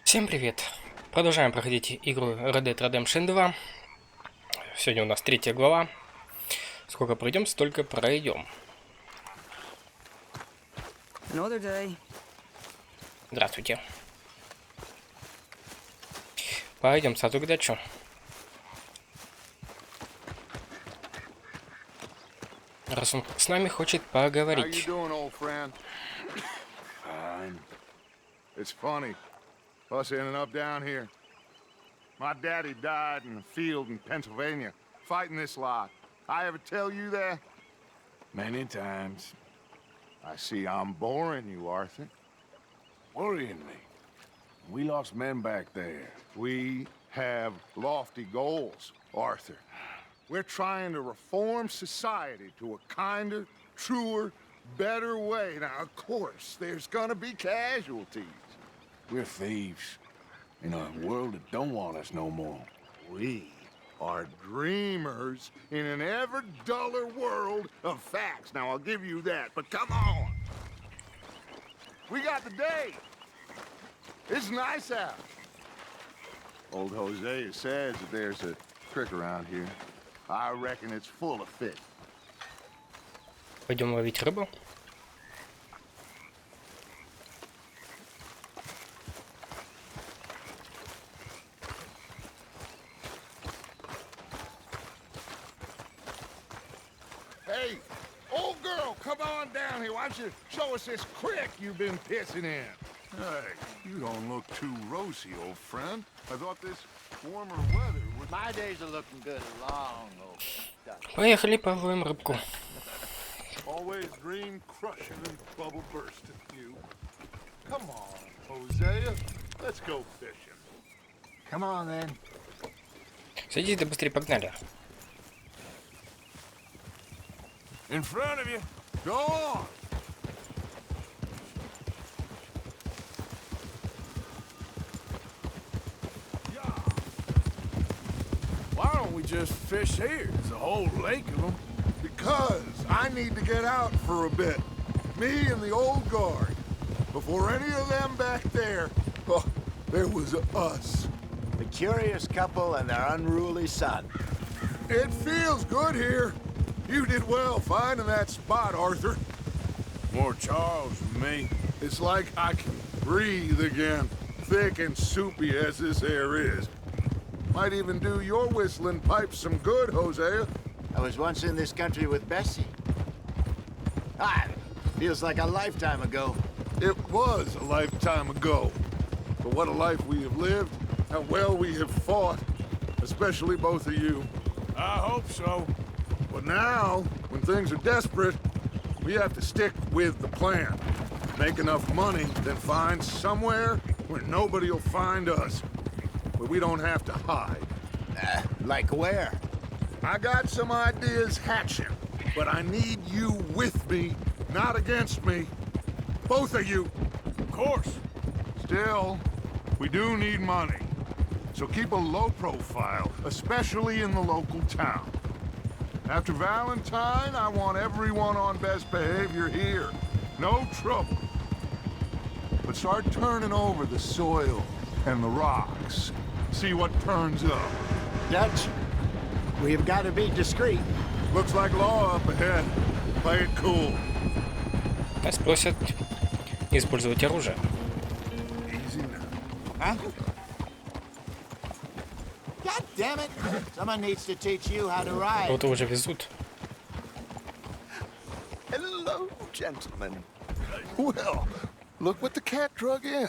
Всем привет! Продолжаем проходить игру Red Dead Redemption 2. Сегодня у нас 3 глава. Сколько пройдем, столько пройдем. Здравствуйте. Пойдем сразу к Датчу. Раз он с нами хочет поговорить. Us ending up down here. My daddy died in the field in Pennsylvania, fighting this lot. I ever tell you that? Many times. I see I'm boring you, Arthur. Worrying me. We lost men back there. We have lofty goals, Arthur. We're trying to reform society to a kinder, truer, better way. Now, of course, there's gonna be casualties. We're thieves in a world that don't want us no more. We are dreamers in an ever duller world of facts. Now, I'll give you that, but come on. We got the day. It's nice out. Old Hosea says that there's a creek around here. I reckon it's full of fish. Пойдем ловить рыбу. Hey, old girl, come on down here. Why don't you show us this creek you've been pissing in? Hey, you don't look too rosy, old friend. I thought this warmer weather would... My days are looking good long old stuff. Поехали, половим рыбку. Always dream crushing and bubble bursting, you. Come on, Hosea. Let's go fishing. Come on then. Садись, да быстрее погнали. In front of you. Go on. Why don't we just fish here? There's a whole lake of them. Because I need to get out for a bit. Me and the old guard. Before any of them back there, oh, there was us. The curious couple and their unruly son. It feels good here. You did well finding that spot, Arthur. More Charles than me. It's like I can breathe again, thick and soupy as this air is. Might even do your whistling pipes some good, Hosea. I was once in this country with Bessie. Feels like a lifetime ago. It was a lifetime ago. But what a life we have lived, how well we have fought, especially both of you. I hope so. But now, when things are desperate, we have to stick with the plan. Make enough money, then find somewhere where nobody will find us. Where we don't have to hide. Like where? I got some ideas hatching, but I need you with me, not against me. Both of you. Of course. Still, we do need money. So keep a low profile, especially in the local town. After Valentine, I want everyone on best behavior here. No trouble. But start turning over the soil and the rocks. See what turns up. Dutch, we've got to be discreet. Looks like law up ahead. Play it cool. Нас просят использовать оружие. Easy now. Huh? God damn it! Someone needs to teach you how to ride. Кого-то уже везут. Hello, gentlemen. Well, look what the cat drug in.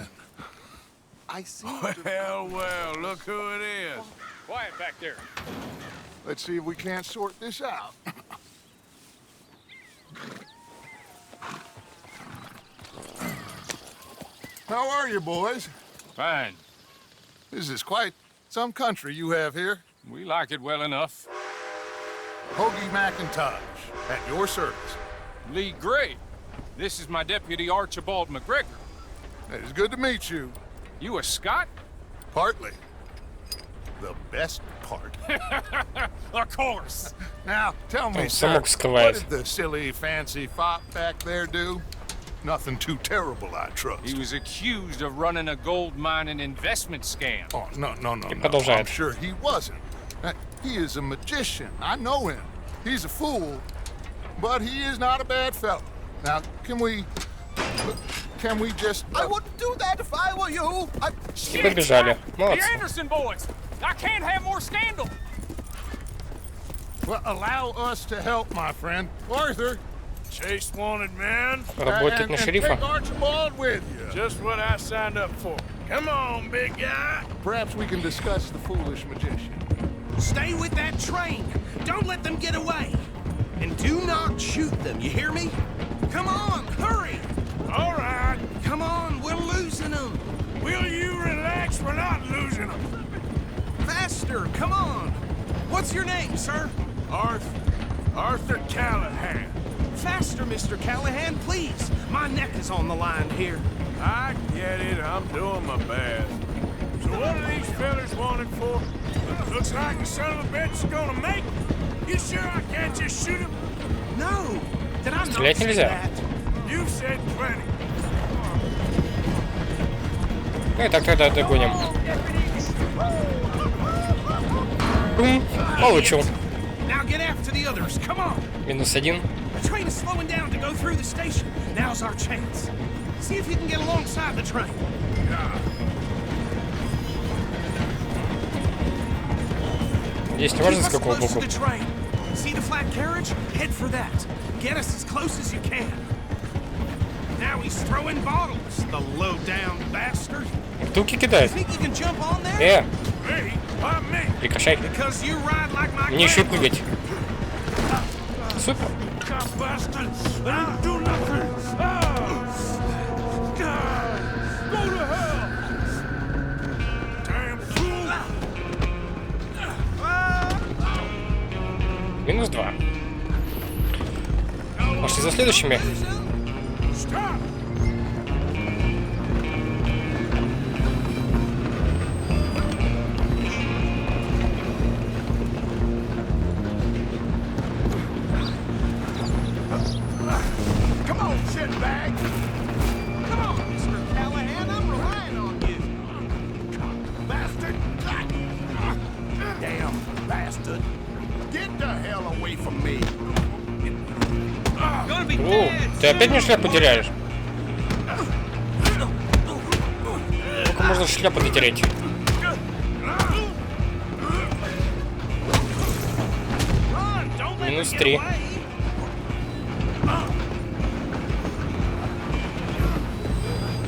I see. Well, look who it is. Quiet back there. Let's see if we can't sort this out. How are you, boys? Fine. This is quite some country you have here. We like it well enough. Hoagie McIntosh, at your service. Lee Gray. This is my deputy Archibald McGregor. It is good to meet you. You a Scot? Partly. The best part. Of course. Now, tell me, Он sir, замок what скрывает. did the silly, fancy fop back there do? Nothing too terrible, I trust. He was accused of running a gold mining investment scam. Oh, no. I'm продолжает. sure he wasn't. He is a magician. I know him. He's a fool, but he is not a bad fellow. Now, can we just... I wouldn't do that if I were you. И побежали. The Молодцы. Anderson boys! I can't have more scandal! Well, allow us to help, my friend. Arthur. Chase wanted man. Работать на шерифа. Take Archibald with you. Just what I signed up for. Come on, big guy. Perhaps we can discuss the foolish magician. Stay with that train. Don't let them get away. And do not shoot them, you hear me? Come on, hurry. All right. Come on, we're losing them. Will you relax? We're not losing them. Faster, come on. What's your name, sir? Arthur Callahan. Faster, Mr. Callahan, please. My neck is on the line here. I get it. I'm doing my best. So what are these fellas wanted for? Looks like the son of a bitch is gonna make it. You sure I can't just shoot him? No, did I not Стрелять say нельзя. that? You said plenty. Ну и так тогда догоним. Бум. Получил. Now get after the others, come on. -1. The train is slowing down to go through the station. Now's our chance. See if you can get alongside the train. Здесь не важно, Keep с us какого close to боку. the train. See the flat carriage? Head for that. Get us as close as you can. Now he's throwing bottles, the low-down bastard. Бутылки кидает. Think you can jump on there? Me? Why me? Прекращай. Because you ride like my Мне еще и grandma. прыгать. Супер. God bastard! I'll do nothing! God! Go to hell! Damn fool! -2. Пошли за следующими. Stop! Come on, shitbag. Come on, Mr. Callahan, I'm relying on you. Bastard. Damn bastard. Get the hell away from me. Gonna be О, dead ты опять мне soon. шляпу теряешь? Сколько можно шляпу-то терять? Run, don't let them get -3. away.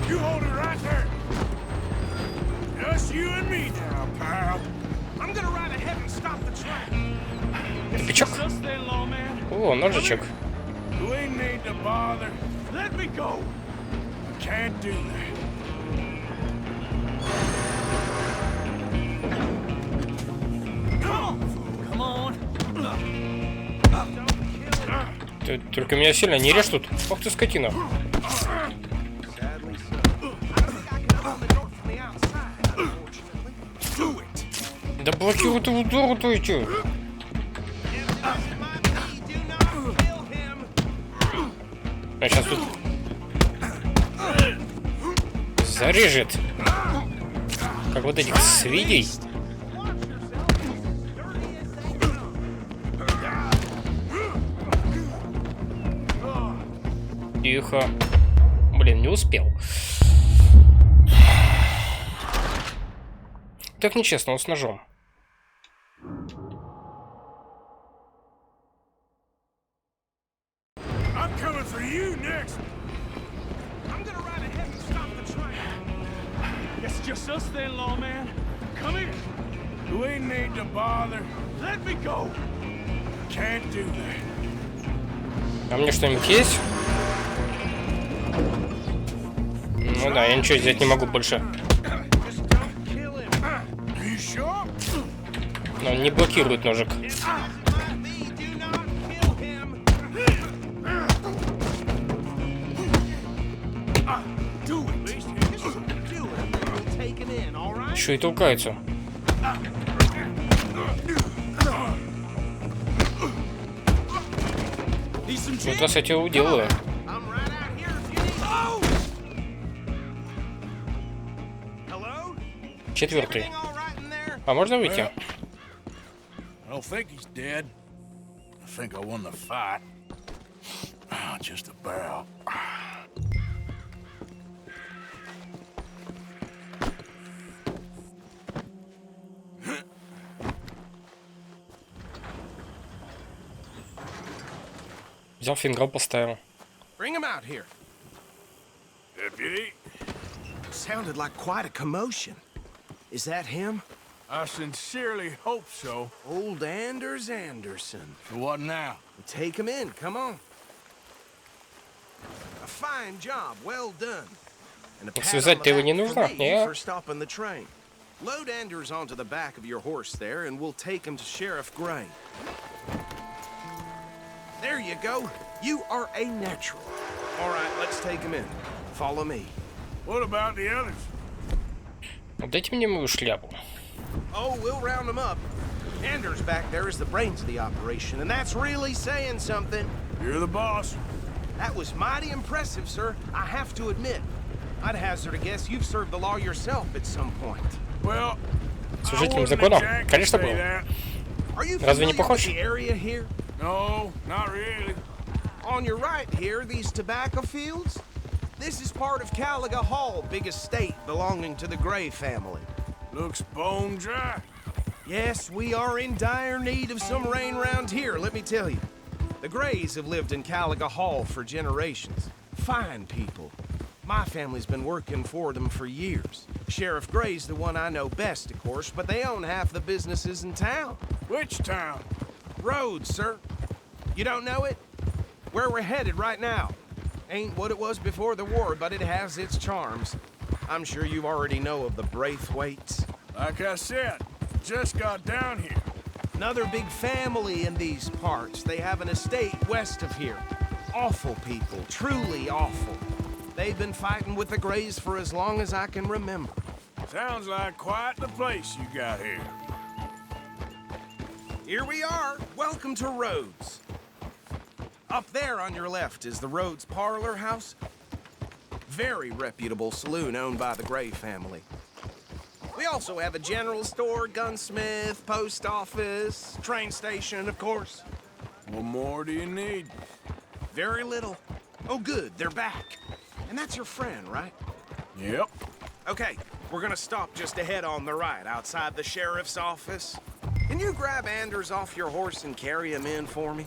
You hold it right there! Just you and me now, pal. I'm gonna ride ahead and stop the train. Тупичок. Just stay low, man. О, ножичек. We need to bother. Let me go. I can't do that. Come on. Ты только меня сильно не режь тут. Ох ты, скотина. Sadly so. I don't think I can open the door from the outside, unfortunately. Do it. Да блокируй ты удар, то эти. If there's my knee, do not kill him. А сейчас тут зарежет. Как вот этих свиней. Тихо. Блин, не успел. Так нечестно, он с ножом. I'm coming for you next. I'm gonna ride ahead and stop the train. It's just us then, lawman. Come here. We need to bother. Let me go. Can't do that. А мне что-нибудь есть? Ну да, я ничего взять не могу больше. Just don't kill him. You sure? Но он не блокирует ножик. If there's my knee, do not kill him. Do it. Just do it. We'll take it in, all right? Еще и толкаются. Need some Вот gin? раз я тебя уделаю. I'm right out here if you need Четвертый. Everything all right in there? А можно выйти? I don't think he's dead. I think I won the fight. Just about. Взял фингал, поставил. Bring him out here. Deputy, Sounded like quite a commotion. Is that him? I sincerely hope so. Old Anders Anderson. So what now? Take him in, come on. A fine job, well done. And a pat on the Связать-то его не back нужно? for me Нет. for stopping the train. Load Anders onto the back of your horse there, and we'll take him to Sheriff Gray. There you go. You are a natural. All right, let's take him in. Follow me. What about the others? Дайте мне мою шляпу. Oh, we'll round them up. Anders back there is the brains of the operation, and that's really saying something. You're the boss. That was mighty impressive, sir. I have to admit. I'd hazard a guess you've served the law yourself at some point. Well, Служителем закона? Конечно, был. Are you Разве не familiar with похож? the area here? No, not really. On your right here, these tobacco fields? This is part of Caliga Hall, big estate belonging to the Gray family. Looks bone dry. Yes, we are in dire need of some rain round here, let me tell you. The Grays have lived in Caliga Hall for generations. Fine people. My family's been working for them for years. Sheriff Gray's the one I know best, of course, but they own half the businesses in town. Which town? Rhodes, sir. You don't know it? Where we're headed right now. Ain't what it was before the war, but it has its charms. I'm sure you already know of the Braithwaites. Like I said, just got down here. Another big family in these parts. They have an estate west of here. Awful people, truly awful. They've been fighting with the Grays for as long as I can remember. Sounds like quite the place you got here. Here we are. Welcome to Rhodes. Up there on your left is the Rhodes Parlor House. Very reputable saloon owned by the Gray family. We also have a general store, gunsmith, post office, train station, of course. What more do you need? Very little. Oh, good, they're back. And that's your friend, right? Yep. Okay, we're gonna stop just ahead on the right, outside the sheriff's office. Can you grab Anders off your horse and carry him in for me?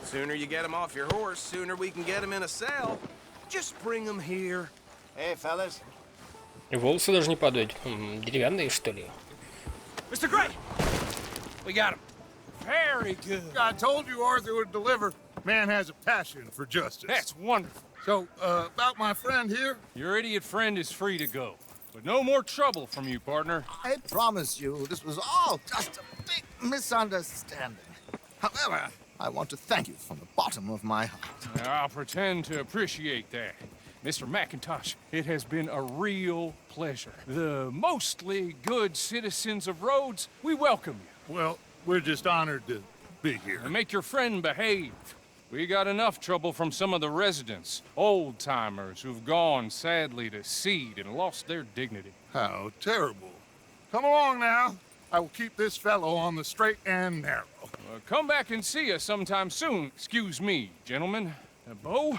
Sooner you get him off your horse, sooner we can get him in a cell. Just bring him here. Hey, fellas. И волосы даже не падают. Деревянные, что ли? Mr. Gray! We got him. Very good. I told you Arthur would deliver. Man has a passion for justice. That's wonderful. So, about my friend here, Your idiot friend is free to go. But no more trouble from you, partner. I promise you this was all just a big misunderstanding. However, I want to thank you from the bottom of my heart. I'll pretend to appreciate that. Mr. McIntosh, it has been a real pleasure. The mostly good citizens of Rhodes, we welcome you. well, we're just honored to be here. And make your friend behave. We got enough trouble from some of the residents, old-timers who've gone, sadly, to seed and lost their dignity. How terrible. Come along now. I will keep this fellow on the straight and narrow. Come back and see us sometime soon. Excuse me, gentlemen. Bo,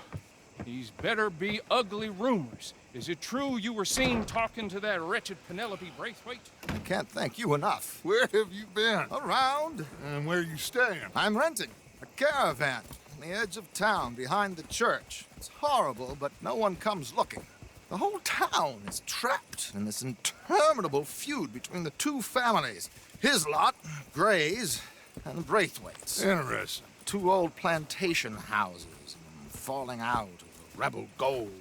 these better be ugly rumors. Is it true you were seen talking to that wretched Penelope Braithwaite? I can't thank you enough. Where have you been? Around, And where you staying? I'm renting a caravan on the edge of town behind the church. It's horrible, but no one comes looking. The whole town is trapped in this interminable feud between the two families. His lot, Gray's, and the Braithwaites. Interesting. Two old plantation houses, falling out over rebel gold,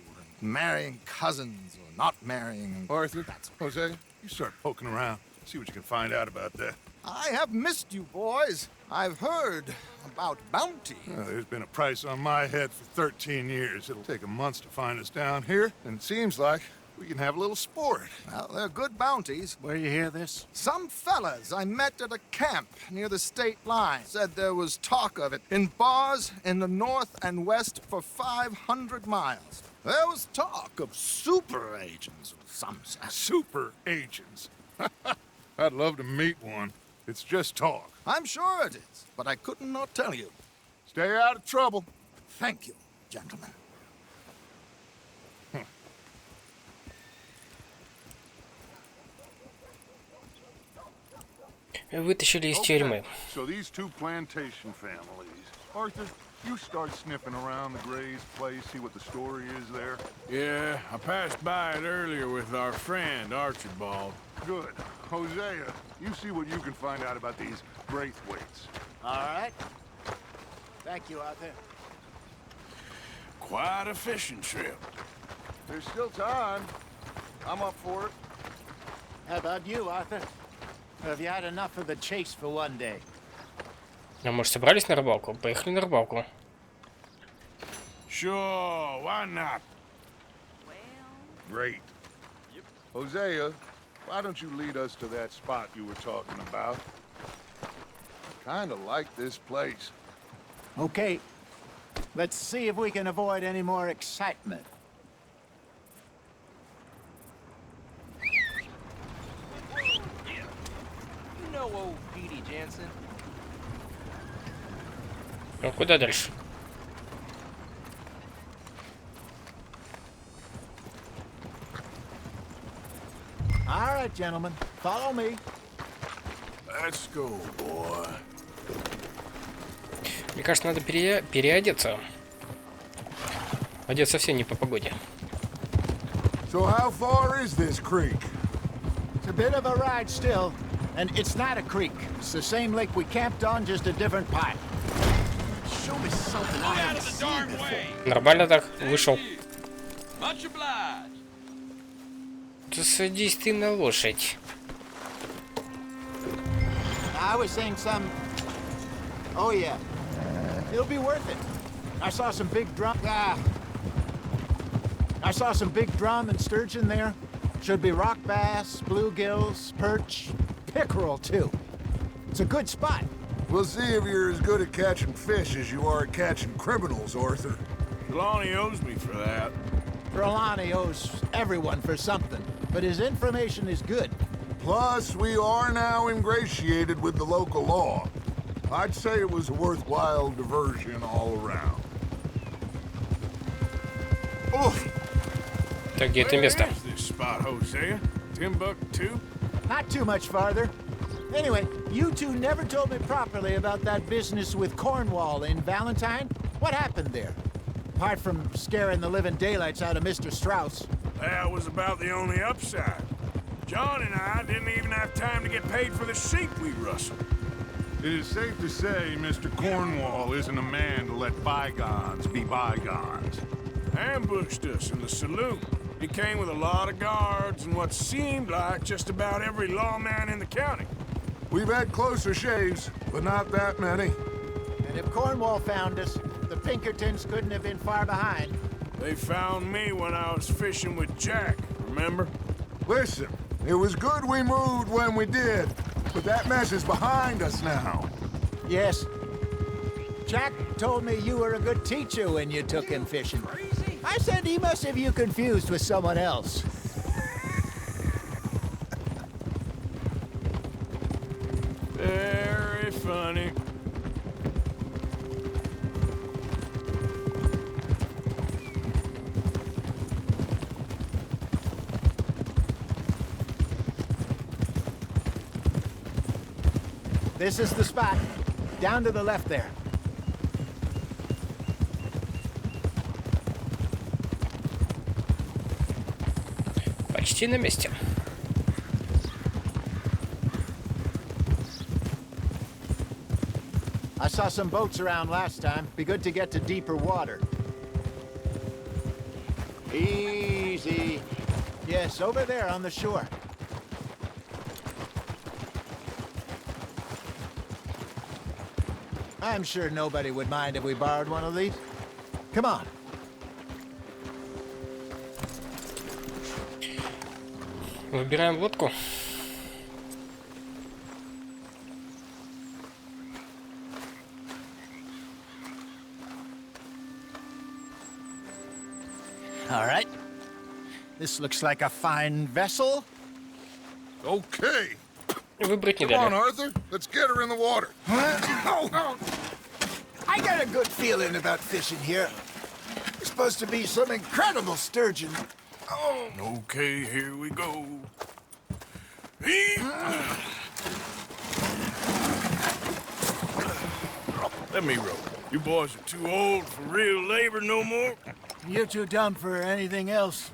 and marrying cousins or not marrying. Arthur, Jose, you start poking around. See what you can find out about that. I have missed you, boys. I've heard about bounty. There's been a price on my head for 13 years. It'll take a month to find us down here, and it seems like we We can have a little sport. Well, they're good bounties. Where you hear this? Some fellas I met at a camp near the state line said there was talk of it in bars in the north and west for 500 miles. There was talk of super agents, some said. Super agents. I'd love to meet one. It's just talk. I'm sure it is, but I couldn't not tell you. Stay out of trouble. Thank you, gentlemen. Вытащили из тюрьмы. So these two plantation families. Arthur, you start sniffing around the Gray's place, see what the story is there. Yeah, I passed by it earlier with our friend, Archibald. Good. Hosea, you see what you can find out about these Braithwaites. All right. Thank you, Arthur. Quite a fishing trip. There's still time. I'm up for it. How about you, Arthur? Have you had enough of the chase for one day? А может, собрались на рыбалку? Поехали на рыбалку. Sure, why not? Great. Hosea, why don't you lead us to that spot you were talking about? Kind of like this place. Okay. Let's see if we can avoid any more excitement. You know old Petey Jansen? Ну, куда дальше? All right, gentlemen. Follow me. Let's go, boy. Мне кажется, надо переодеться. Одеться совсем не по погоде. So how far is this creek? It's a bit of a ride still, and it's not a creek. It's the same lake we camped on, just a different pipe. Show me something I haven't seen before. Нормально так вышел. Да садись ты на лошадь. I was saying some... Oh, yeah. It'll be worth it. I saw some big drum... I saw some big drum and sturgeon there. Should be rock bass, bluegills, perch, pickerel, too. It's a good spot. We'll see if you're as good at catching fish as you are at catching criminals, Arthur. Trelawney owes me for that. Trelawney owes everyone for something, but his information is good. Plus, we are now ingratiated with the local law. I'd say it was a worthwhile diversion all around. Oof. Так, где это место? Where is this spot, Hosea? Timbuktu? Not too much farther. Anyway, you two never told me properly about that business with Cornwall in Valentine. What happened there? Apart from scaring the living daylights out of Mr. Strauss. That was about the only upside. John and I didn't even have time to get paid for the sheep we rustled. It is safe to say Mr. Cornwall isn't a man to let bygones be bygones. Ambushed us in the saloon. He came with a lot of guards and what seemed like just about every lawman in the county. We've had closer shaves, but not that many. And if Cornwall found us, the Pinkertons couldn't have been far behind. They found me when I was fishing with Jack, remember? Listen, it was good we moved when we did, but that mess is behind us now. Yes. Jack told me you were a good teacher when you took him fishing. I said he must have you confused with someone else. Very funny. This is the spot. Down to the left there. Почти на месте. I saw some boats around last time. Be good to get to deeper water. Easy. Yes, over there on the shore. I'm sure nobody would mind if we borrowed one of these. Come on. Выбираем лодку. All right. This looks like a fine vessel. Okay. Выбрать не Come on, дали. Arthur. Let's get her in the water. I got a good feeling about fishing here. There's supposed to be some incredible sturgeon. Oh, Okay, here we go. Let me row. You boys are too old for real labor no more. You're too dumb for anything else.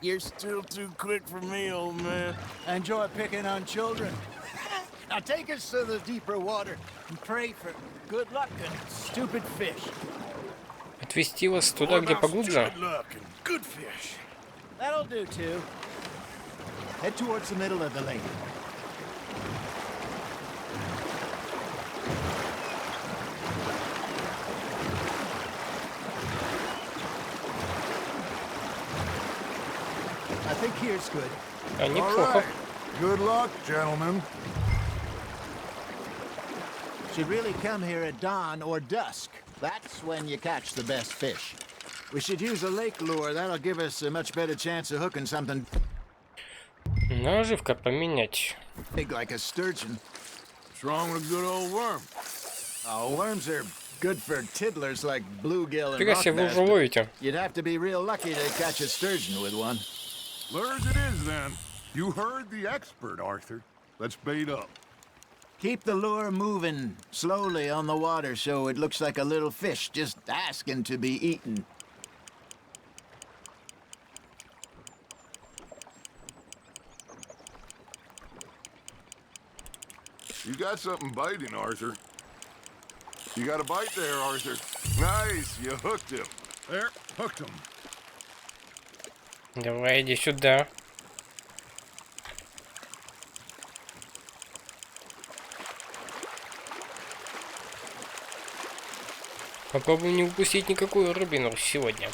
You're still too quick for me, old man. I enjoy picking on children. Now take us to the deeper water and pray for good luck and stupid fish. Отвести вас туда, где поглубже. Good luck and good fish. That'll do too. Head towards the middle of the lake. I think here's good. А, All неплохо. right. Good luck, gentlemen. Should really come here at dawn or dusk. That's when you catch the best fish. We should use a lake lure. That'll give us a much better chance of hooking something Наживка поменять. big like a sturgeon. What's wrong with a good old worm? Oh, worms are good for tiddlers like bluegill and Фига себе, вы rock bass, уже but ловите. you'd have to be real lucky to catch a sturgeon with one. Lures it is, then. You heard the expert, Arthur. Let's bait up. Keep the lure moving slowly on the water so it looks like a little fish just asking to be eaten. You got something biting, Arthur. You got a bite there, Arthur. Nice, you hooked him. There, hooked him. Давай, иди сюда. Попробуем не упустить никакую рыбину сегодня.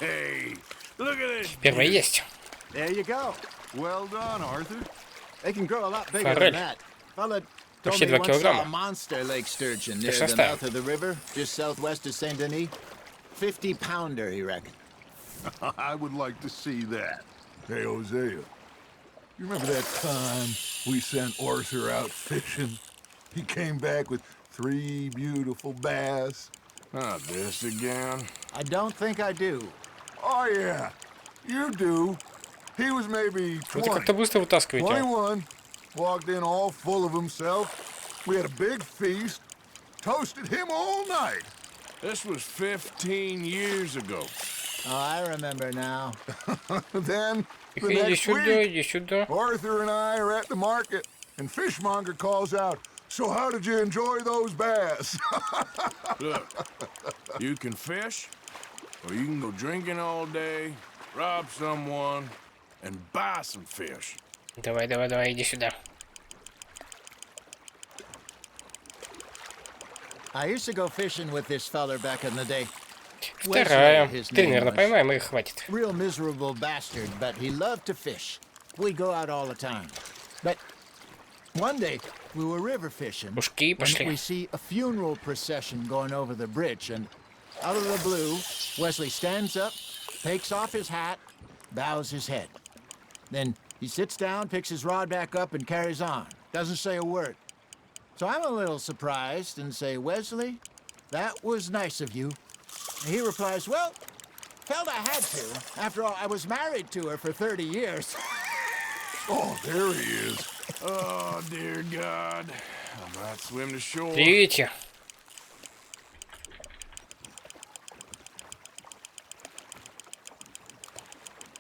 Hey, look at this. Первое есть. There you go. Well done, Arthur. They can grow a lot bigger Форель. than that. Fella told Почти me 2 once saw a килограмма. monster lake sturgeon near Ты the шестая. mouth of the river, just southwest of Saint Denis. 50-pounder, he reckoned. I would like to see that. Hey, Hosea, you remember that time we sent Arthur out fishing? He came back with 3 beautiful bass. Not this again. I don't think I do. Oh, yeah, you do. He was maybe Вы 20, как-то быстро вытаскиваете. 21. Walked in all full of himself. We had a big feast. Toasted him all night. This was 15 years ago. Oh, I remember now. Then, the Иди next сюда, week, иди сюда. Arthur and I are at the market, and Fishmonger calls out, "So how did you enjoy those bass?" Look, you can fish, or you can go drinking all day, rob someone, and buy some fish. Давай, давай, давай, иди сюда. I used to go fishing with this feller back in the day. Вторая. Wesley, his 3, name наверное, was. поймаем, и хватит. Real miserable bastard, but he loved to fish. We'd go out all the time. But one day, we were river fishing Ушки when we пошли. see a funeral procession going over the bridge, and out of the blue, Wesley stands up, takes off his hat, bows his head. Then he sits down, picks his rod back up, and carries on. Doesn't say a word. So I'm a little surprised and say, "Wesley, that was nice of you." And he replies, "Well, felt I had to. After all, I was married to her for 30 years. Oh, there he is. Oh, dear God. I might swim to shore. Привете.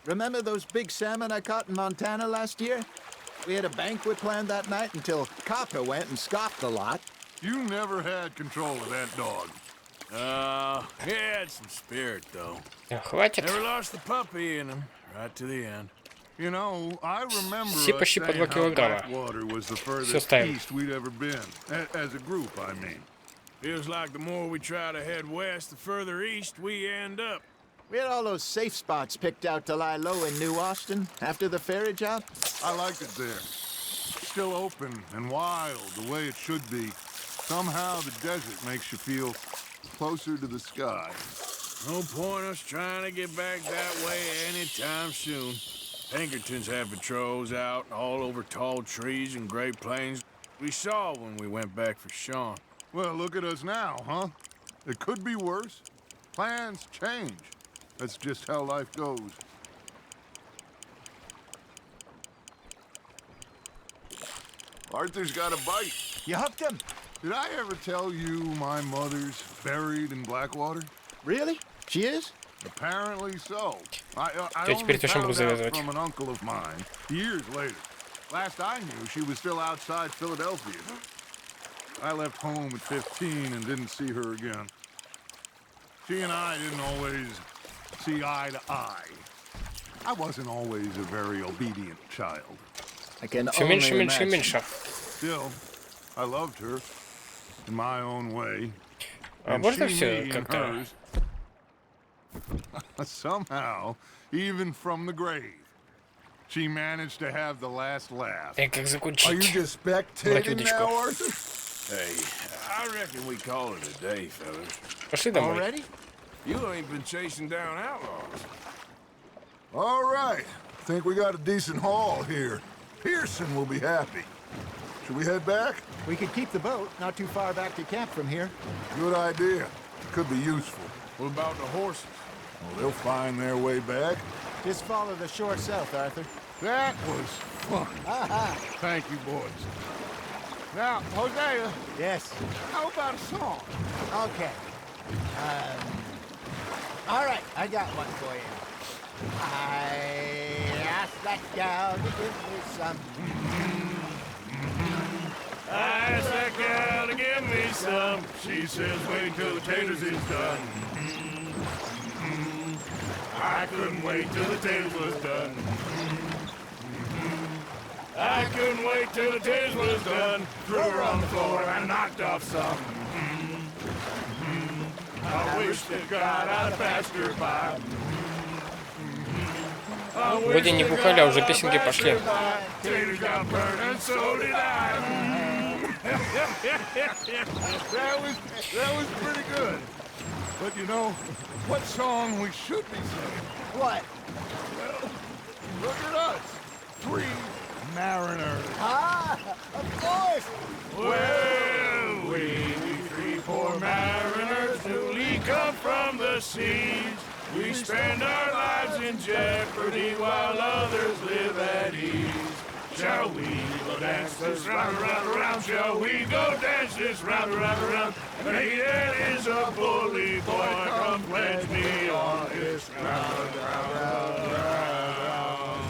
Remember those big salmon I caught in Montana last year? We had a banquet planned that night until Copper went and scoffed a lot. You never had control of that dog. He had some spirit, though. Хватит. Never lost the puppy in him, right to the end. You know, I remember Все us почти по 2 saying how килограмма. Blackwater was the Всё furthest ставим. east we'd ever been. As a group, I mean. Feels like the more we try to head west, the further east we end up. We had all those safe spots picked out to lie low in New Austin after the ferry job. I liked it there. Still open and wild, the way it should be. Somehow the desert makes you feel closer to the sky. No point us trying to get back that way anytime soon. Pinkertons have patrols out all over tall trees and Great Plains. We saw when we went back for Sean. Well, look at us now, huh? It could be worse. Plans change. That's just how life goes. Arthur's got a bite. You hooked him? Did I ever tell you my mother's buried in Blackwater? Really? She is? Apparently so. I Я only теперь точно буду found out завязывать. from an uncle of mine years later. Last I knew, she was still outside Philadelphia. I left home at 15 and didn't see her again. She and I didn't always see eye to eye. I wasn't always a very obedient child. I can Все меньше, меньше и меньше. Still, I loved her in my own way. А And можно she все me in как-то? hers. Somehow, even from the grave, she managed to have the last laugh. Как Are you закончить? just Брать spectating удочку. now, Arthur? Hey, I reckon we call it a day, fellas. Пошли домой. Already? You ain't been chasing down outlaws. All right. Think we got a decent haul here. Pearson will be happy. Should we head back? We could keep the boat not too far back to camp from here. Good idea. Could be useful. What about the horses? Well, they'll find their way back. Just follow the shore south, Arthur. That was fun. Thank you, boys. Now, Hosea, Yes. how about a song? Okay. All right, I got one for you. I asked that gal to give me some. I asked that gal to give me some. She says, wait till the taters is done. I couldn't wait till the taters was done. I couldn't wait till the taters was done. Threw her on the floor and knocked off some. I wish that God I'd passed her by. Вроде не бухали, а уже песенки пошли. Taters got burned and so did I. That was pretty good. But you know, what song we should be singing? What? Look at us. 3 mariners. Ah, of course. Well, we 3 poor mariners newly come from the seas. We spend our lives in jeopardy while others live at ease. Shall we go dance this round, round, round? Shall we go dance this round, round, round? Hey, that is a bully boy. Come pledge me on this round, round, round, round.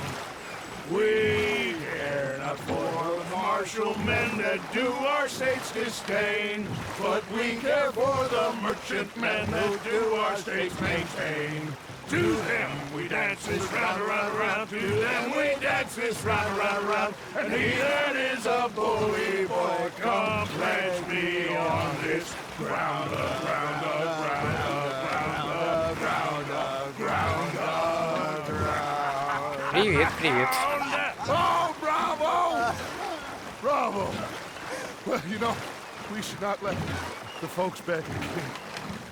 We care not for the martial men that do our states disdain, but we care for the merchant men who do our states maintain. To them we dance this round, round, round. To them we dance this round, round, round. And he that is a bully boy, come pledge me on this ground up, ground up, ground up, ground up, ground up, ground up, ground up. Привет, привет. Oh, bravo! Bravo! Well, you know, we should not let the folks back at camp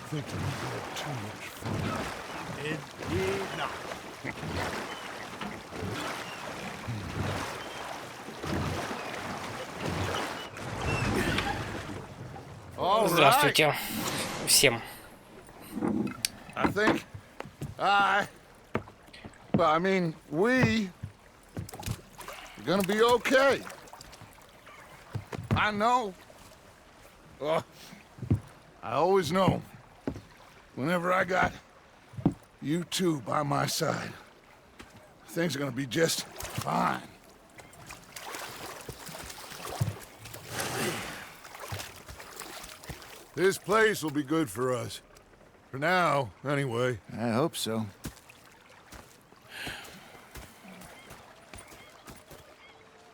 think that we had too much fun. It did not. All Здравствуйте всем. I think we are gonna be okay. I know. I always know. Whenever I got you two by my side, things are gonna be just fine. This place will be good for us. For now, anyway. I hope so.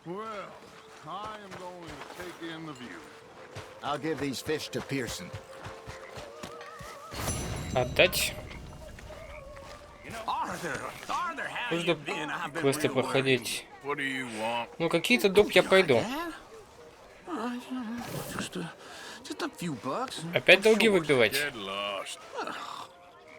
Well, I am going to take in the view. I'll give these fish to Pearson. Отдать. Нужно квесты проходить. Ну, какие-то доп я пройду. Опять долги выбивать.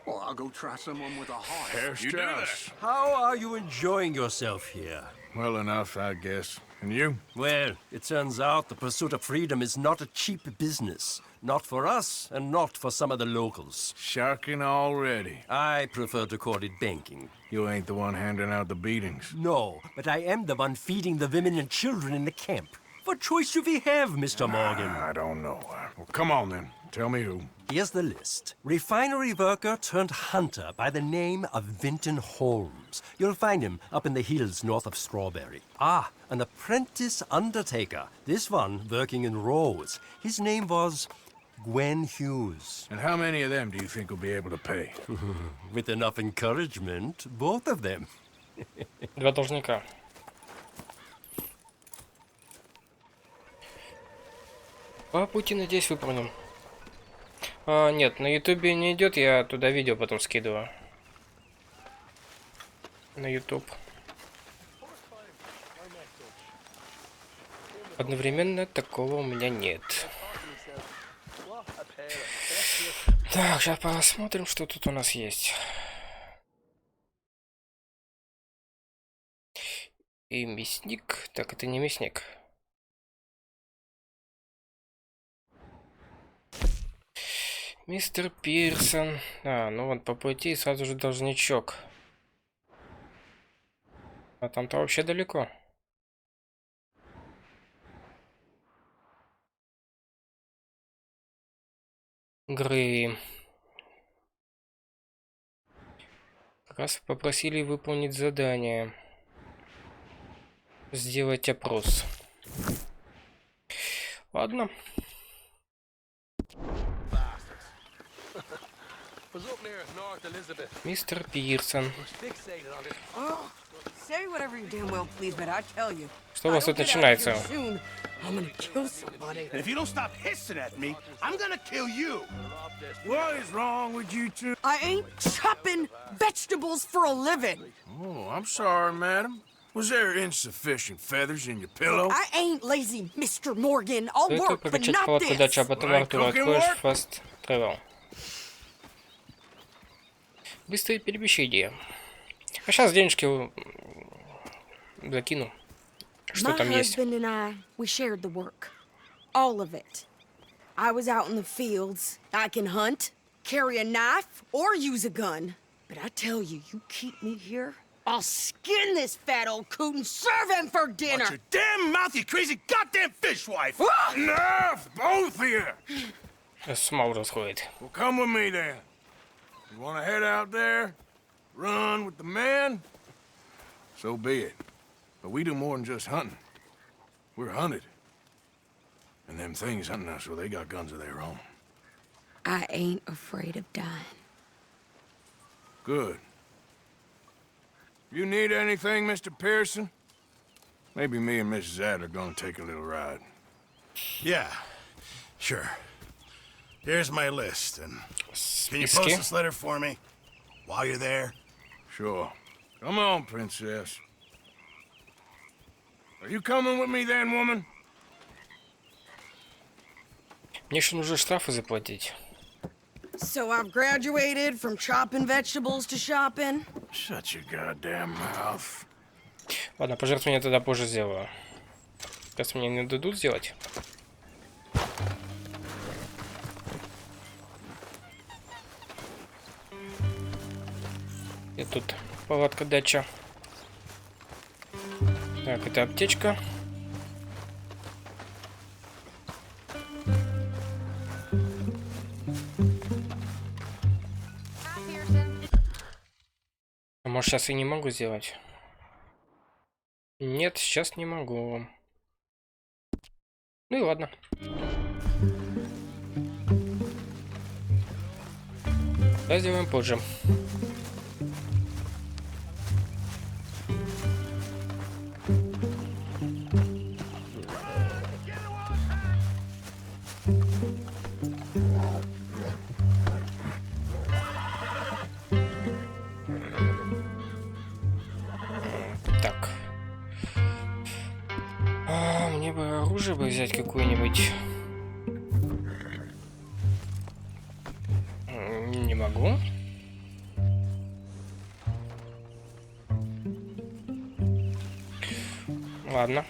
Well, I'll go try someone with a heart. You do that. How are you enjoying yourself here? Well enough, I guess. And you? Well, it turns out the pursuit of freedom is not a cheap business. Not for us, and not for some of the locals. Sharking already. I prefer to call it banking. You ain't the one handing out the beatings. No, but I am the one feeding the women and children in the camp. What choice do we have, Mr. Morgan? I don't know. Well, come on then. Tell me who. Here's the list. Refinery worker turned hunter by the name of Vinton Holmes. You'll find him up in the hills north of Strawberry. Ah, an apprentice undertaker. This one working in rows. His name was Gwen Hughes. And how many of them do you think will be able to pay? With enough encouragement, both of them. Два должника. По пути, надеюсь, выполним. Нет, на ютубе не идет, я туда видео потом скидываю. На ютуб. Одновременно такого у меня нет. Так, сейчас посмотрим, что тут у нас есть. И мясник. Так, это не мясник. Мистер Пирсон. Ну вот по пути сразу же должничок. А там-то вообще далеко. Грей. Как раз попросили выполнить задание. Сделать опрос. Ладно. Мистер Пирсон. Что у вас тут начинается? If you don't stop hissing at me, I'm gonna kill you. What is wrong with you two? I ain't chopping vegetables for a living. Oh, I'm sorry, madam. Was there insufficient feathers in your pillow? I ain't lazy, Mr. Morgan. I'll Это work, but прокачать not палатку this. Датча, а потом Артура откроешь Fast Travel. Быстрое перемещение. А сейчас денежки закину. Что там есть? My husband and I, we shared the work. All of it. I was out in the fields. I can hunt, carry a knife, or use a gun. But I tell you, you keep me here, I'll skin this fat old coot and serve him for dinner. Watch your damn mouth, you crazy goddamn fishwife! Ah! Enough, both of you! С ума уже сходит. Well, come with me then. You want to head out there, run with the man? So be it. But we do more than just hunting. We're hunted. And them things hunting us, well, they got guns of their own. I ain't afraid of dying. Good. You need anything, Mr. Pearson? Maybe me and Mrs. Ad are gonna take a little ride. Yeah, sure. Here's my list, and can you post Списки. this letter for me while you're there? Sure. Come on, princess. Are you coming with me then, woman? Мне еще нужно штрафы заплатить. So I've graduated from chopping vegetables to shopping. Shut your goddamn mouth. Ладно, пожертвование тогда позже сделаю. Сейчас мне не дадут сделать. И тут палатка Датча. Так, это аптечка. А может, сейчас и не могу сделать? Нет, сейчас не могу. Ну и ладно. Да, сделаем позже. взять какую-нибудь... Не могу. Ладно.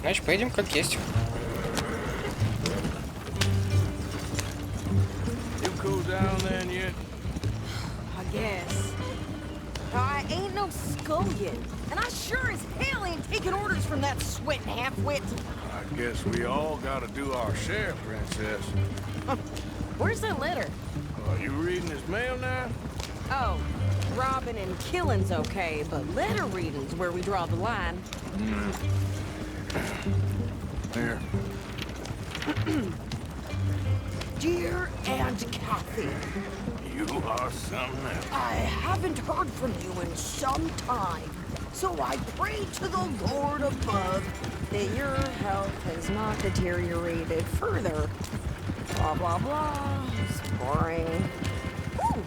Значит, поедем как есть. I guess. I ain't no scullion, and I sure as hell ain't taking orders from that sweating half-wit. I guess we all gotta do our share, Princess. Where's that letter? Are you reading this mail now? Oh, robbing and killing's okay, but letter reading's where we draw the line. Here. Dear Aunt Kathy, You are something else. I haven't heard from you in some time, so I pray to the Lord above that your health has not deteriorated further. Blah, blah, blah. It's boring. Ooh.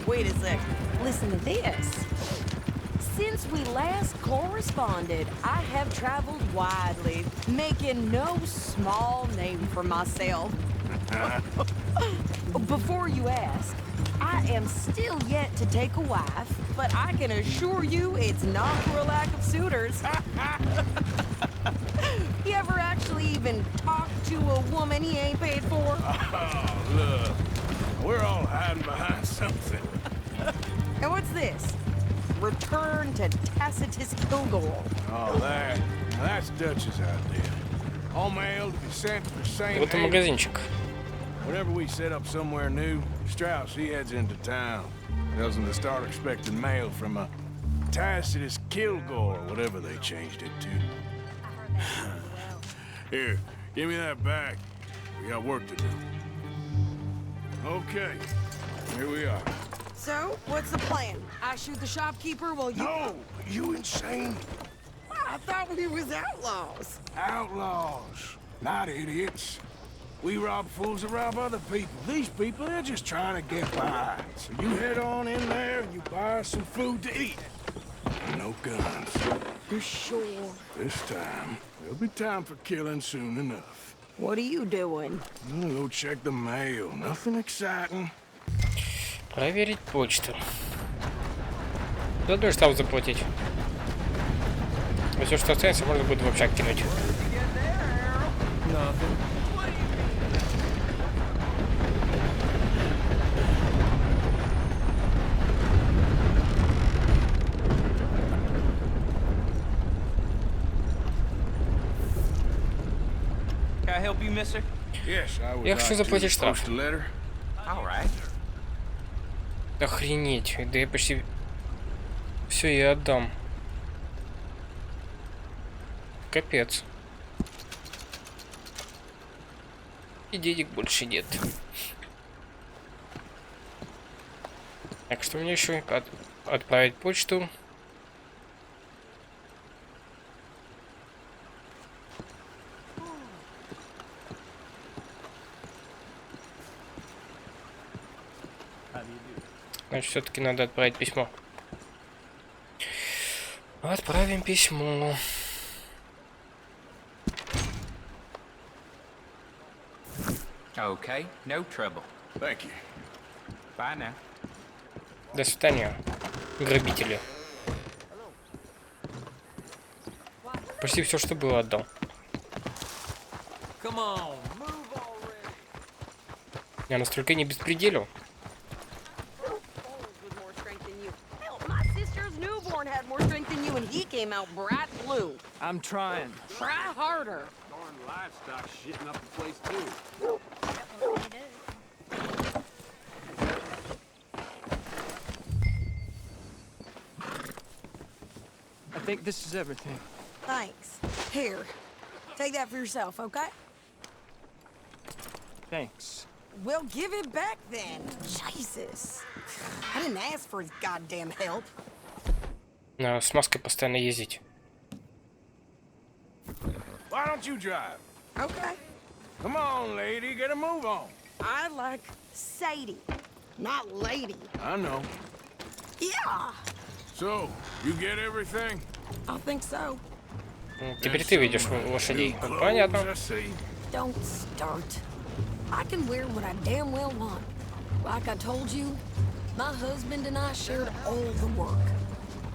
Wait a sec. Listen to this. Since we last corresponded, I have traveled widely, making no small name for myself. Before you ask, I am still yet to take a wife, but I can assure you it's not for a lack of suitors. You ever actually even talk to a woman he ain't paid for? Oh, look. We're all hiding behind something. And what's this? Return to Tacitus Kilgore. Oh, that's Dutch's idea. All mail to be sent to the same Вот и haven. магазинчик. Whenever we set up somewhere new, Strauss, he heads into town. Tells him to start expecting mail from a Tacitus Kilgore, or whatever they changed it to. Here, give me that back. We got work to do. Okay, here we are. So, what's the plan? I shoot the shopkeeper while you... No, you insane? I thought we was outlaws. Outlaws, not idiots. We rob fools that rob other people. These people, they're just trying to get by. So you head on in there and you buy some food to eat. No guns. You sure? This time, there'll be time for killing soon enough. What are you doing? I'm gonna go check the mail. Nothing exciting. Проверить почту. Заодно штраф заплатить. А все, что останется, можно будет в общак кинуть. Can I help you, mister? Yes, I would Я like хочу to заплатить штраф. post a letter. All right. Охренеть, да я почти все я отдам. Капец. И денег больше нет. Так, что мне еще? Отправить почту. Значит, все-таки надо отправить письмо. Отправим письмо. Okay, no trouble. Thank you. Bye now. До свидания, грабители. Почти все, что было, отдал. Я настолько не беспределю. Had more strength than you and he came out bright blue. I'm trying. Try harder. Darn livestock shitting up the place too. I think this is everything. Thanks. Here, take that for yourself, okay? Thanks. Well, give it back then. Jesus. I didn't ask for his goddamn help. С маской постоянно ездить. Why don't you drive? Okay. Come on, lady, get a move on. I like Sadie. not lady. I know. Yeah, So, you get everything? I think so. Теперь ты видишь лошадей. Понятно. I see. Don't start. I can wear what I damn well want. Like I told you, my husband and I shared all the work.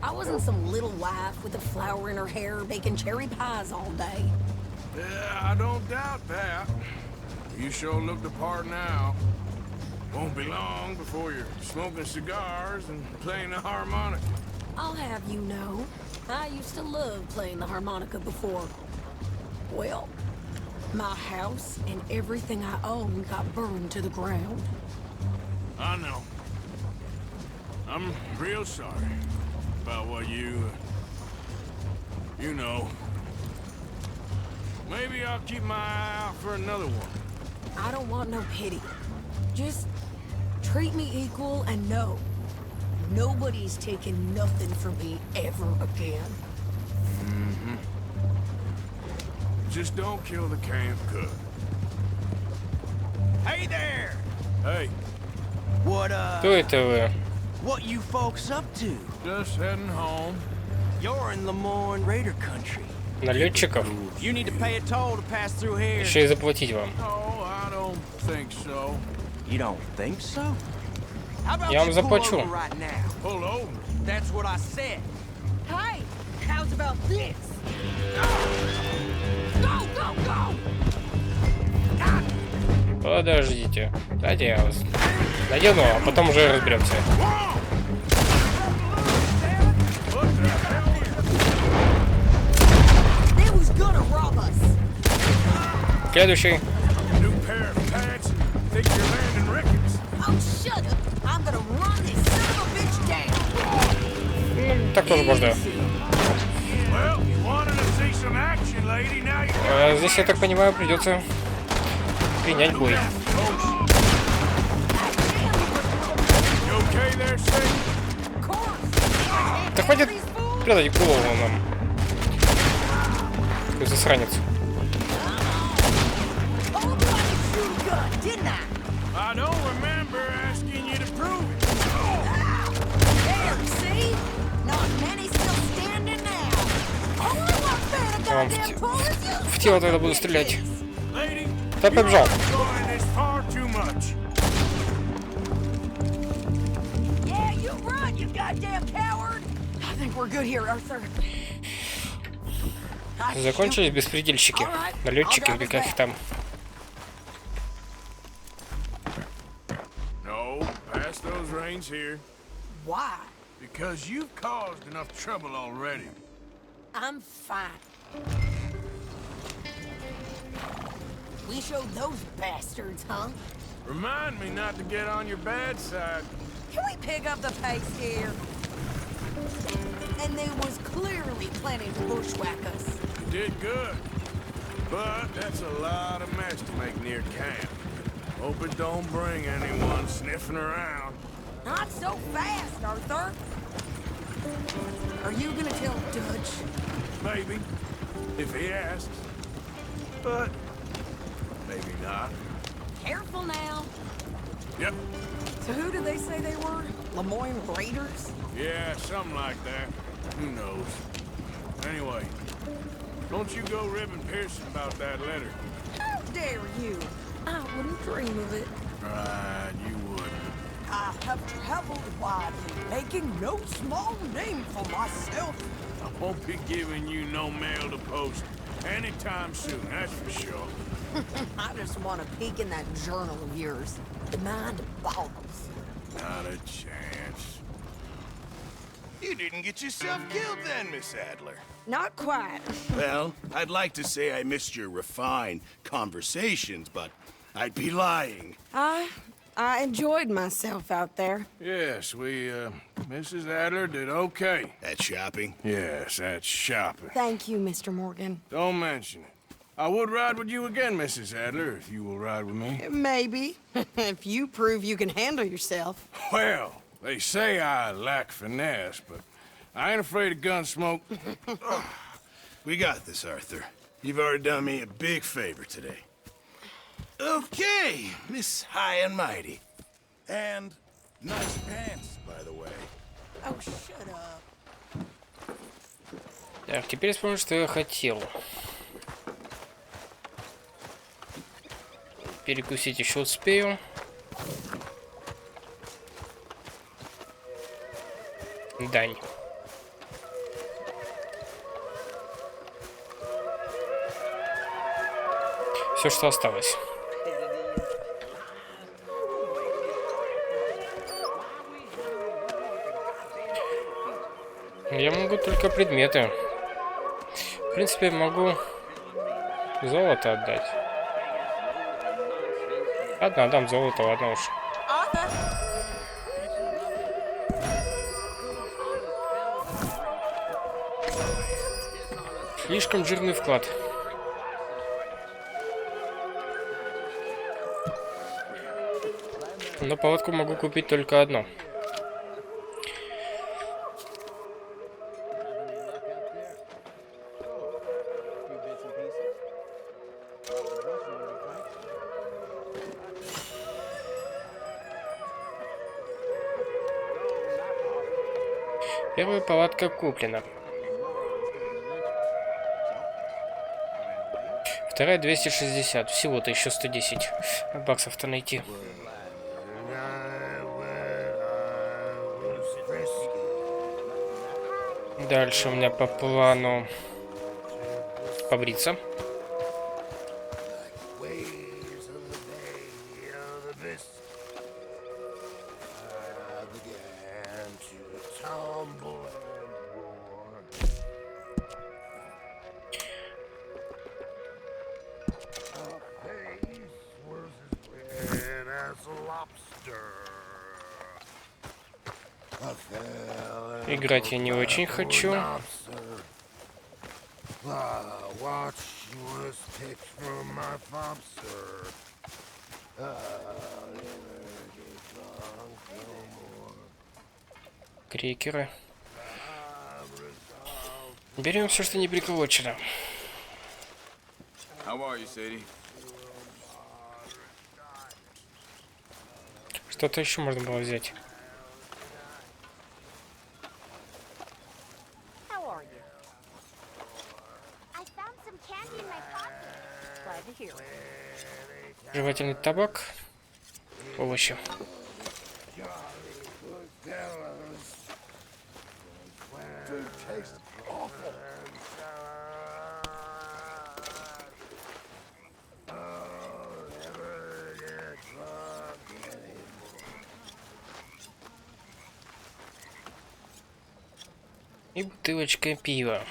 I wasn't some little wife with a flower in her hair baking cherry pies all day. Yeah, I don't doubt that. You sure look the part now. Won't be long before you're smoking cigars and playing the harmonica. I'll have you know, I used to love playing the harmonica before. Well, my house and everything I owned got burned to the ground. I know. I'm real sorry about what you know. Maybe I'll keep my eye out for another one. I don't want no pity. Just treat me equal and know nobody's taking nothing from me ever again. Mm-hmm. Just don't kill the camp cook. Hey there! Hey, Кто это вы? What you folks up to? just heading home. You're in Lemoyne Raider country. Налетчиков? You need to pay a toll to pass through here. Еще и заплатить вам. No, I don't think so. You don't think so? How about Я вам you pull заплачу. over right now? Pull over. That's what I said. Hey, how's about this? Go, go, go! Подождите. Дайте я вас надену, а потом уже разберемся. They was gonna rob us. Следующий. New pair of pants and think you're landing Ricketts. Oh, shut up. I'm gonna run this son of a bitch down. Так тоже можно. Well, you wanted to see some action, lady. Now you Здесь, я так понимаю, придется принять бой. You okay there, Sadie? Of course. Да хватит прятать голову нам. Какой засранец. Oh, but I could shoot a gun, didn't I? I don't remember asking you to prove it. There, see? Not many still standing now. Only one fan of goddamn police. В тело тогда буду стрелять. Lady, Да побежал. going this far too much. Yeah, you run, you goddamn coward. I think we're good here, Arthur. Закончились беспредельщики. Налетчики, или как их там. No, pass those reins here. Why? Because you've caused enough trouble already. I'm fine. We showed those bastards, huh? Remind me not to get on your bad side. Can we pick up the pace here? And they was clearly planning to bushwhack us. You did good. But that's a lot of mess to make near camp. Hope it don't bring anyone sniffing around. Not so fast, Arthur. Are you gonna tell Dutch? Maybe, if he asks. But maybe not. Careful now. Yep. So who did they say they were? Lemoyne Raiders? Yeah, something like that. Who knows? Anyway, don't you go ribbing Pearson about that letter. How dare you? I wouldn't dream of it. Right, you wouldn't. I have traveled widely, making no small name for myself. I won't be giving you no mail to post anytime soon, that's for sure. I just want to peek in that journal of yours. The mind boggles. Not a chance. You didn't get yourself killed then, Miss Adler. Not quite. Well, I'd like to say I missed your refined conversations, but I'd be lying. I enjoyed myself out there. Yes, Mrs. Adler did okay. At shopping? Yes, that's shopping. Thank you, Mr. Morgan. Don't mention it. I would ride with you again, Mrs. Adler, if you will ride with me. Maybe. If you prove you can handle yourself. Well, they say I lack finesse, but I ain't afraid of gun smoke. We got this, Arthur. You've already done me a big favor today. Okay, Miss High and Mighty. And Nice pants, by the way. Oh, shut up. Так, теперь вспомню, что я хотел. Перекусить еще успею. Дань. Все, что осталось. Я могу только предметы. В принципе, могу золото отдать. Ладно, отдам золото, ладно уж. Слишком жирный вклад. Но палатку могу купить только одну. Первая палатка куплена. Вторая 260. Всего-то еще 110 баксов-то найти. Дальше у меня по плану побриться. Играть я не очень хочу. Крекеры. Берем все, что не приколочено. Что-то еще можно было взять. Жевательный табак, овощи. И бутылочка пива.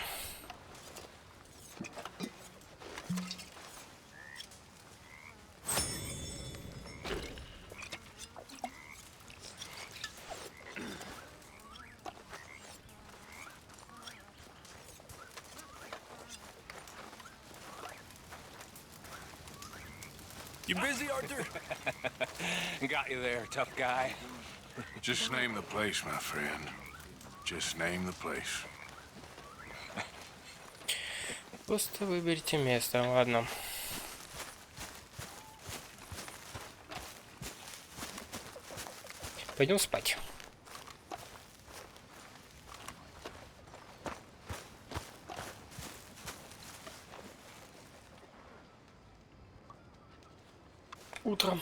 You busy, Arthur? Got you there, tough guy. Just name the place, my friend. Just name the place. Просто выберите место, ладно. Пойдем спать. Утро.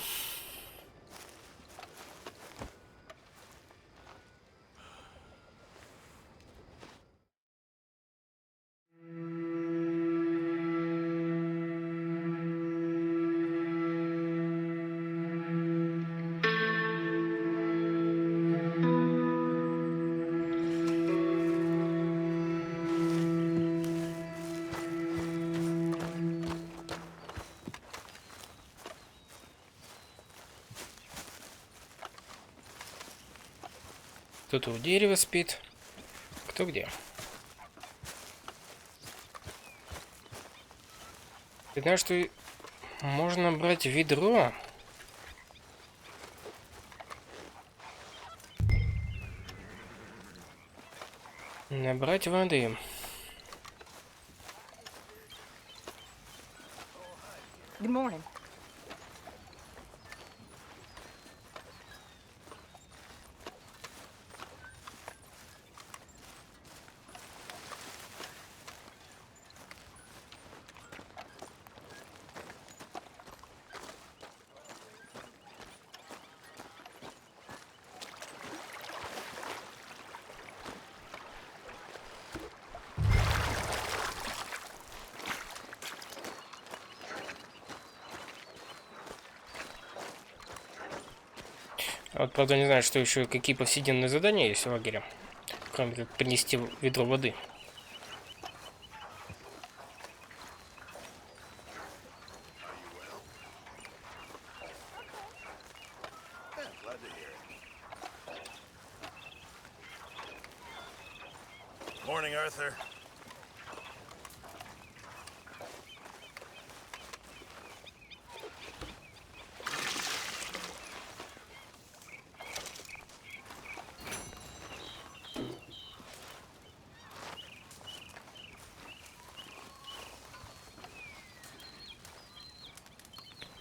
Кто-то у дерева спит, кто где. Ты знаешь, что можно брать ведро? Набрать воды. Good morning. Вот, правда, не знаю, что еще, какие повседневные задания есть в лагере, кроме как принести ведро воды. Morning, Arthur.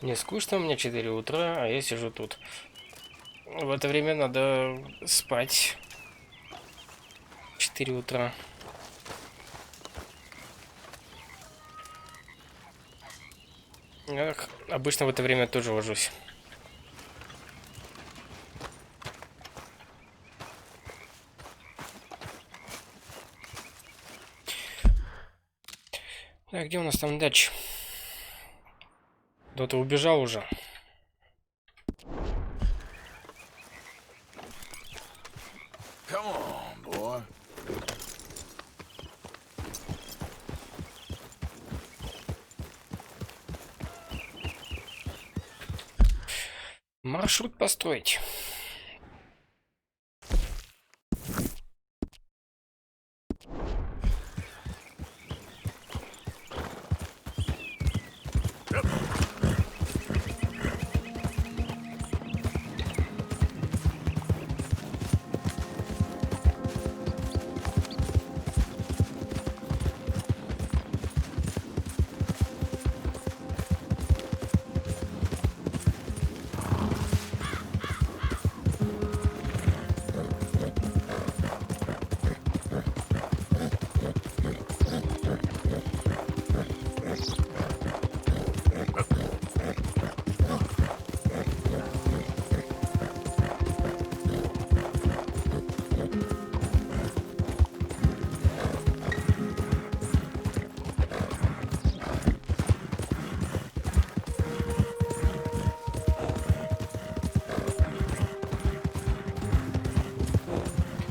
Не скучно, у меня 4 утра, а я сижу тут. В это время надо спать. 4 утра. Я обычно в это время тоже ложусь. Так, где у нас там Датча? Кто-то убежал уже. Come on, boy. Маршрут построить.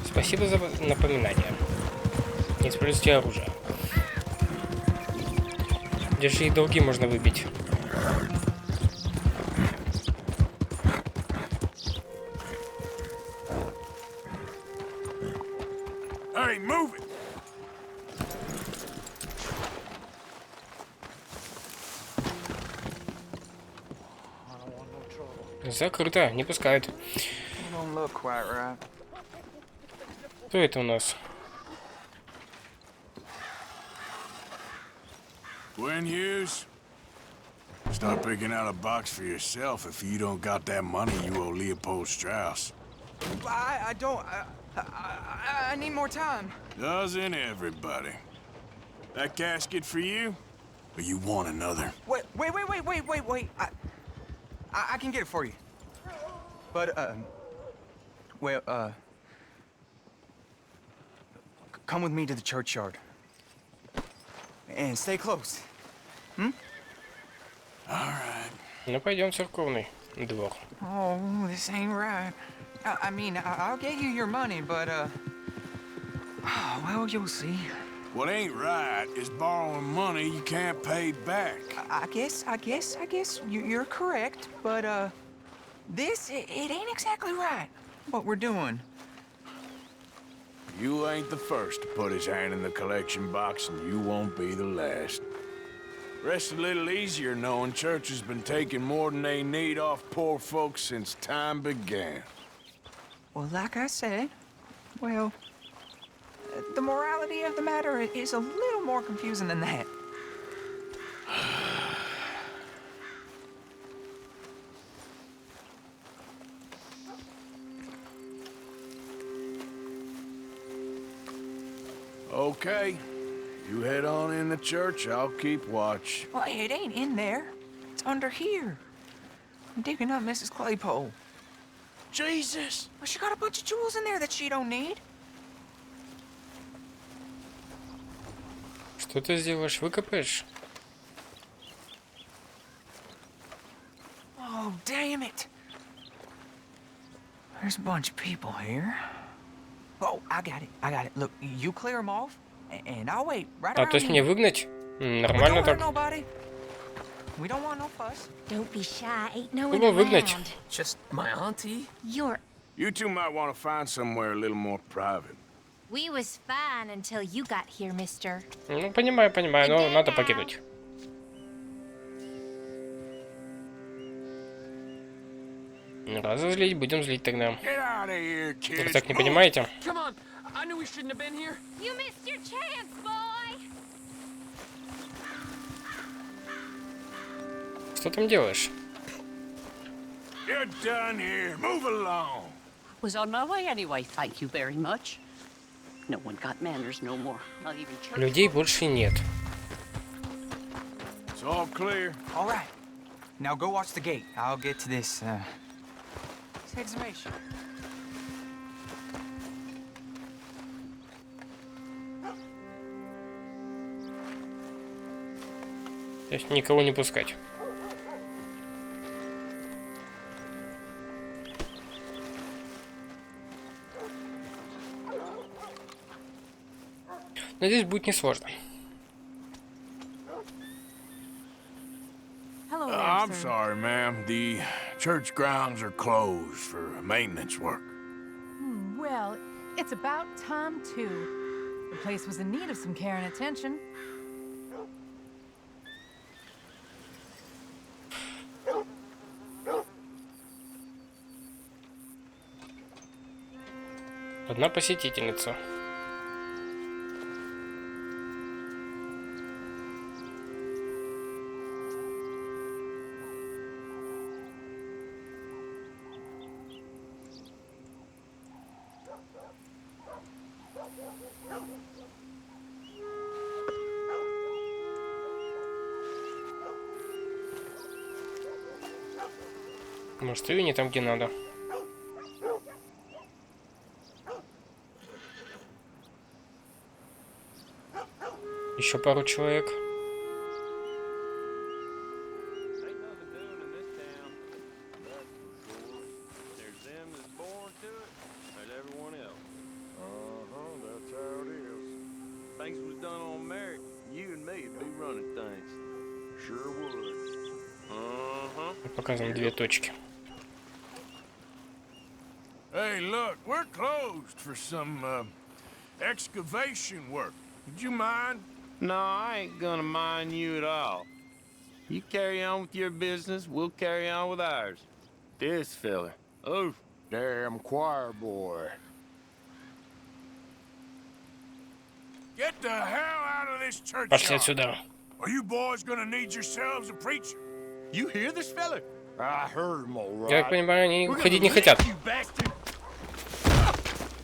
Спасибо за напоминание. Не используйте оружие. Держи, и долги можно выбить. Hey, move it! Закрыто, не пускают. Don't look quite right. Кто это у нас? When Hughes? Start picking out a box for yourself if you don't got that money you owe Leopold Strauss. I don't. I need more time. Doesn't everybody? That casket for you? Or you want another? Wait. I can get it for you. But, come with me to the churchyard. And stay close. All right. Ну, пойдем в церковный двор. Oh, this ain't right. I mean, I'll get you your money, but, well, you'll see. What ain't right is borrowing money you can't pay back. I guess you're correct, but, this, it ain't exactly right, what we're doing. You ain't the first to put his hand in the collection box, and you won't be the last. Rest a little easier knowing church has been taking more than they need off poor folks since time began. Well, like I said, well, the morality of the matter is a little more confusing than that. Okay. You head on in the church, I'll keep watch. Well, it ain't in there. It's under here. I'm digging up Mrs. Claypole. Jesus! Well, she got a bunch of jewels in there that she don't need. Что ты сделаешь? Выкопаешь? Oh, damn it. There's a bunch of people here. Oh, I got it. Look, you clear them off, and I'll wait right А, around то есть мне here. выгнать? Нормально Don't hurt так. nobody. We don't want no fuss. Don't be shy. Ain't no one Кого выгнать? around. Just my auntie? You're... You two might want to find somewhere a little more private. We was fine until you got here, mister. Ну, понимаю, но надо покинуть. Раз злить, будем злить тогда. Get out of here, Вы kids. так не понимаете? Come on. I knew we shouldn't have been here. You missed your chance, boy! Что там делаешь? You're done here. Move along. Was on my way anyway, thank you very much. No one got manners no more, not even church. Людей больше нет. It's all clear. All right. Now go watch the gate. I'll get to this exhumation. То есть никого не пускать. Надеюсь, будет несложно. Hello there, I'm sir. sorry, ma'am. The church grounds are closed for maintenance work. Well, it's about time, too. The place was in need of some care and attention. Одна посетительница. Может, и не там, где надо. Еще пару человек. Показываем две точки. Hey, look, we're closed for some excavation work. Would you mind? No, I ain't gonna mind you at all. You carry on with your business, we'll carry on with ours. This fella. Oh, Damn choir boy. Get the hell out of this church. Пошли отсюда. Are you boys gonna need yourselves a preacher? you hear this fella? I heard him all Я right. так понимаю, они уходить не хотят. You bastard!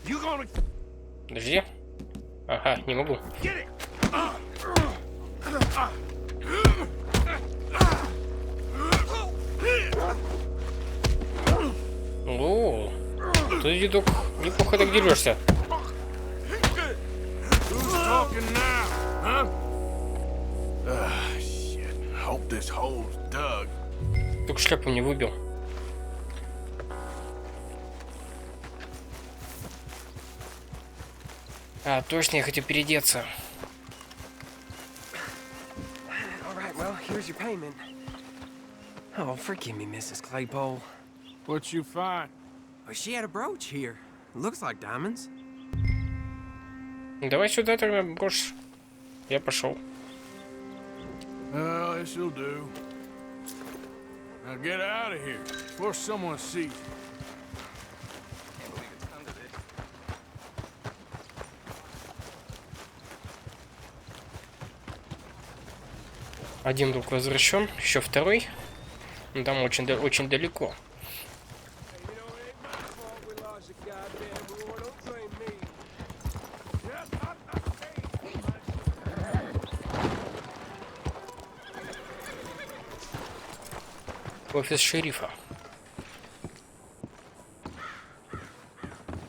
You gonna Подожди. Ага, не могу. get it? О, ты, дедок, неплохо так дерешься. Who's talking now, huh? Shit. Hope this hole's dug. Только шляпу не выбил. А, точно, я хотел переодеться. All right, well, here's your payment. Oh, forgive me, Mrs. Claypole. What you find? Well, she had a brooch here. Looks like diamonds. Давай сюда тогда, брошь. Я пошел. Well, this'll do. Now get out of here before someone sees you. Один друг возвращен, еще второй. Но там очень далеко. Офис шерифа.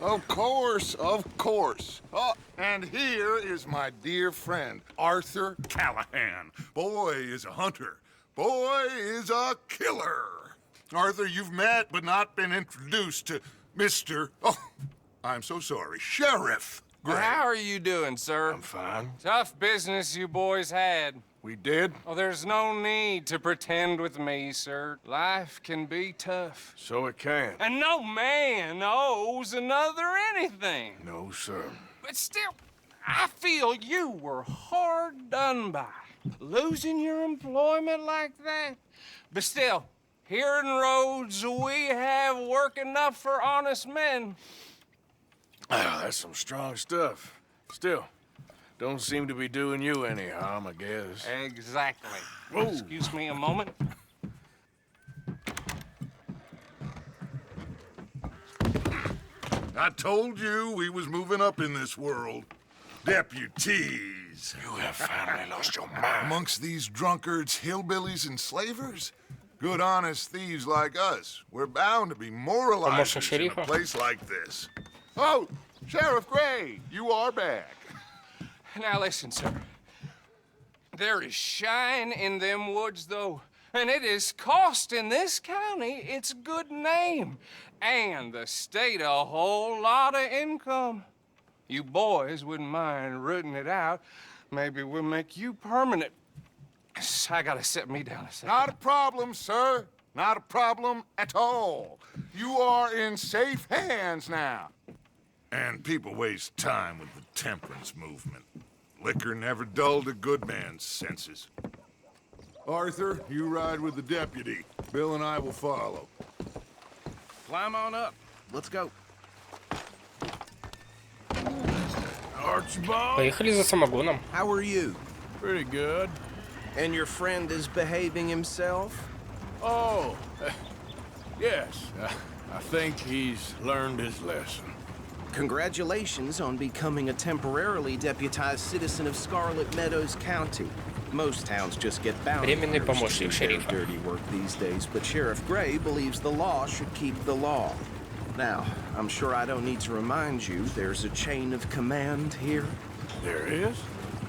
Of course, of course. Oh, and here is my dear friend, Arthur Callahan. Boy is a hunter. Boy is a killer. Arthur, you've met but not been introduced to Mr. Oh, I'm so sorry. Sheriff Gray. How are you doing, sir? I'm fine. Tough business you boys had. We did? Oh, there's no need to pretend with me, sir. Life can be tough. So it can. And no man owes another anything. No, sir. But still, I feel you were hard done by. Losing your employment like that. But still, here in Rhodes, we have work enough for honest men. Ah, that's some strong stuff. Still, don't seem to be doing you any harm, I guess. Exactly. Whoa. Excuse me a moment. I told you we was moving up in this world. Deputies. You have finally lost your mind. Amongst these drunkards, hillbillies, and slavers? Good, honest thieves like us. We're bound to be moralized in a place like this. Oh, Sheriff Gray, you are back. Now listen, sir. There is shine in them woods, though, and it is costing this county its good name and the state a whole lot of income. You boys wouldn't mind rooting it out. Maybe we'll make you permanent. I gotta sit me down a second. Not a problem, sir. Not a problem at all. You are in safe hands now. And people waste time with the temperance movement. Liquor never dulled a good man's senses. Arthur, you ride with the deputy. Bill and I will follow. Climb on up. Let's go. Archibald? Поехали за самогоном. How are you? Pretty good. And your friend is behaving himself? Oh, yes. I think he's learned his lesson. Congratulations on becoming a temporarily deputized citizen of Scarlet Meadows County. Most towns just get bounty Временный hunters to помощник do their шерифа. dirty work these days, but Sheriff Gray believes the law should keep the law. Now, I'm sure I don't need to remind you there's a chain of command here. There is?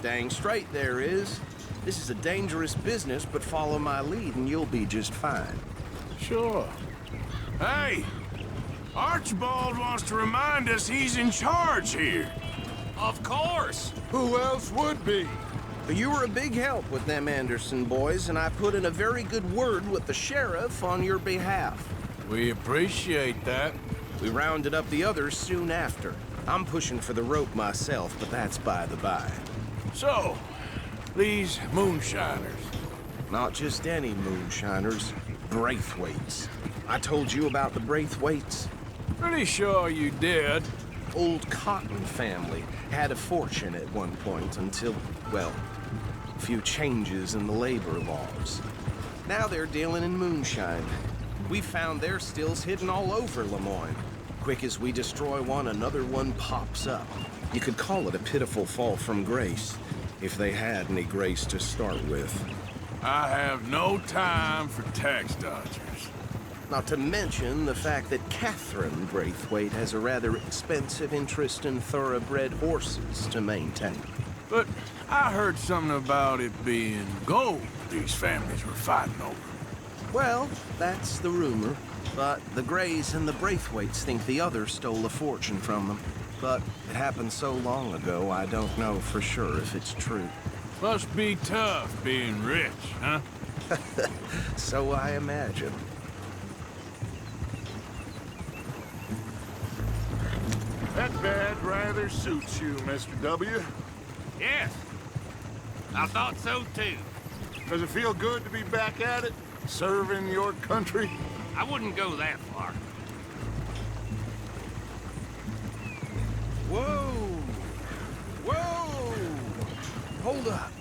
Dang straight there is. This is a dangerous business, but follow my lead and you'll be just fine. Sure. Hey! Archibald wants to remind us he's in charge here. Of course. Who else would be? You were a big help with them Anderson boys, and I put in a very good word with the sheriff on your behalf. We appreciate that. We rounded up the others soon after. I'm pushing for the rope myself, but that's by the by. So, these moonshiners. Not just any moonshiners, Braithwaites. I told you about the Braithwaites. Pretty sure you did. Old Cotton family had a fortune at one point until, well, a few changes in the labor laws. Now they're dealing in moonshine. We found their stills hidden all over Lemoyne. Quick as we destroy one, another one pops up. You could call it a pitiful fall from grace, if they had any grace to start with. I have no time for tax dodgers. Not to mention the fact that Catherine Braithwaite has a rather expensive interest in thoroughbred horses to maintain. But I heard something about it being gold these families were fighting over. Well, that's the rumor. But the Grays and the Braithwaites think the others stole a fortune from them. But it happened so long ago, I don't know for sure if it's true. Must be tough being rich, huh? So I imagine. That badge rather suits you, Mr. W. Yes. I thought so, too. Does it feel good to be back at it? Serving your country? I wouldn't go that far. Whoa! Whoa! Hold up.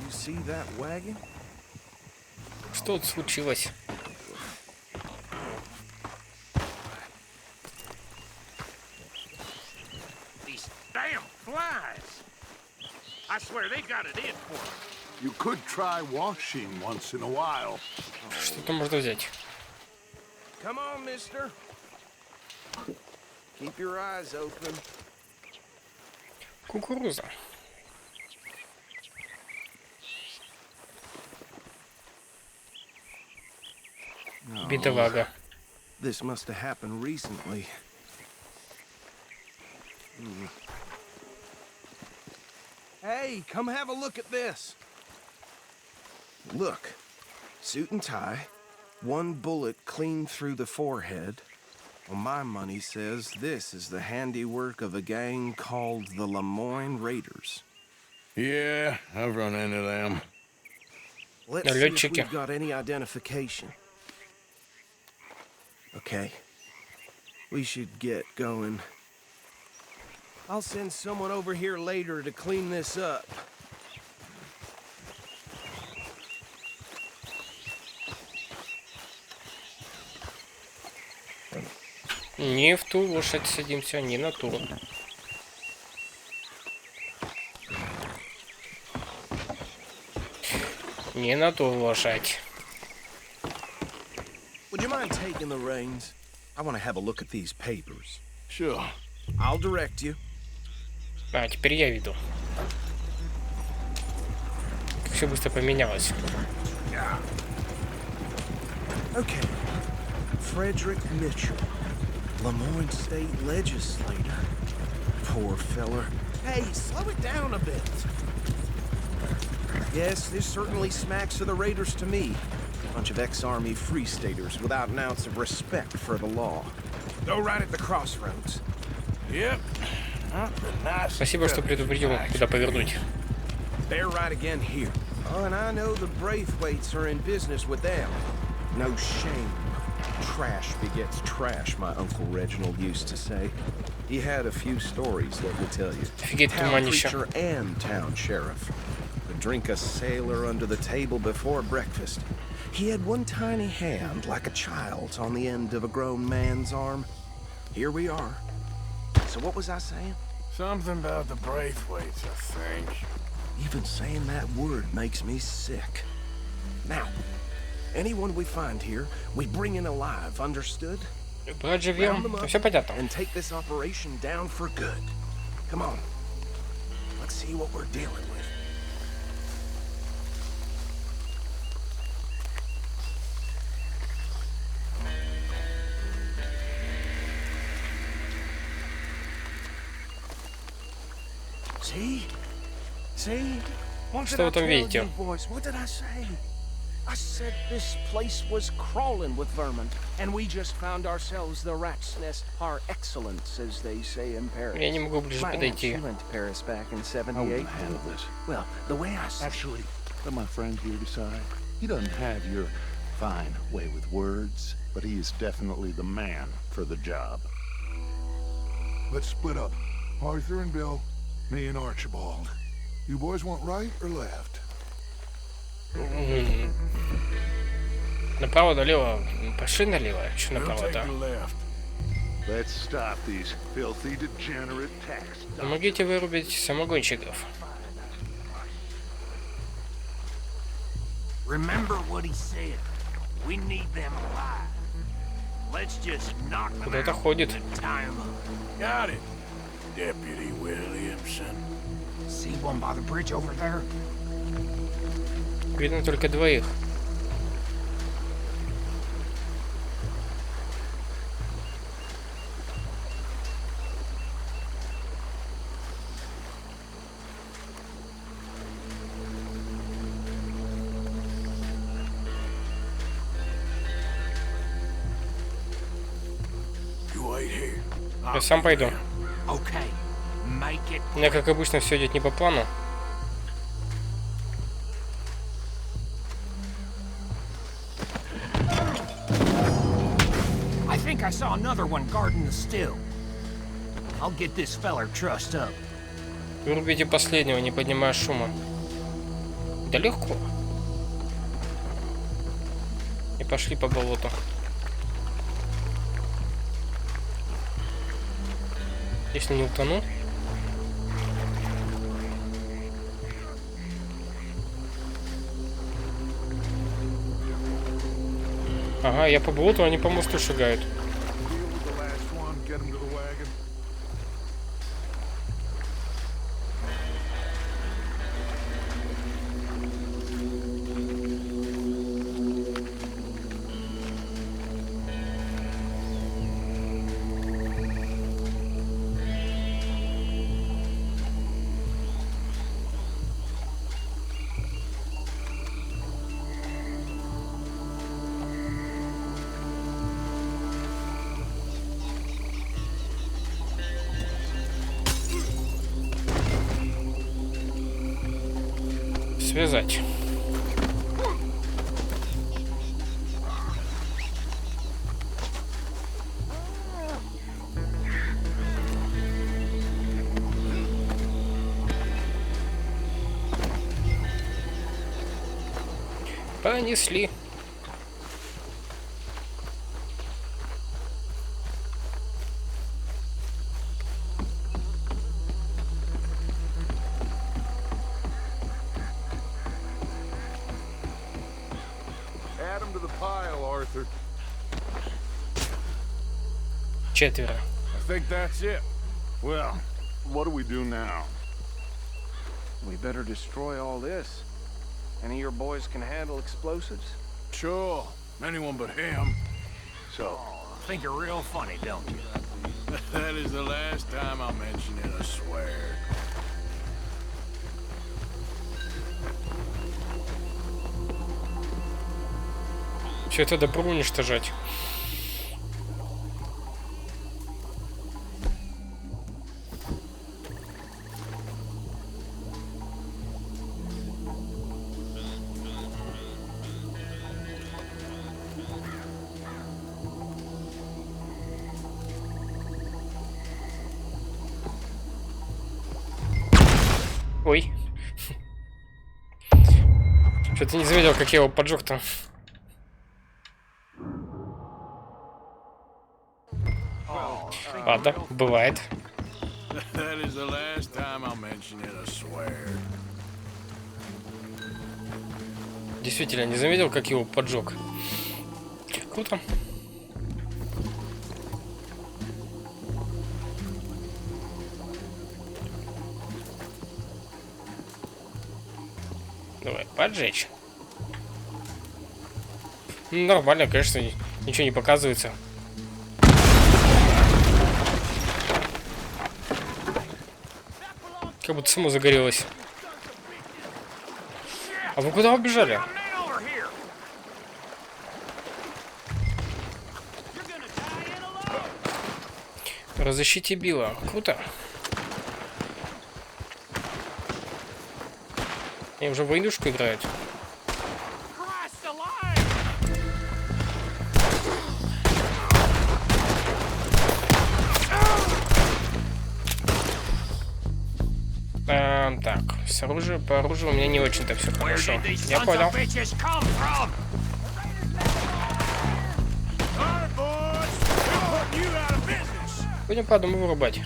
You see that wagon? Что тут случилось? These damn flies. I swear they got it in for me. You could try washing once in a while. Что-то можно взять. Come on, mister. Keep your eyes open. Кукуруза. Бедолага. This must have happened recently. Hey, come have a look at this. Look, suit and tie, one bullet clean through the forehead. Well, my money says this is the handiwork of a gang called the Lemoyne Raiders. Yeah, I've run into them. Let's see if we've got any identification. Okay. We should get going. I'll send someone over here later to clean this up. Не в ту лошадь садимся, не на ту. Не на ту лошадь. Would you mind taking the reins? I want to have a look at these papers. Sure. I'll direct you. А, теперь я веду. Как все быстро поменялось. Okay. Frederick Mitchell, Lemoyne State Legislator. Poor feller. Hey, slow it down a bit. Yes, this certainly smacks of the Raiders to me. Bunch of ex-army free staters without an ounce of respect for the law. Go right at the crossroads. Yep. Спасибо, что предупредил, куда повернуть. They're right again here. Oh, and I know the Braithwaites are in business with them. No shame. Trash begets trash, my Uncle Reginald used to say. He had a few stories that would tell you. Town preacher and town sheriff. Would drink a sailor under the table before breakfast. He had one tiny hand, like a child's, on the end of a grown man's arm. Here we are. So what was I saying? Something about the Braithwaites, I think. Even saying that word makes me sick. Now, anyone we find here, we bring in alive, understood? Брать живьем, все понятно. And take this operation down for good. Come on. Let's see what we're dealing with. See? See? Что вы там видите? What did I say? I said this place was crawling with vermin, and we just found ourselves the rat's nest par excellence, as they say in Paris. Я не могу ближе подойти. I went to Paris back in '78. Handle this. Well, the way I actually, let my friend here decide. He doesn't have your fine way with words, but he is definitely the man for the job. Let's split up. Arthur and Bill, me and Archibald. You boys want right or left? Направо, налево, пошли налево, еще направо-то. Let's stop these filthy, degenerate tax. Помогите вырубить самогонщиков. Remember what he said. We need them alive. Let's just knock them Куда-то out ходит. and tie them up. Got it. Deputy Williamson. See one by the bridge over there? Видно только двоих. Я сам пойду. У меня, как обычно, все идет не по плану. I think I saw another one guarding the still. I'll get this feller trussed up. Вырубите последнего, не поднимая шума. Да легко. И пошли по болоту. Если не утону. Ага, я по болоту, они по мосту шагают. Связать. Понесли. Add them to the pile, Arthur. Четверо. I think that's it. Well, what do we do now? We better destroy all this. Any of your boys can handle explosives? Sure. Anyone but him. So, think you're real funny, don't you? That is the last time I'll mention it, I swear. Все это добро уничтожать. Ой. Что-то не заметил, как я его поджег-то. Ладно, бывает. Действительно, не заметил, как его поджег. Круто. Давай, поджечь. Нормально, конечно, ничего не показывается. Как будто само загорелось. А вы куда убежали? Разыщите Билла. Круто. Они уже в войнушку играют. Так, с оружием, по оружию у меня не очень-то все хорошо. Я понял. Будем по одному вырубать.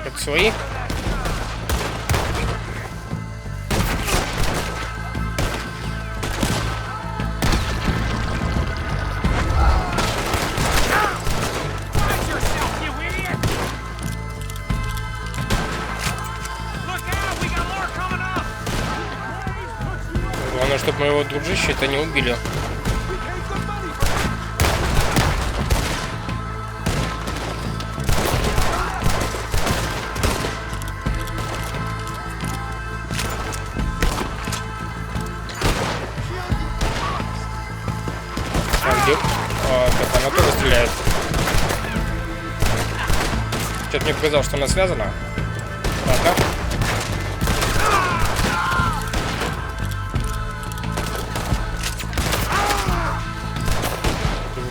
Это свои. Главное, чтобы моего дружища-то не убили. А где? Так, она тоже стреляет. Что-то мне показалось, что она связана. Ладно.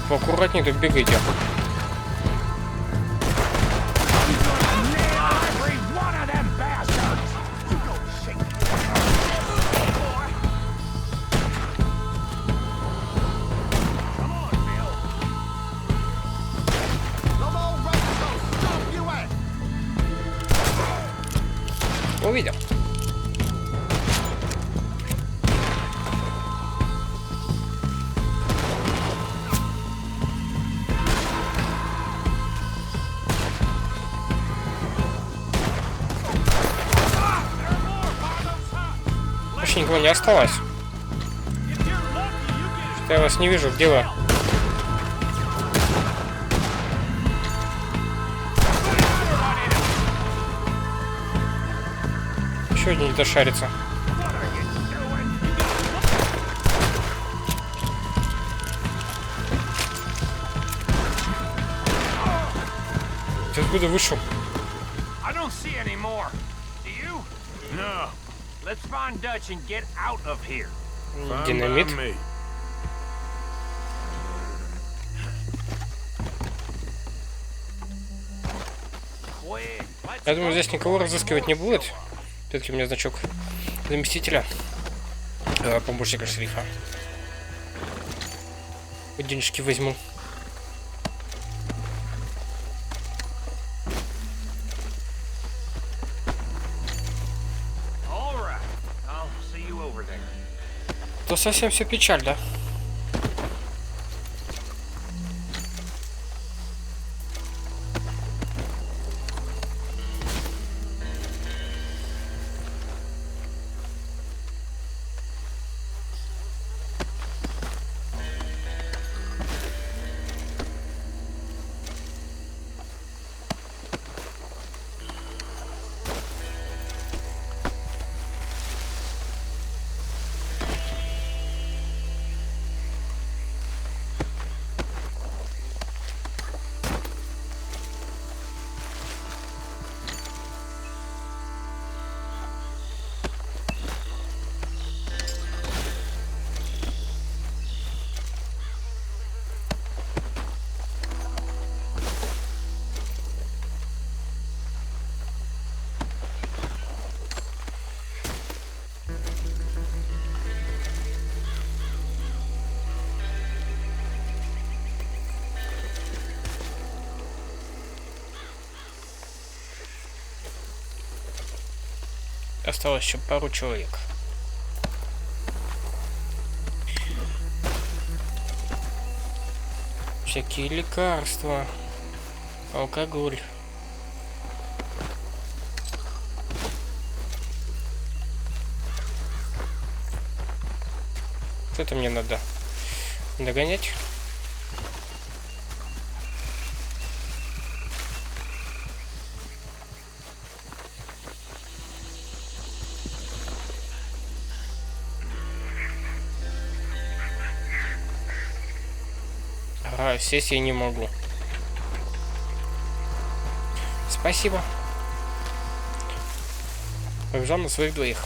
Поаккуратнее тут бегайте. Увидел. Вообще никого не осталось. Что-то я вас не вижу. Где вы? Еще один где-то шарится. Ты откуда вышел? I don't see any more. Do you? No, Let's find Dutch and get out of here. Динамит. Я думаю, здесь никого разыскивать не будет. Все-таки у меня значок заместителя, помощника шерифа. Денежки возьму. То совсем все печаль, да? Осталось еще пару человек. Всякие лекарства, алкоголь. Это мне надо догонять. А сесть я не могу. Спасибо. Побежал на своих двоих.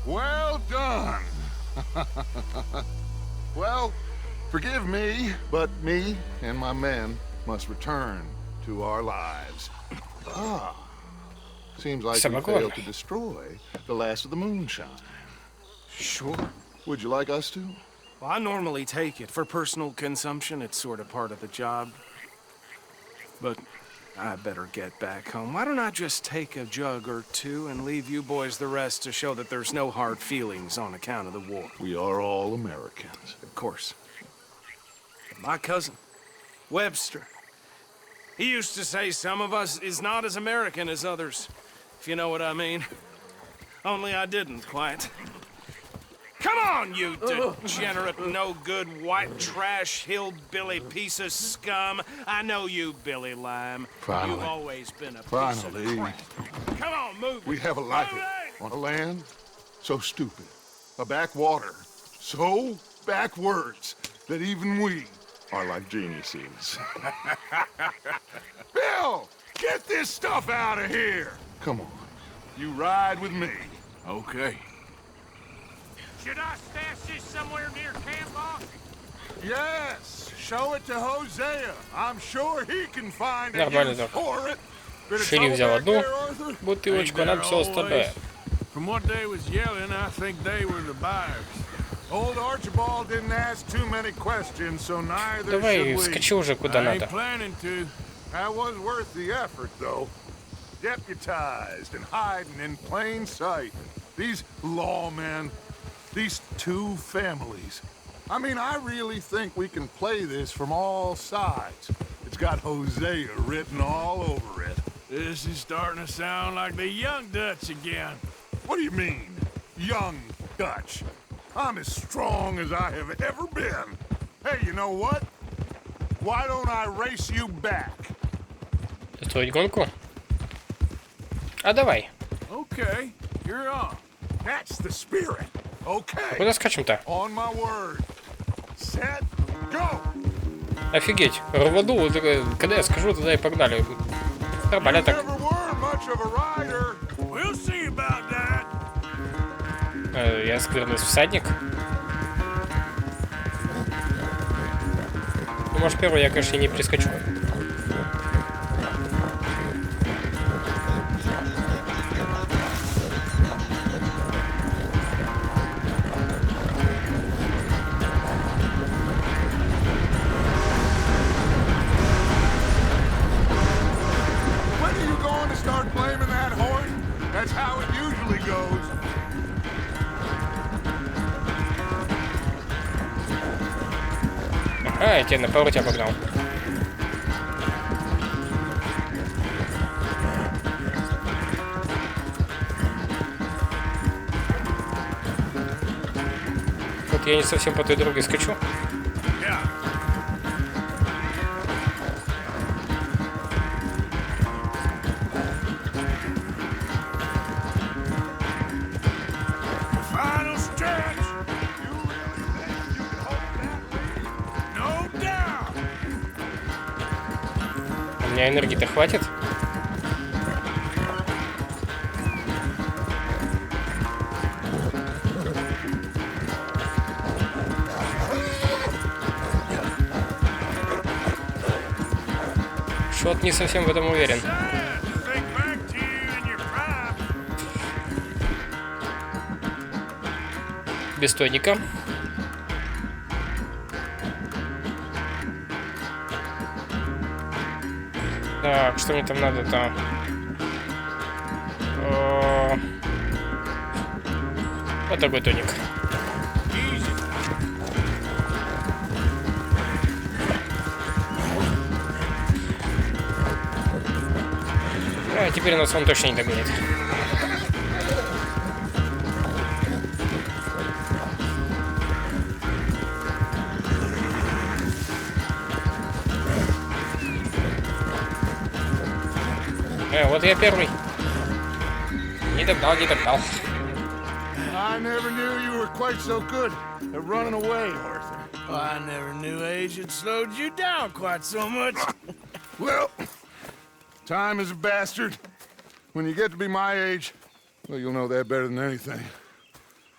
Well done. Well, forgive me, but me and my men must return to our lives. Ah, seems like we failed to destroy the last of the moonshine. Sure. Would you like us to? Well, I normally take it for personal consumption. It's sort of part of the job. But I better get back home. Why don't I just take a jug or two and leave you boys the rest to show that there's no hard feelings on account of the war? We are all Americans. Of course. My cousin, Webster, he used to say some of us is not as American as others, if you know what I mean. Only I didn't quite. Come on, you degenerate, no-good, white trash, hillbilly piece of scum. I know you, Billy Lime. Finally. You've always been a Finally. piece of crap. Come on, move. We have a life on a land so stupid, a backwater so backwards that even we are like geniuses. Bill, get this stuff out of here. Come on, you ride with me. Okay. Should I stash this somewhere near camp, boss? Yes, show it to Hosea. I'm sure he can find a Нормально use так. for it. Шериф взял одну бутылочку, нам все остальное. From what they was yelling, I think they were the buyers. Old Archibald didn't ask too many questions, so neither Давай, should we. скачи уже куда надо. Planning to. That was worth the effort, though. Deputized and hiding in plain sight. These lawmen, these two families. I mean, I really think we can play this from all sides. It's got Hosea written all over it. This is starting to sound like the young Dutch again. What do you mean, young Dutch? I'm as strong as I have ever been. Hey, you know what? Why don't I race you back? Устроить гонку? А давай. Okay, you're on. That's the spirit. Okay. Куда скачем-то? On my word. Set, go. Офигеть. Роводу, вот, когда я скажу, туда и погнали. Нормально так. We'll see about that. Я скверный всадник. Ну, может, первый я, конечно, не прискочу. That's how it usually goes. Ага, я тебя на повороте обогнал. Вот я не совсем по той дороге скачу. У меня энергии-то хватит. Что-то не совсем в этом уверен. Без тоника. Так, что мне там надо-то? Вот такой тоник. А теперь нас он точно не догонит. Вот я первый. Не догнал, не догнал. I never knew you were quite so good at running away, Arthur. I never knew age had slowed you down quite so much. Well, time is a bastard. When you get to be my age, well, you'll know that better than anything.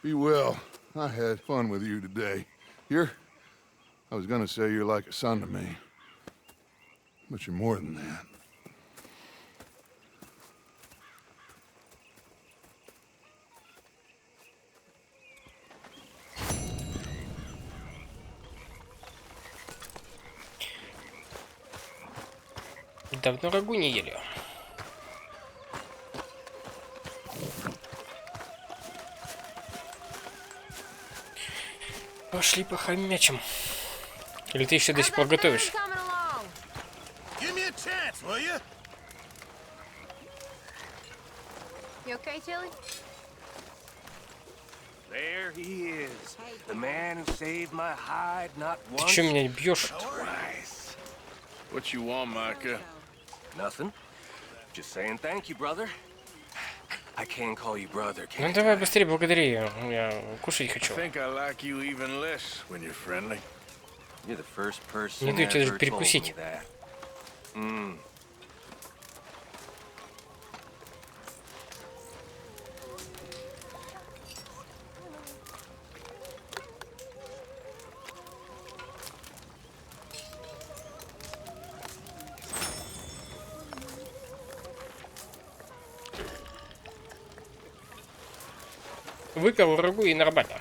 Be well. I had fun with you today. I was gonna say you're like a son to me. But you're more than that. Давно рагу не ели. Пошли похомячим. Или ты еще до сих пор готовишь? There he is, the man who saved my hide not once. Ты что меня бьешь? What you want, Micah? Nothing. Just saying thank you, brother. I can't call you brother, can't Ну давай быстрее, благодари. Я кушать хочу. I think I like you even less when you're friendly. You're the first person Не даю тебе даже ever told me перекусить. that. Выпил рагу и нормально.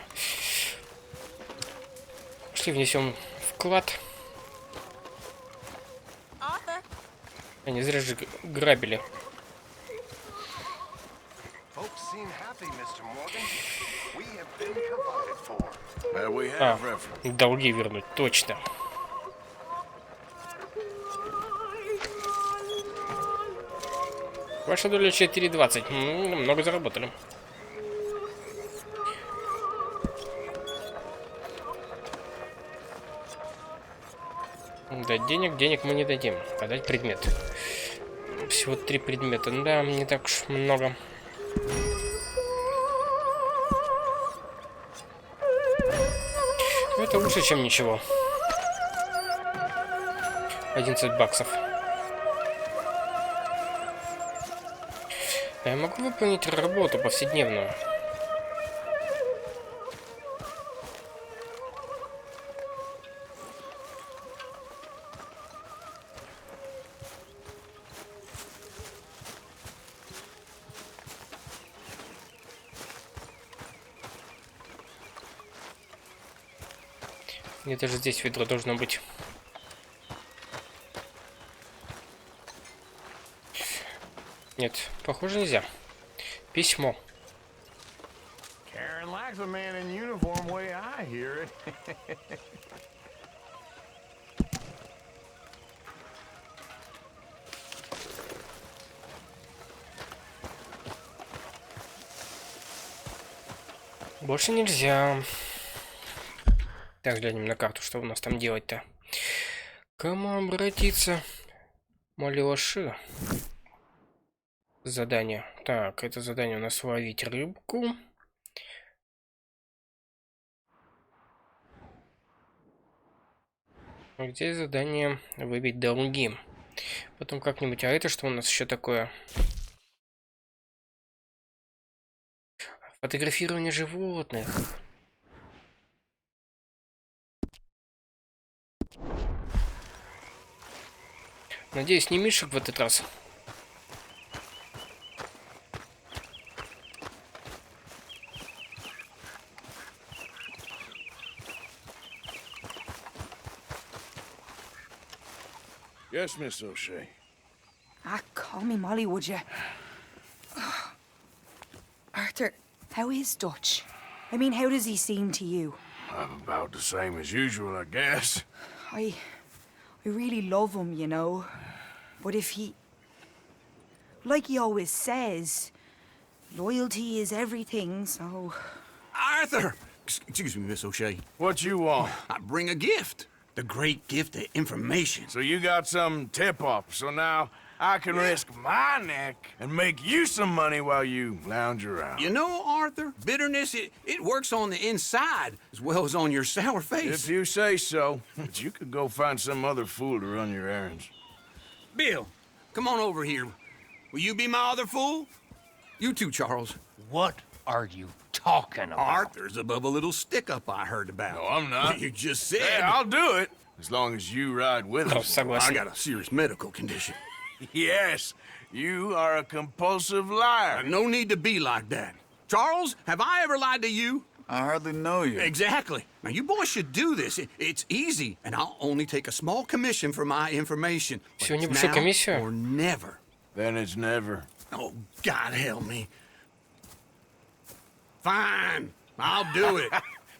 Пошли внесем вклад. Они зря же грабили. А, долги вернуть, точно. Ваша доля 4,20. Много заработали. Дать денег мы не дадим. Подать предмет. Всего 3 предмета. Да, не так уж много. Это лучше, чем ничего. 11 баксов. А я могу выполнить работу повседневную? Где-то же здесь ведро должно быть. Нет, похоже, нельзя. Письмо. Karen likes a man in uniform way I hear it. Больше нельзя. Так, глянем на карту, что у нас там делать-то. Кому обратиться? Малёши. Задание. Так, это задание у нас ловить рыбку. А где задание выбить долги? Потом как-нибудь. А это что у нас еще такое? Фотографирование животных. Надеюсь, не мишек в этот раз. Yes, Miss O'Shea. Ah, call me Molly, would you? Arthur, how is Dutch? I mean, how does he seem to you? About the same as usual, I guess. I really love him, you know. But if he... Like he always says, loyalty is everything, so... Arthur! Excuse me, Miss O'Shea. What you want? I bring a gift. The great gift of information. So you got some tip-off, so now I can risk my neck and make you some money while you lounge around. You know, Arthur, bitterness, it works on the inside as well as on your sour face. If you say so. But you could go find some other fool to run your errands. Bill, come on over here. Will you be my other fool? You too, Charles. What are you talking about? Arthur's above a little stick-up I heard about. No, I'm not. You just said... Hey, I'll do it, as long as you ride with us. I got a serious medical condition. Yes, you are a compulsive liar. No need to be like that. Charles, have I ever lied to you? I hardly know you. Exactly. Now, you boys should do this. It's easy, and I'll only take a small commission for my information. But it's now or never. Then it's never. Oh, God help me. Fine, I'll do it.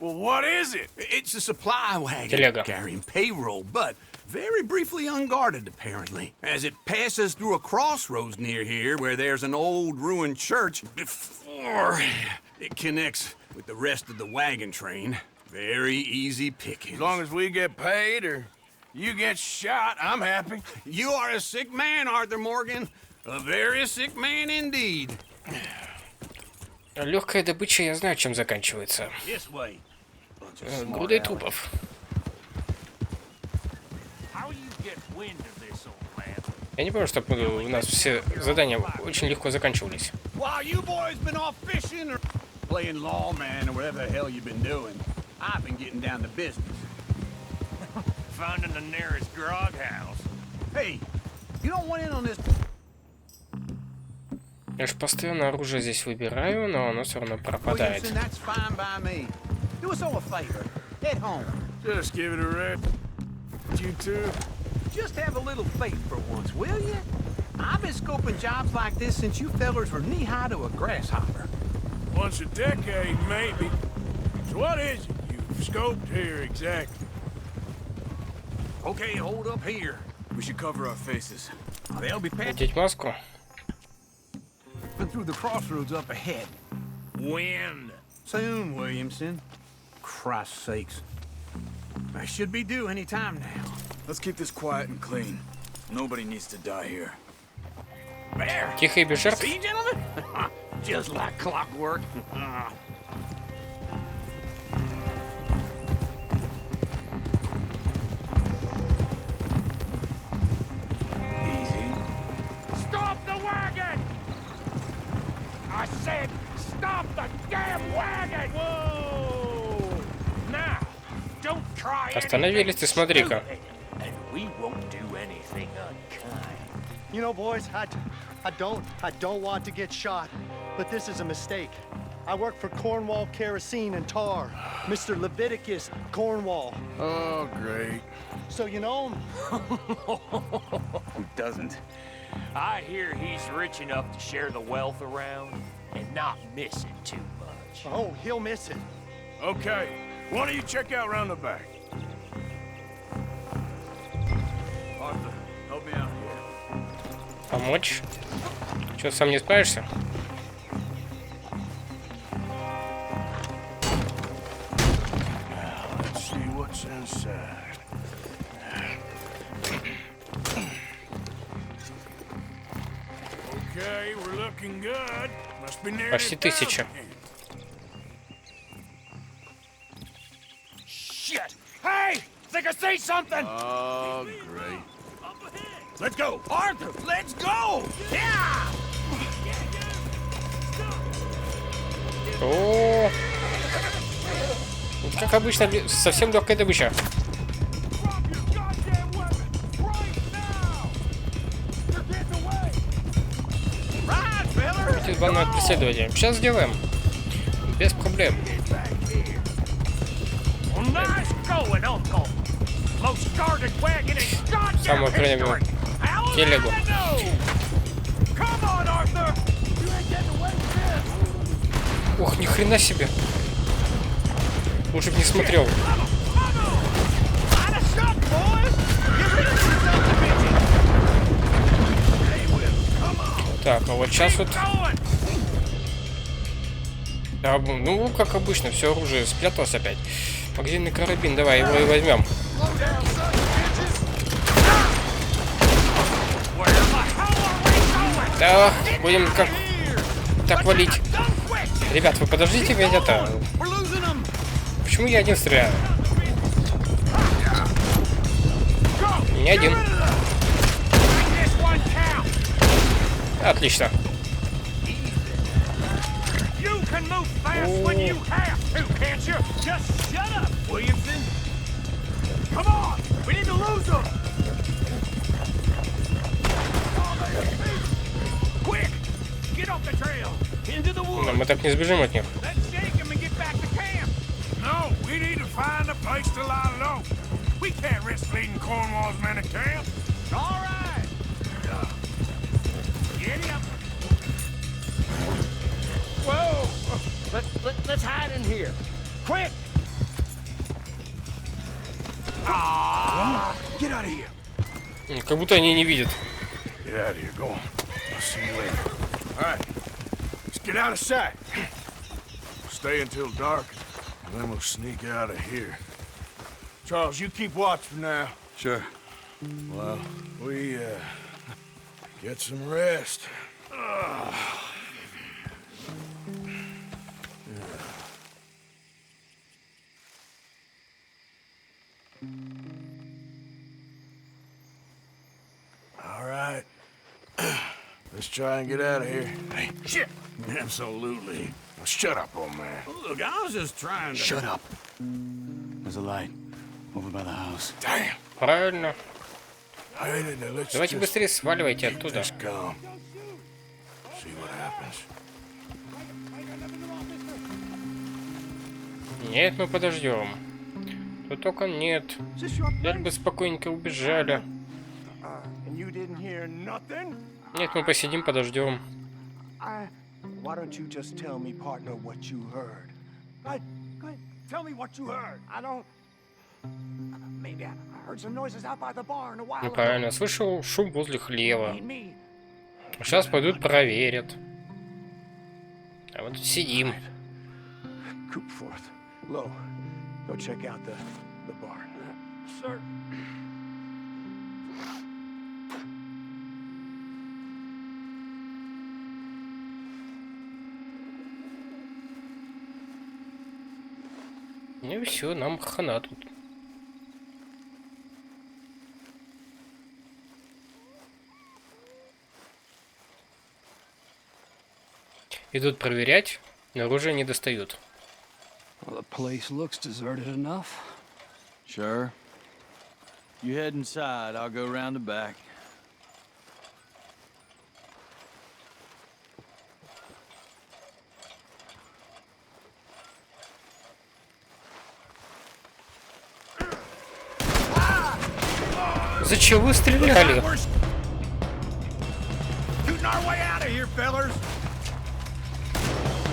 Well, what is it? It's a supply wagon carrying payroll, but very briefly unguarded, apparently. As it passes through a crossroads near here where there's an old ruined church before it connects with the rest of the wagon train. Very easy picking. As long as we get paid or you get shot, I'm happy. You are a sick man, Arthur Morgan. A very sick man indeed. Легкая добыча, я знаю, чем заканчивается. Грудой трупов. Я не помню, чтобы у нас все задания очень легко заканчивались. Playing lawman or whatever the hell you've been doing. I've been getting down to business. Finding the nearest grog house. Hey, you don't want in on this. Я же постоянно оружие здесь выбираю, но оно все равно пропадает. That's fine by me. Do us all a favor. Head home. Just give it a rest. You too. Just have a little faith for once, will you? I've been scoping jobs like this since you fellers were knee-high to a grasshopper. Once a decade, maybe. So what is it you've scoped here exactly? Okay, hold up here. We should cover our faces. They'll be Надеть маску. Through the crossroads up ahead. When? Soon, Williamson. Christ's sakes. I should be due any time now. Let's keep this quiet and clean. Nobody needs to die here. There. Тихо и без жертв. See, gentlemen? just like clockwork. Easy. Stop the wagon! I said, stop the damn wagon! Whoa! Now, don't cry. Остановились, ты смотри-ка. And we won't do anything unkind. You know, boys, I don't want to get shot, but this is a mistake. I work for Cornwall Kerosene and Tar, Mr. Leviticus Cornwall. Oh, great. So you know him? Who doesn't? I hear he's rich enough to share the wealth around and not miss it too much. Oh, he'll miss it. Okay, why don't you check out round the back? Arthur, help me out here. Помочь? Что, сам не справишься? Now, let's see what's inside. Okay, we're looking good. Must be nearly Почти 1000. Shit! Hey! Think I see something! Oh, great. Let's go, Arthur. Let's go. Yeah! О, как обычно, совсем легкая добыча. Избавное от преследования. Сейчас сделаем. Без проблем. Самое время телегу. Ух, ни хрена себе. Лучше бы не смотрел. Так, а вот сейчас вот... Да, ну, как обычно, все оружие спряталось опять. Магазинный карабин, давай его и возьмем. Да, будем как так валить. Ребят, вы подождите, ведь это... Почему я один стреляю? Не один. Отлично. Но мы так не сбежим от них. Let's hide in here. Quick! Get out of here. Как будто они не видят. Get out of here. Go on. I'll see you later. All right. Let's get out of sight. Stay until dark, and then we'll sneak out of here. Charles, you keep watch for now. Sure. Well, we, get some rest. All right. Let's try and get out of here. Hey, shit! Absolutely. Now shut up, old man. Look, I was just trying to... Shut up. There's a light over by the house. Damn. Правильно. Давайте быстрее сваливайте оттуда. Нет, мы подождем. Тут только нет. Лишь бы спокойненько убежали. Нет, мы посидим, подождем. Why don't you just tell me, partner, what you heard? Go ahead. Tell me what you heard. I don't... Maybe I heard some noises out by the barn a while ago. Ну правильно, слышал шум возле хлева. Сейчас пойдут проверят. А вот сидим. Low, go check out the barn. Sir. Ну и все, нам хана тут. Идут проверять, но оружие не достают. Well, the place looks deserted enough. Sure. You head inside, I'll go round the back. Зачем вы стреляли?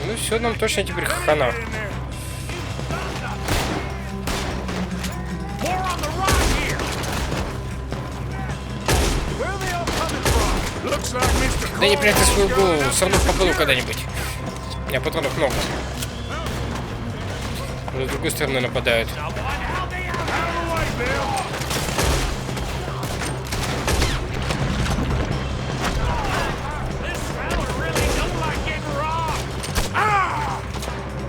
Ну все, нам точно теперь хана. Да не прячьте свою голову, со мной попаду когда-нибудь. У меня патронов много. Но с другой стороны нападают.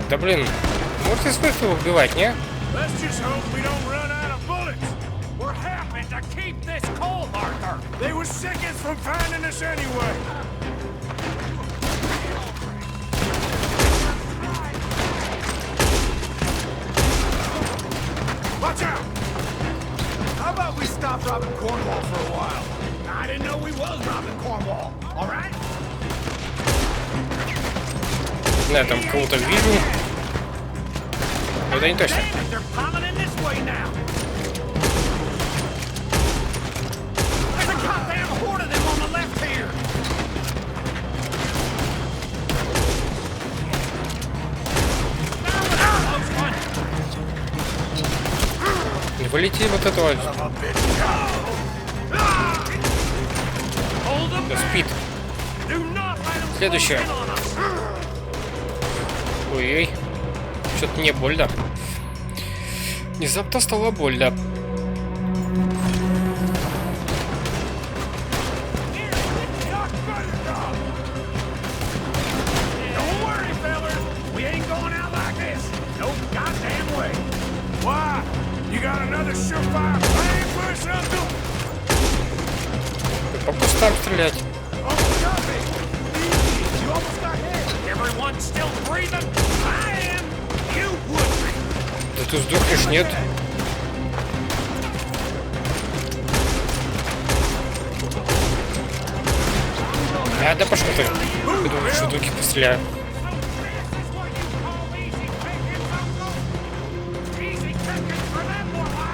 Да блин, можете смысл убивать, не? They were seconds from finding us anyway. Watch out! How about we stop robbing Cornwall for a while? I didn't know we was robbing Cornwall. All right? Да, там кого-то вижу. Но это не точно. Не вылети вот этого. Да, спит. Следующее. Ой-ой. Что-то не больно. Внезапно стало больно. По кустам стрелять. Да ты сдохнешь, нет? А, да пошел ты. Я думаю, что других постреляю.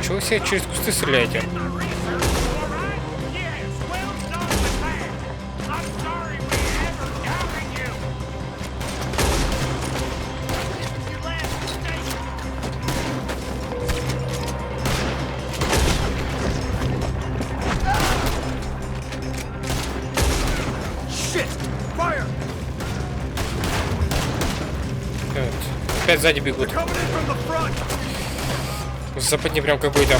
Чего вы себе через кусты стреляете? Опять сзади бегут. Западни прям какой-то.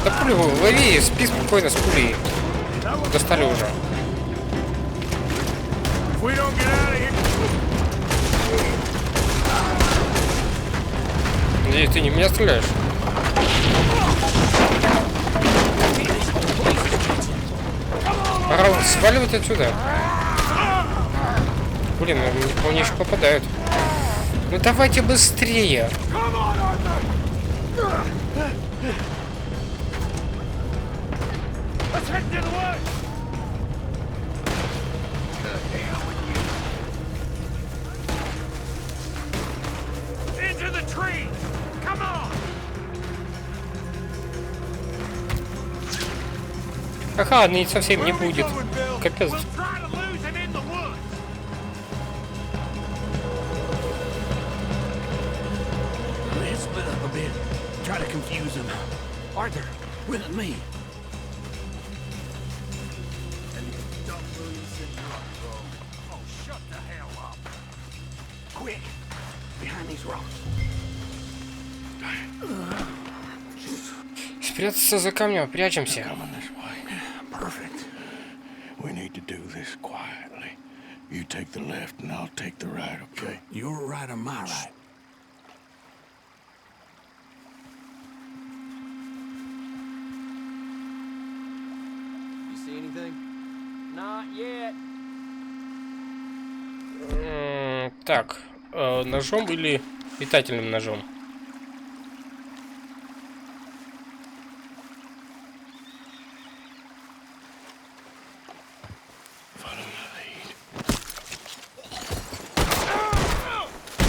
Да пулю лови, спи спокойно с пулей. Достали уже. Надеюсь, ты не в меня стреляешь? Пора сваливать отсюда. Блин, они еще попадают. Ну давайте быстрее. Ага, не совсем не будет. Капец. Arthur, with me. Oh, shut the hell up. Quick, behind these rocks. Спрятаться за камнем, прячемся. Perfect. We need to do this quietly. You take the left and I'll take the right, okay? Your right or my right? You see anything? Not yet. Так, ножом или метательным ножом?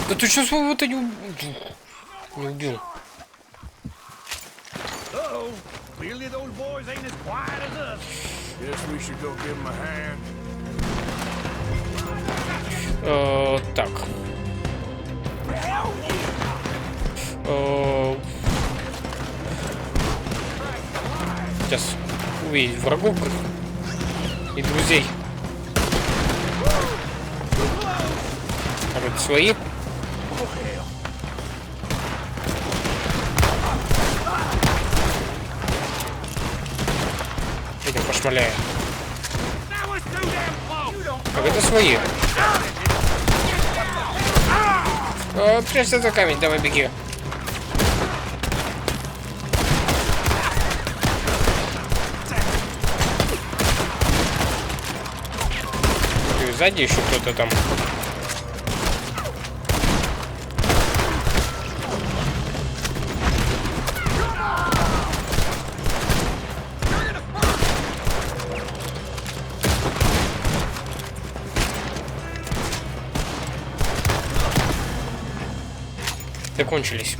Да ты что своего-то не убил? Uh-oh. Clearly those boys ain't as quiet as us. Guess we should go give them a hand. Так. Сейчас увидеть врагов и друзей. А вот свои. Этим пошмаляем. Как это свои? Прячься за камень, давай беги. И сзади еще кто-то там. Закончились.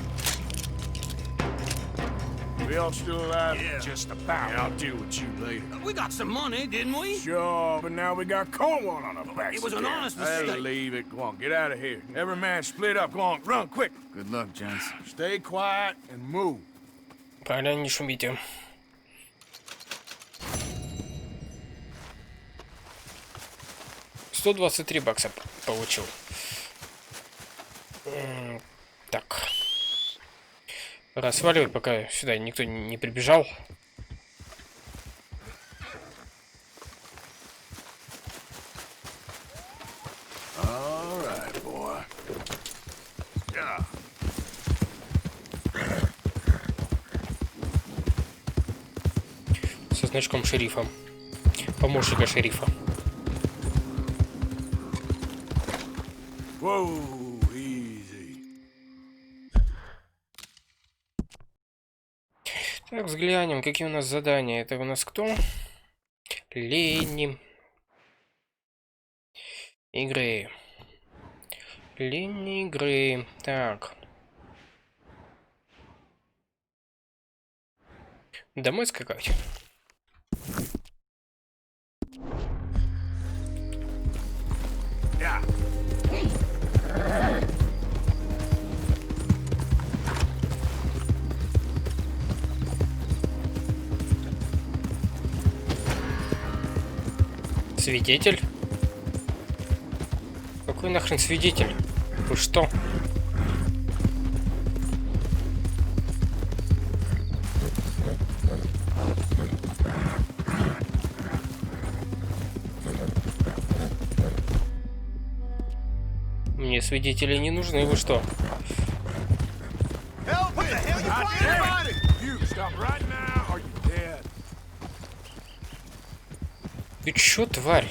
We all still alive? Yeah, just about. Yeah, I'll deal with you later. We got some money, didn't we? Sure, but now we got Cornwall on our backs. It was an honest Hey, mistake. leave it. Go on, get out of here. Every man split up. Go on, run, quick. Good luck, gents. Stay quiet and move. Правильно, не шумите. $123 получил. Так. Пора сваливать, пока сюда никто не прибежал. All right, boy. Yeah. Со значком шерифа. Помощника шерифа. Whoa, easy. Так, взглянем, какие у нас задания. Это у нас кто? Лени. Игры. Лени игры. Так. Домой скакать. Yeah. Свидетель? Какой нахрен свидетель? Вы что? Мне свидетели не нужны, вы что? Ты чё, тварь?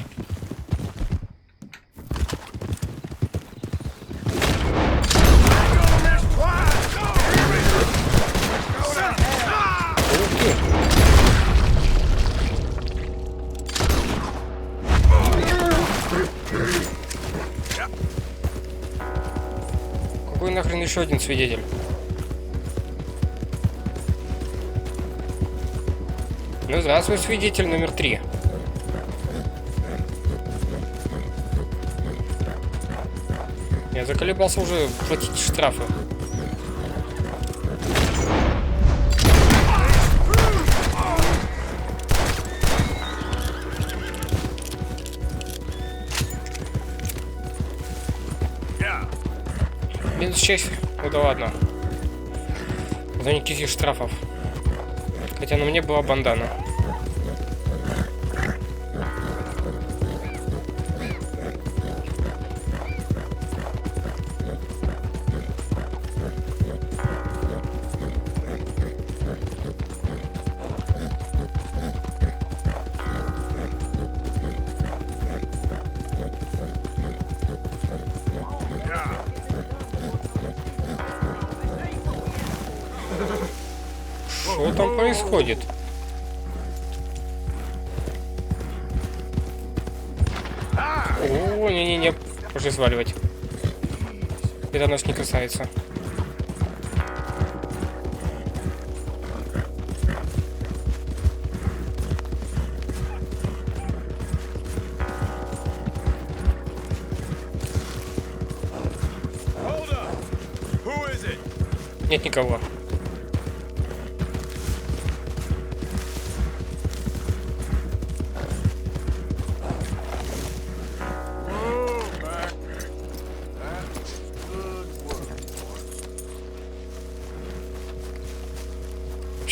Какой нахрен еще один свидетель? Ну, здравствуй, свидетель номер 3. Я заколебался уже платить штрафы. Минус 6. Ну да ладно. За никаких штрафов. Хотя на мне была бандана. Что там происходит? О, не-не-не, уже сваливать. Это нас не касается. Нет никого.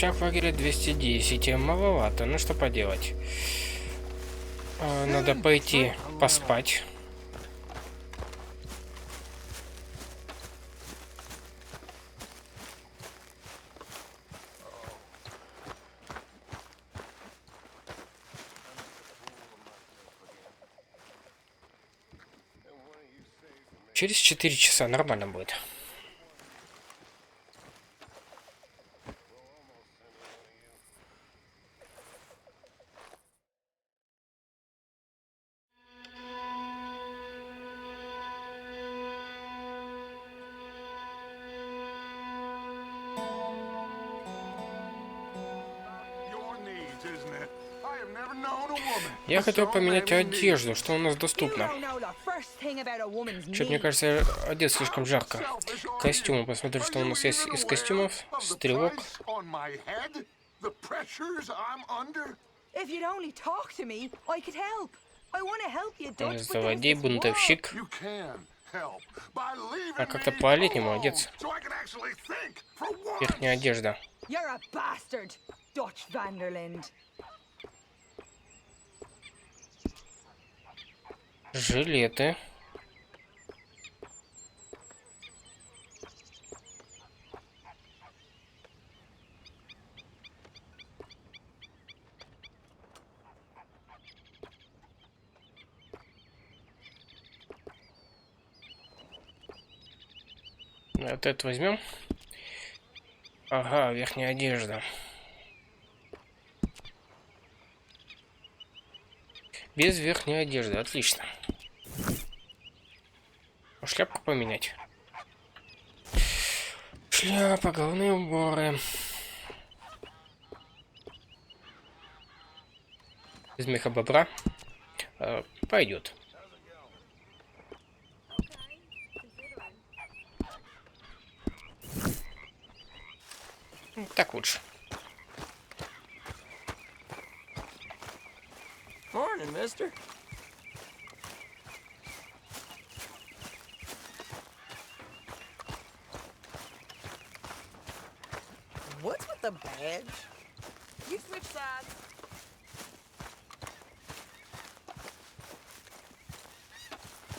В лагере 210, маловато, ну что поделать. Надо пойти поспать. Через 4 часа нормально будет. Я хотел поменять одежду, что у нас доступно. Что-то, мне кажется, одет слишком жарко. Костюмы, посмотрю, что у нас есть из костюмов. Стрелок. Заводи, бунтовщик. А как-то по-летнему одеться. Верхняя одежда. Жилеты. Вот это возьмем. Ага, верхняя одежда. Без верхней одежды, отлично. Шляпку поменять. Шляпа, головные уборы. Из меха бобра. Пойдет. Так лучше. Morning, mister. What's with the badge? You switch sides.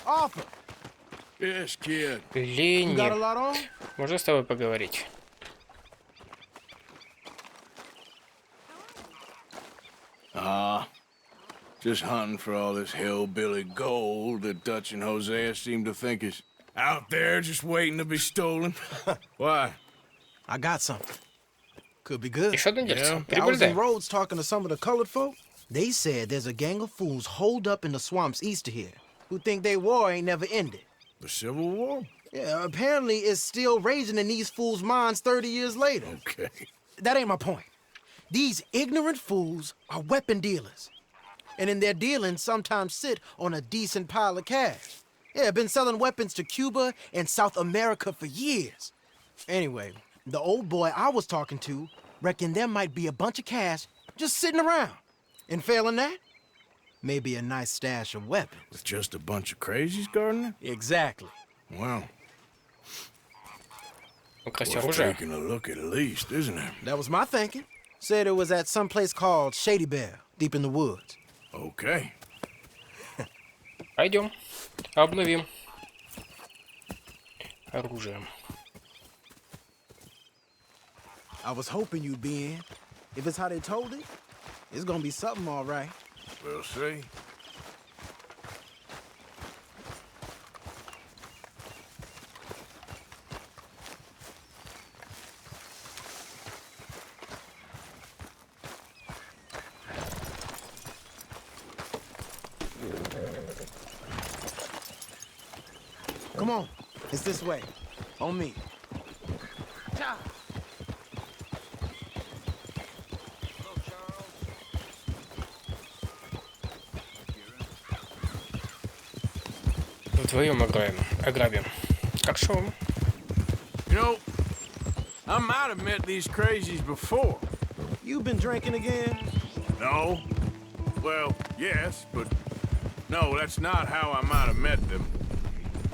Arthur. Yes, kid. Линде. Можно с тобой поговорить? Just hunting for all this hillbilly gold that Dutch and Hosea seem to think is out there just waiting to be stolen. Why? I got something. Could be good. Yeah. I was in Rhodes talking to some of the colored folk. They said there's a gang of fools holed up in the swamps east of here who think their war ain't never ended. The Civil War? Yeah, apparently it's still raging in these fools' minds 30 years later. Okay. That ain't my point. These ignorant fools are weapon dealers. And in their dealings sometimes sit on a decent pile of cash. Yeah, been selling weapons to Cuba and South America for years. Anyway, the old boy I was talking to reckoned there might be a bunch of cash just sitting around. And failing that, maybe a nice stash of weapons. With just a bunch of crazies, Gardner? Exactly. Well, украсть Worth оружие. taking a look at least, isn't it? That was my thinking. Said it was at some place called Shady Bell, deep in the woods. Okay. Пойдем. Обновим. Оружие. I was hoping you'd be in. If it's how they told it, it's gonna be something all right. We'll see. Come on, it's this way. On me. Вдвоем ограбим. Как шоу? You know, I might have met these crazies before. You been drinking again? No. Well, yes, but no, that's not how I might have met them.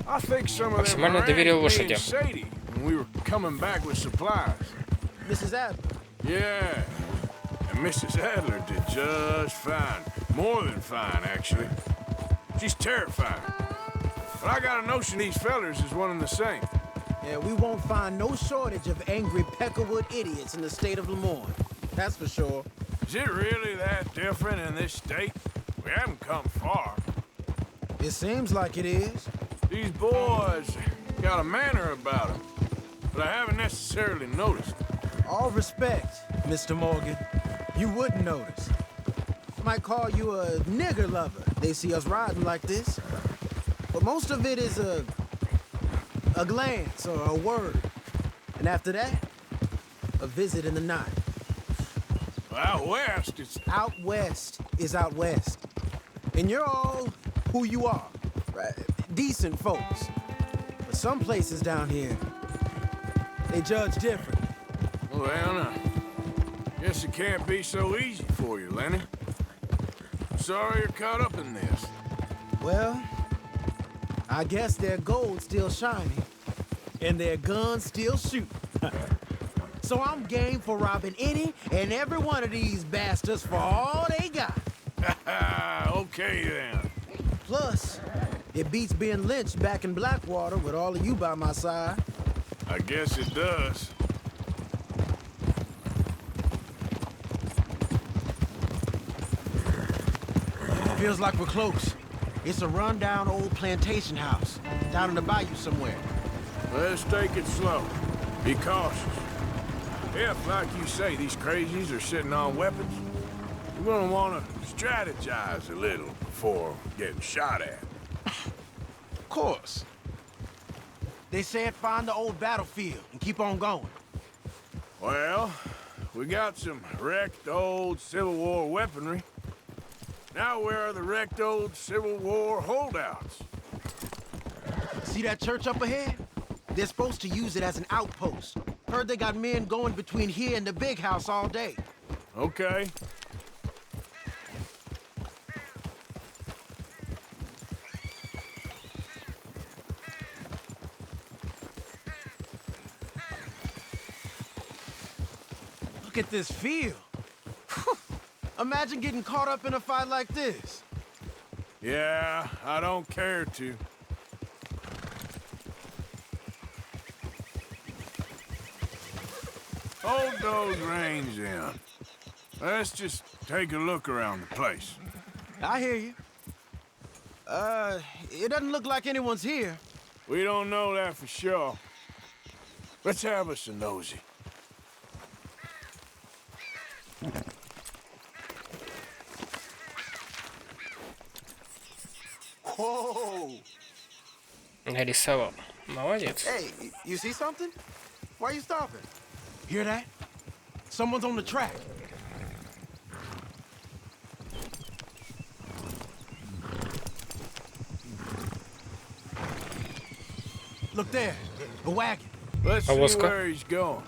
I think some of them Максимально доверие ran me лошади. and Sadie when we were coming back with supplies. Mrs. Adler. Yeah. And Mrs. Adler did just fine. More than fine, actually. She's terrifying. But I got a notion these fellers is one and the same. Yeah, we won't find no shortage of angry Peckerwood idiots in the state of Lemoyne. That's for sure. Is it really that different in this state? We haven't come far. It seems like it is. These boys got a manner about them, but I haven't necessarily noticed. All respect, Mr. Morgan. You wouldn't notice. Might call you a nigger lover. They see us riding like this. But most of it is a glance or a word. And after that, a visit in the night. Out west, it's... Out west is out west. And you're all who you are. Right? Decent folks. But some places down here, they judge different. Well, now, guess it can't be so easy for you, Lenny. Sorry you're caught up in this. Well, I guess their gold's still shining, and their guns still shoot. So I'm game for robbing any and every one of these bastards for all they got. Okay, then. Plus, it beats being lynched back in Blackwater with all of you by my side. I guess it does. Feels like we're close. It's a rundown old plantation house down in the bayou somewhere. Let's take it slow. Be cautious. If, like you say, these crazies are sitting on weapons, we're gonna want to strategize a little before getting shot at. Of course. They said find the old battlefield and keep on going. Well, we got some wrecked old Civil War weaponry. Now where are the wrecked old Civil War holdouts? See that church up ahead? They're supposed to use it as an outpost. Heard they got men going between here and the big house all day. Okay. Look at this field. Imagine getting caught up in a fight like this. Yeah, I don't care to. Hold those reins in. Let's just take a look around the place. I hear you. It doesn't look like anyone's here. We don't know that for sure. Let's have us a nosy. Whoa! Нарисовал. Молодец. Hey, you see something? Why are you stopping? Hear that? Someone's on the track. Look there, a wagon. Let's see where he's going.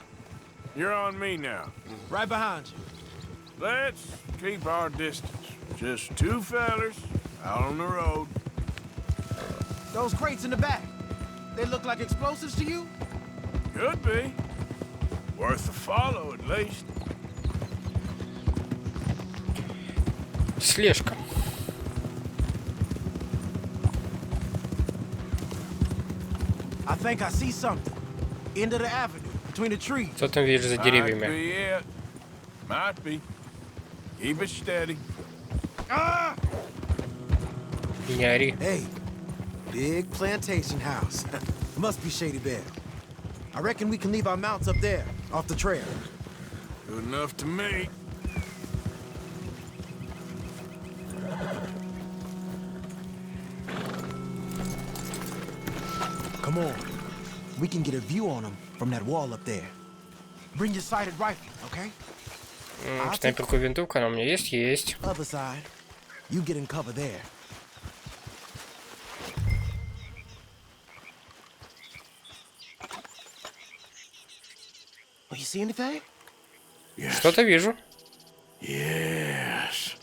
You're on me now. Right behind you. Let's keep our distance. Just two fellers out on the road. Those crates in the back, they look like explosives to you? Could be. Worth a follow, at least. Слежка. I think I see something. End of the avenue, between the trees. Что там видишь за деревьями? Might be. Keep it steady. Не ори. Hey, big plantation house. Must be Shady Bear. I reckon we can leave our mounts up there, off the trail. Good enough to me. Come on. We can get a view on them from that wall up there. Bring your sighted rifle, okay? Снайперку винтовка она у меня есть? Есть. Other side. You get in cover there. Oh, you see anything? Что-то вижу. Yes.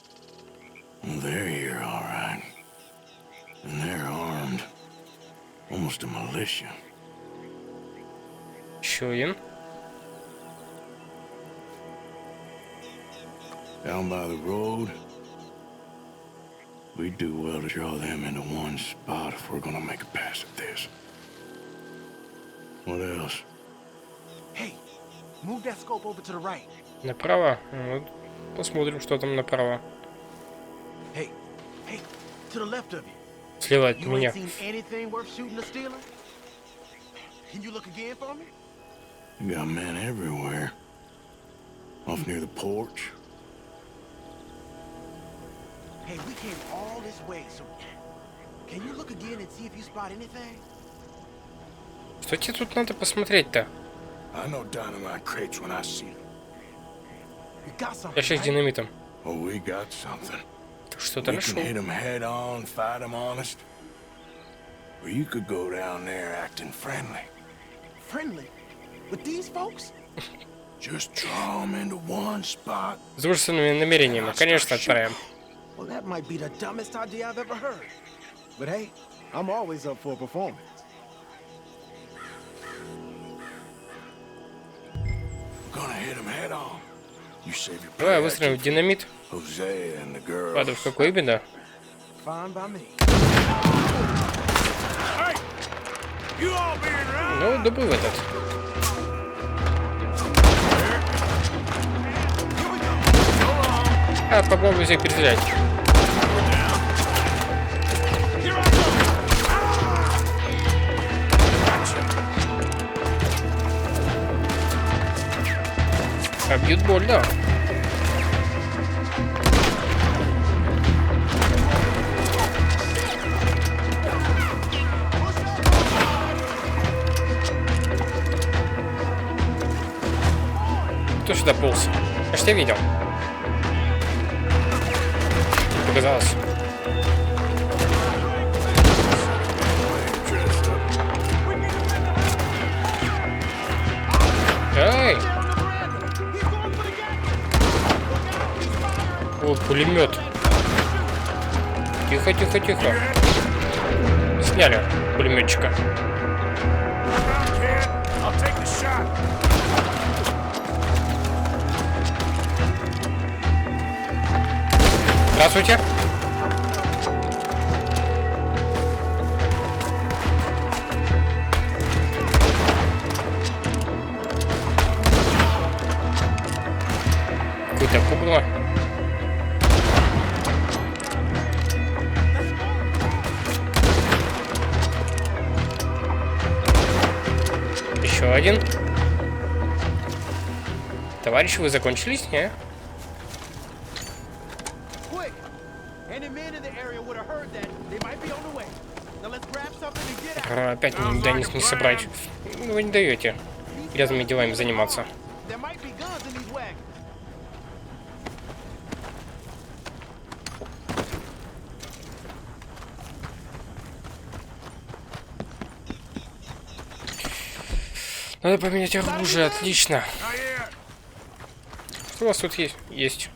They're here, all right. And they're armed. Almost a militia. Еще один. Down by the road. We'd do well to draw them into one spot if we're gonna make a pass at this. What else? Hey, move that scope over to the right. Направо. Вот. Посмотрим, что там направо. Hey, to the left of you. Слева от You меня. ain't seen anything worth shooting or stealing? Can you look again for me? You got men everywhere. Off near the porch. Hey, we came all this way, so can you look again and see if you spot anything? Что тебе тут надо посмотреть-то? I know dynamite crates when I see them. You got something, Я сейчас с динамитом. Oh, we got something. Что-то We нашел. can hit them head on, fight them honest. Or you could go down there acting friendly. Friendly? With these folks? Just draw them into one spot. С дружественными намерениями, конечно, отправим. Well, that might be the dumbest idea I've ever heard. But hey, I'm always up for a performance. Gonna hit them head on. You save your Давай выстрелим в динамит. Hosea and the girls. Ладно, в какой именно? Fine by me. Hey! You all being right? Ну, добыл этот. Попробуй всех перестрелять. Бьют больно. Кто сюда полз? Я ж тебя видел. Показалось. Эй! Вот пулемет. Тихо, тихо, тихо. Сняли пулеметчика. Здравствуйте. Какое-то пугало. Еще один. Товарищи, вы закончились, не? Опять никуда не собрать. Ну, вы не даете грязными делами заниматься. Надо поменять оружие, отлично. Что у вас тут есть? Есть.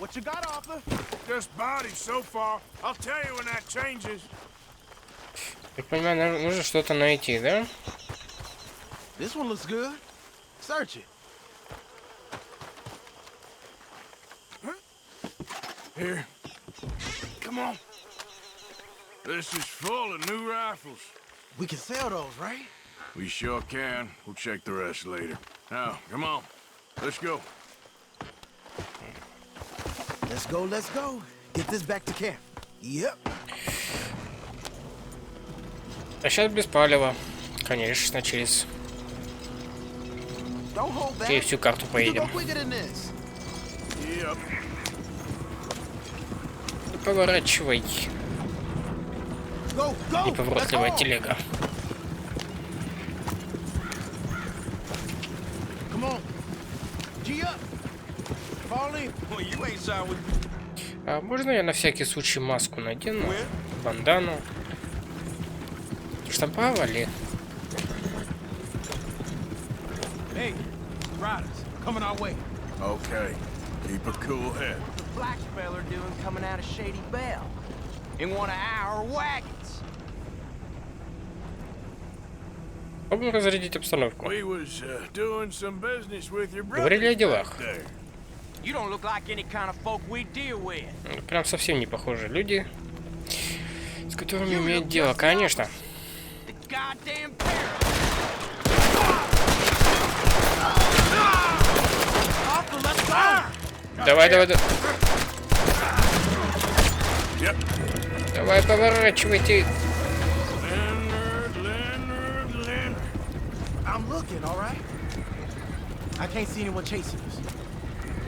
What you got, Arthur? Just bodies so far. I'll tell you when that changes. Я понимаю, нам нужно что-то найти, да? This one looks good. Search it. Here. Come on. This is full of new rifles. We can sell those, right? We sure can. We'll check the rest later. Now, come on. Let's go. Let's go, let's go. Get this back to camp. Yep. А сейчас без палева. Конечно, через всю карту поедем. Поворачивай. Неповоротливая телега. А можно я на всякий случай маску надену? Бандану? Штамповали. Hey, riders, coming our way. Okay. Keep a cool head. What's the black feller doing coming out of Shady Bell? In one of our wagons. Попробуем разрядить обстановку. We was doing some business with your brother. Говорили о делах. You don't look like any kind of folk we deal with. Прям совсем не похожие люди, с которыми имеет дело, конечно. Давай, давай, давай. Давай, поворачивайте. I'm looking, all right? I can't see anyone chasing us.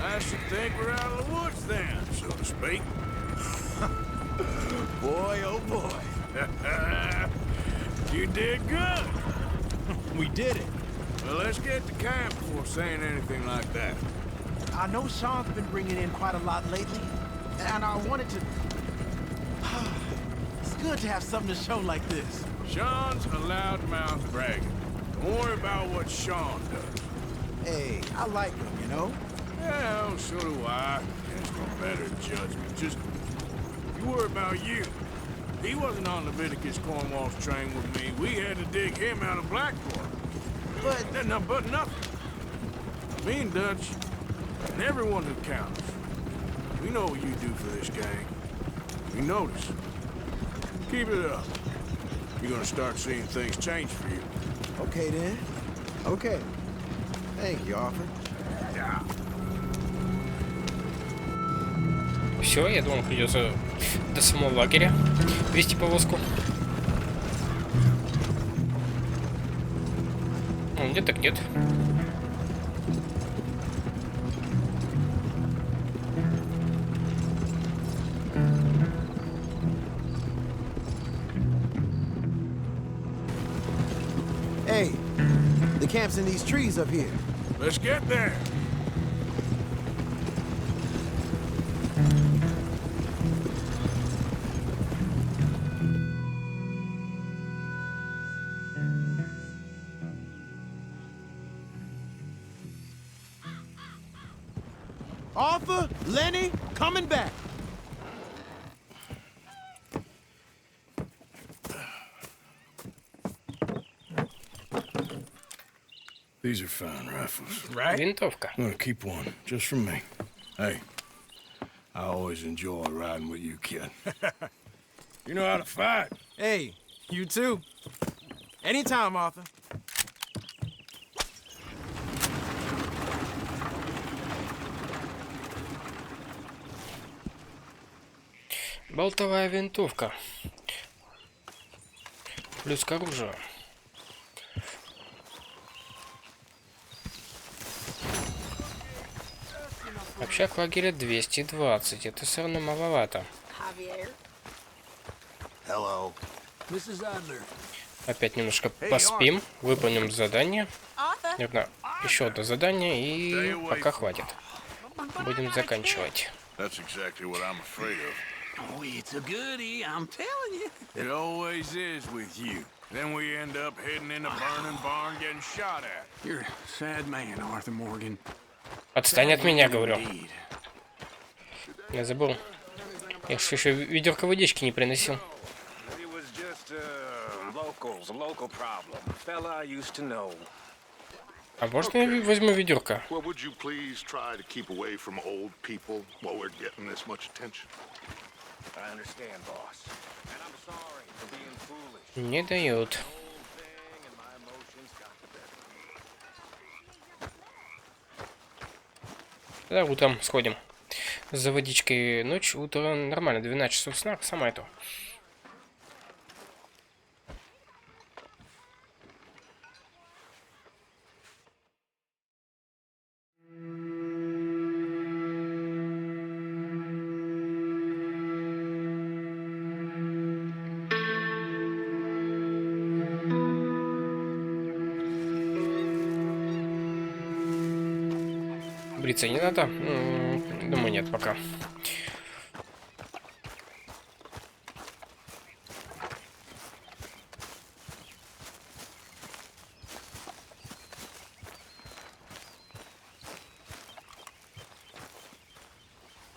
I should think we're out of the woods then, so to speak. Boy, oh boy. You did good. We did it. Well, let's get to camp before saying anything like that. I know Sean's been bringing in quite a lot lately, and I wanted to... It's good to have something to show like this. Sean's a loudmouth bragger. Don't worry about what Sean does. Hey, I like him, you know? Yeah, so do I. There's no better judgment. Just, you worry about you. He wasn't on Leviticus Cornwall's train with me. We had to dig him out of Blackwater. But nothing. Me and Dutch, and everyone who counts. We know what you do for this gang. We notice. Keep it up. You're gonna start seeing things change for you. Okay, then. Okay. Thank you, Arthur. Yeah. Все, я думал, придется до самого лагеря вести повозку. Нет, так нет. Hey, the camp's in these trees up here. Let's get there. Arthur, Lenny, coming back. These are fine rifles. Right? Винтовка. I'm gonna keep one, just for me. Hey, I always enjoy riding with you, kid. You know how to fight. Hey, you too. Anytime, Arthur. Болтовая винтовка. Плюс к оружию. Общак лагеря 220. Это все равно маловато. Hello. Mrs. Adler. Опять немножко поспим, выполним задание. Наверное, еще одно задание и пока хватит. Будем заканчивать. Oh, it's a goodie, I'm telling you. It always is with you. Then we end up hidden in a burning barn getting shot at. You're a sad man, Arthur Morgan. Отстань от меня, говорю. Я забыл. Я же еще ведерко водички не приносил. А можно я возьму ведерко? Не дают. Да, утром сходим. За водичкой ночь, утро нормально, 12 часов сна, самое то. Бриться не надо? Думаю, нет пока.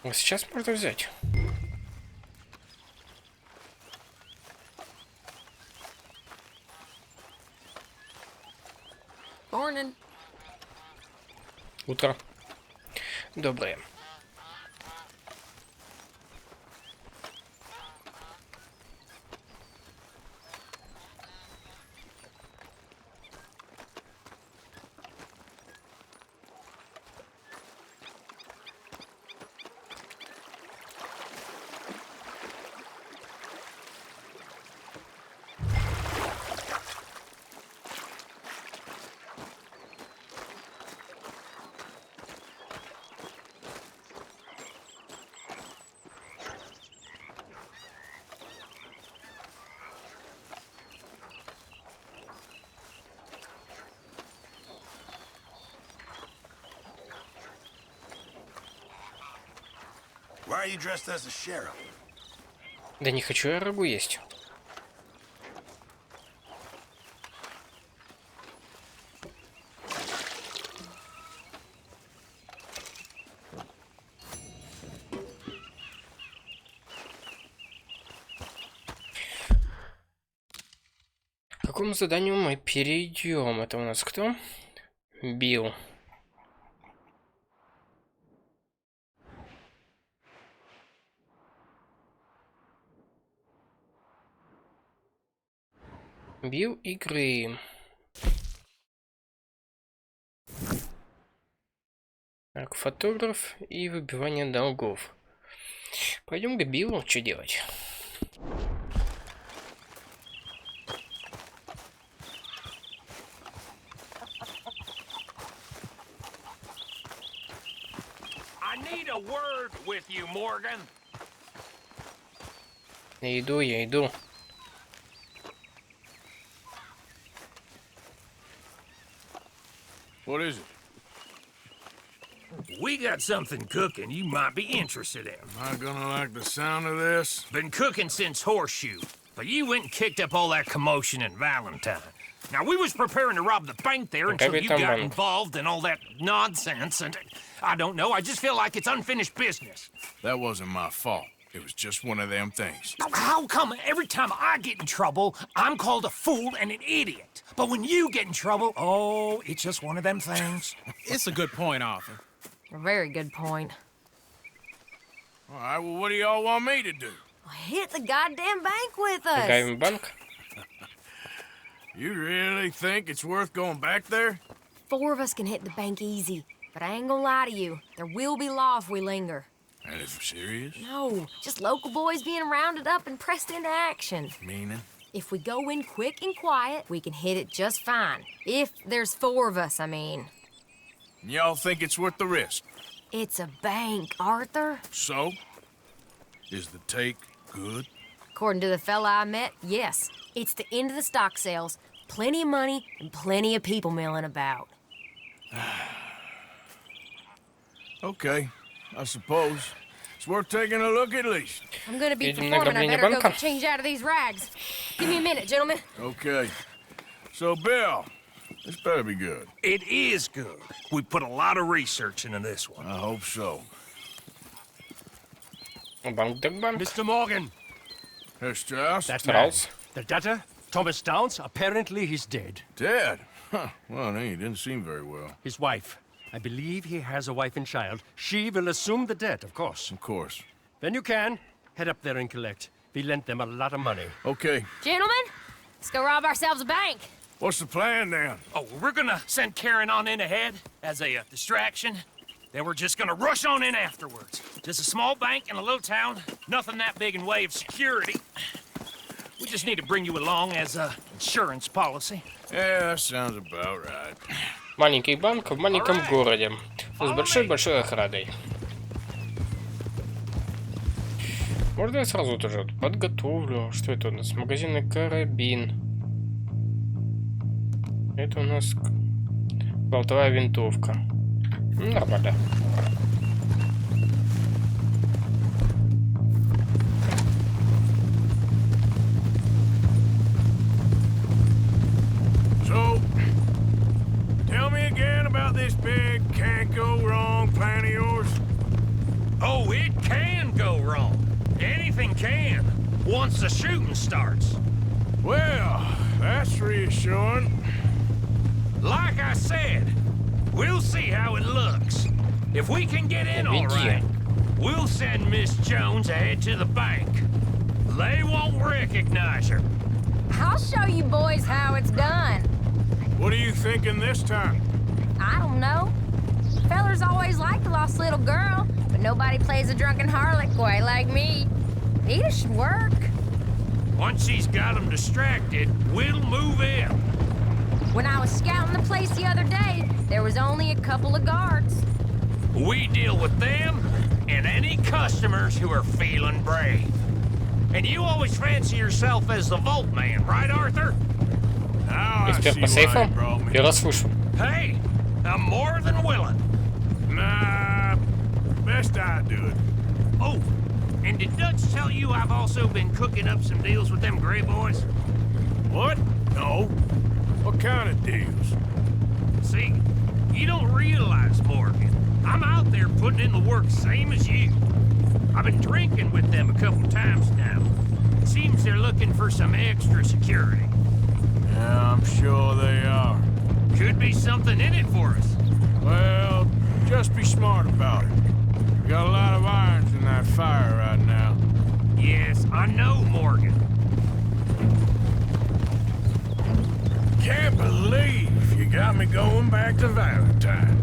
Вот сейчас можно взять. Morning. Утро. Доброе. Why are you dressed as a sheriff? Да не хочу я рагу есть. К какому заданию мы перейдем? Это у нас кто? Билл. Билл игры. Так, фотограф и выбивание долгов. Пойдем к Биллу, что делать? I need a word with you, Morgan. Я иду. What is it? We got something cooking you might be interested in. Am I gonna like the sound of this? Been cooking since Horseshoe, but you went and kicked up all that commotion in Valentine. Now, we was preparing to rob the bank there until you got involved in all that nonsense, and I don't know, I just feel like it's unfinished business. That wasn't my fault. It was just one of them things. How come every time I get in trouble, I'm called a fool and an idiot? But when you get in trouble, oh, it's just one of them things. It's a good point, Arthur. A very good point. All right, well, what do y'all want me to do? Hit the goddamn bank with us. Граем банк. You really think it's worth going back there? 4 of us can hit the bank easy, but I ain't gonna lie to you. There will be law if we linger. And if serious? No, just local boys being rounded up and pressed into action. Meaning? If we go in quick and quiet, we can hit it just fine. If there's 4 of us, I mean. Y'all think it's worth the risk? It's a bank, Arthur. So? Is the take good? According to the fella I met, yes. It's the end of the stock sales. Plenty of money and plenty of people milling about. Okay, I suppose. It's worth taking a look at least. I'm gonna be performing. I better go change out of these rags. Give me a minute, gentlemen. Okay. So, Bill, this better be good. It is good. We put a lot of research into this one. I hope so. Банк так банк. Mr. Morgan. Herr Strauss? That Strauss? man, the debtor, Thomas Downs, apparently he's dead. Dead? Huh. Well, he didn't seem very well. His wife. I believe he has a wife and child. She will assume the debt, of course. Of course. Then you can head up there and collect. We lent them a lot of money. Okay. Gentlemen, let's go rob ourselves a bank. What's the plan, then? Oh, we're gonna send Karen on in ahead as a distraction. Then we're just gonna rush on in afterwards. Just a small bank in a little town. Nothing that big in way of security. We just need to bring you along as a insurance policy. Yeah, that sounds about right. Маленький банк в маленьком городе с большой-большой охраной. Можно я сразу тоже подготовлю? Что это у нас? Магазинный карабин. Это у нас болтовая винтовка. Нормально. So, tell me again about this big can't go wrong plan of yours. Oh, it can go wrong. Anything can, once the shooting starts. Well, that's reassuring. Like I said, we'll see how it looks. If we can get in all right, we'll send Miss Jones ahead to the bank. They won't recognize her. I'll show you boys how it's done. What are you thinking this time? I don't know. Fellers always like the lost little girl, but nobody plays a drunken harlot quite like me. It should work. Once she's got them distracted, we'll move in. When I was scouting the place the other day, there was only a couple of guards. We deal with them and any customers who are feeling brave. And you always fancy yourself as the Vault Man, right, Arthur? Эксперт по сейфам? Я расслышал. Hey, I'm more than willing. Nah, best I do it. Oh, and did Dutch tell you I've also been cooking up some deals with them Gray Boys? What? No. What kind of deals? See, you don't realize, Morgan. I'm out there putting in the work same as you. I've been drinking with them a couple times now. Seems they're looking for some extra security. Yeah, I'm sure they are. Could be something in it for us. Well, just be smart about it. We got a lot of irons in that fire right now. Yes, I know, Morgan. Can't believe you got me going back to Valentine.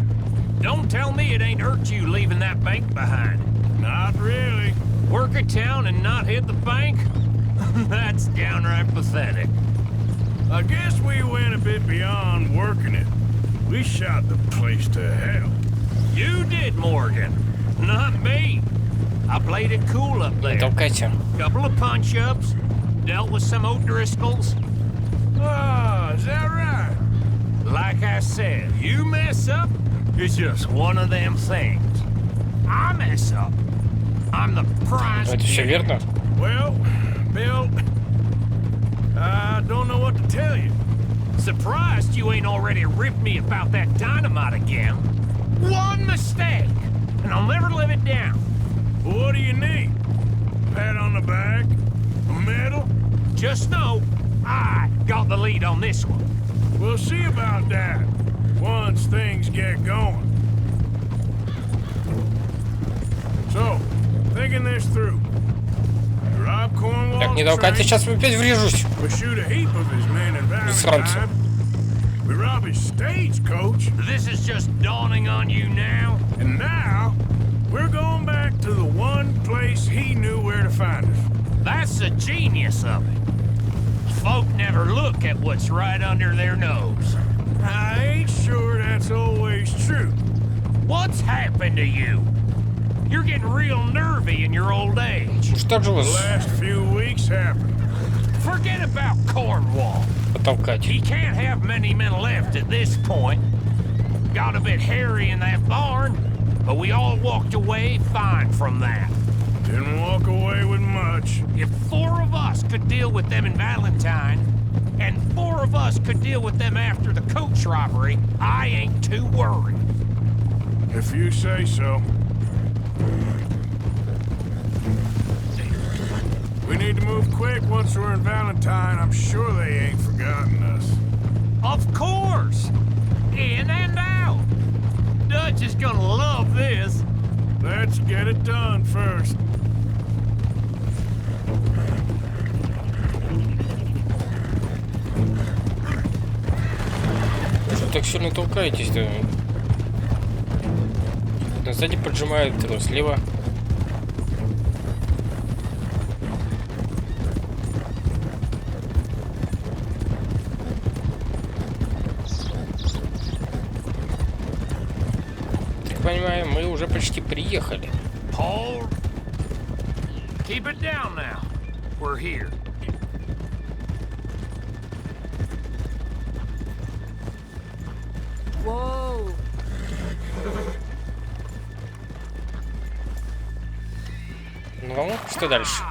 Don't tell me it ain't hurt you leaving that bank behind. Not really. Work a town and not hit the bank? That's downright pathetic. I guess we went a bit beyond working it. We shot the place to hell. You did, Morgan. Not me. I played it cool up there. Couple of punch-ups, dealt with some O'Driscolls. Ah, is that right? Like I said, you mess up, it's just one of them things. I mess up, I'm the prize. Это все верно? Well, Bill, I don't know what to tell you. Surprised you ain't already ripped me about that dynamite again. One mistake, and I'll never live it down. What do you need? Pat on the back? A medal? Just know, I got the lead on this one. We'll see about that once things get going. So, thinking this through. Rob Cornwall. Так, не толкайте, сейчас опять врежусь. We shoot a heap of his men in Valentine. We rob his stagecoach. This is just dawning on you now. And now, we're going back to the one place he knew where to find us. That's the genius of it. Folk never look at what's right under their nose. I ain't sure that's always true. What's happened to you? You're getting real nervy in your old age. Что же у вас? The last few weeks happened. Forget about Cornwall. Потолкать. He can't have many men left at this point. Got a bit hairy in that barn, but we all walked away fine from that. Didn't walk away with much. If 4 of us could deal with them in Valentine, and 4 of us could deal with them after the coach robbery, I ain't too worried. If you say so. need to move quick once we're in Valentine. I'm sure they ain't forgotten us. Of course! In and out! Dutch is gonna love this. Let's get it done first. Что так сильно толкаетесь-то? Сзади поджимает, слева. Так понимаю, мы уже почти приехали. Hold. Keep it down now. We're here. Whoa. Ну, что дальше?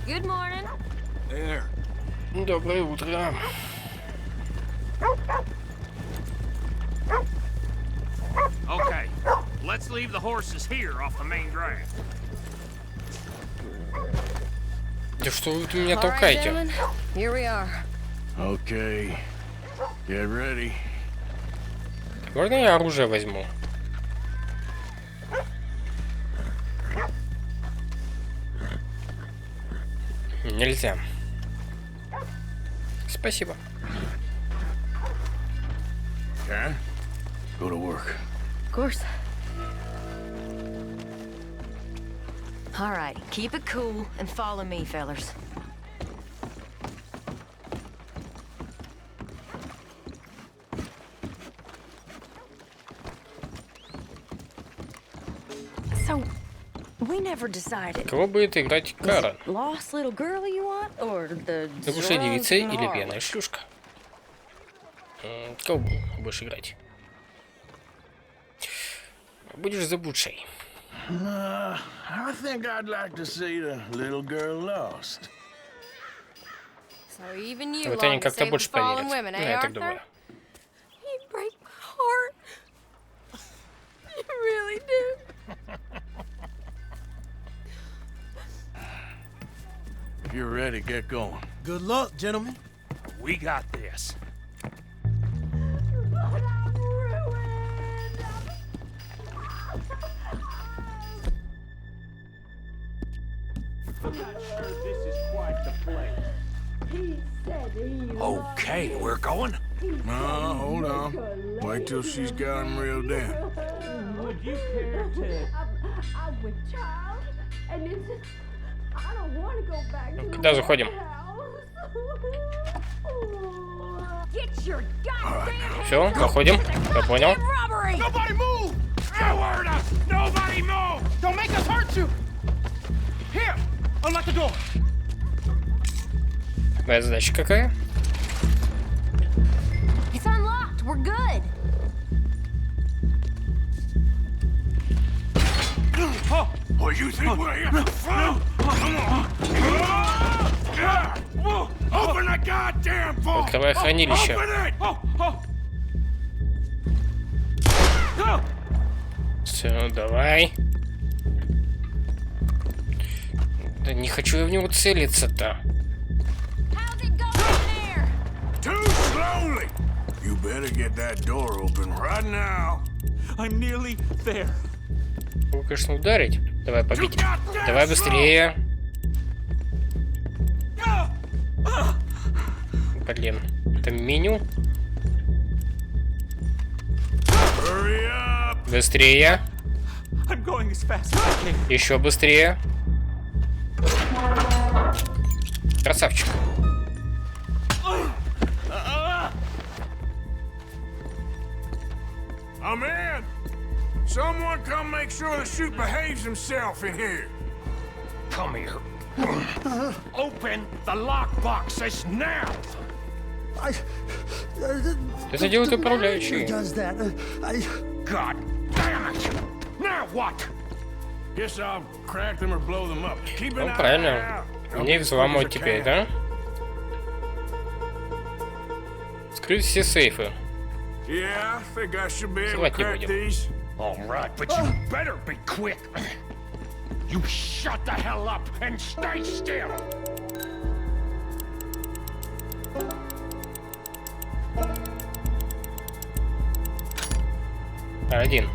Good morning. There. Доброе утро. Okay, let's leave the horses here off the main drive. Да что вы меня толкаете? Here we are. Okay. Get ready. Можно я оружие возьму? Нельзя. Спасибо. Okay. Go to work. Of course. All right, keep it cool and follow me, fellers. So, we never decided. Кого будет играть Кара? Lost little girl you want, or the Заглушая девица или пьяная шлюшка? Кого будешь играть? Будешь заблудшей. I think I'd like to see the little girl lost. So even you Вот они long to как-то save the больше fallen поверят. women, Ну, eh, я так Arthur? думаю. You break my heart. You really do. If you're ready, get going. Good luck, gentlemen. We got this. I'm not sure this is quite the place. Okay, we're going. No, hold on. Wait till she's got him reeled in. Would you care to? I'm with child, and it's. I don't want to go back to Куда заходим? Get your goddamn Все, заходим. Я понял. robbery! Nobody move! Coward! Nobody move! Don't make us hurt you! Here! Unlock the door! Моя задача какая? It's unlocked. We're good. Oh, you think we're here for fun? Come on! Open the goddamn vault! Открывай хранилище. Все, давай. Да не хочу я в него целиться-то. Too slowly! You better get that door open right now. I'm nearly there. Могу, конечно, ударить. Давай, побить. Давай быстрее. Блин, это меню. Быстрее. I'm going as fast as I can. Еще быстрее. Красавчик. I'm in. Someone come make sure the chute behaves himself in here. Come here. Open the lockboxes now. Это делает управляющий. Ну, правильно. Мне их взломать теперь, да? Скрыть все сейфы. Взрывать не будем. Один.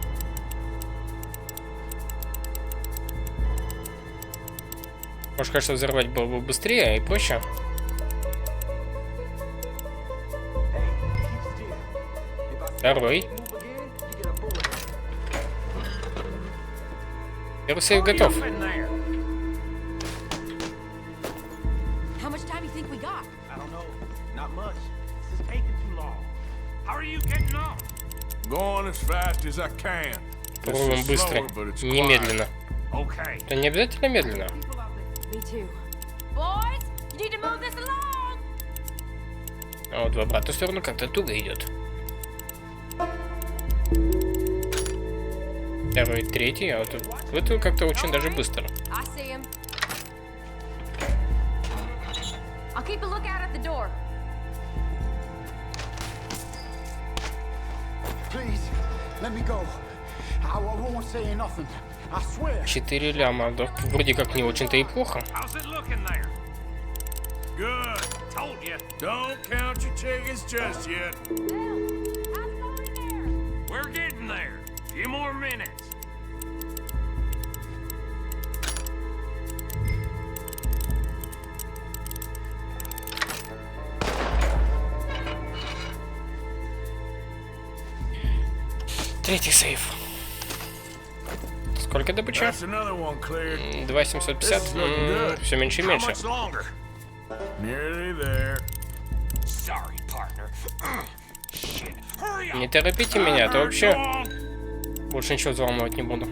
Может, конечно, взорвать было бы быстрее и проще. Второй. Первый сейф готов. Попробуем быстро, немедленно. Это не обязательно медленно. А вот в обратную сторону как-то туго идет. Второй, третий, а вот в эту как-то очень даже быстро. Let me go. I won't say nothing. I swear. 4 ляма, да, вроде как не очень-то и плохо. Good. Told you. Don't count your chickens just yet. We're getting there. Few more minutes. Третий сейф. Сколько добыча? 2750. Все меньше и меньше. Не торопите меня, то вообще больше ничего взломывать не буду.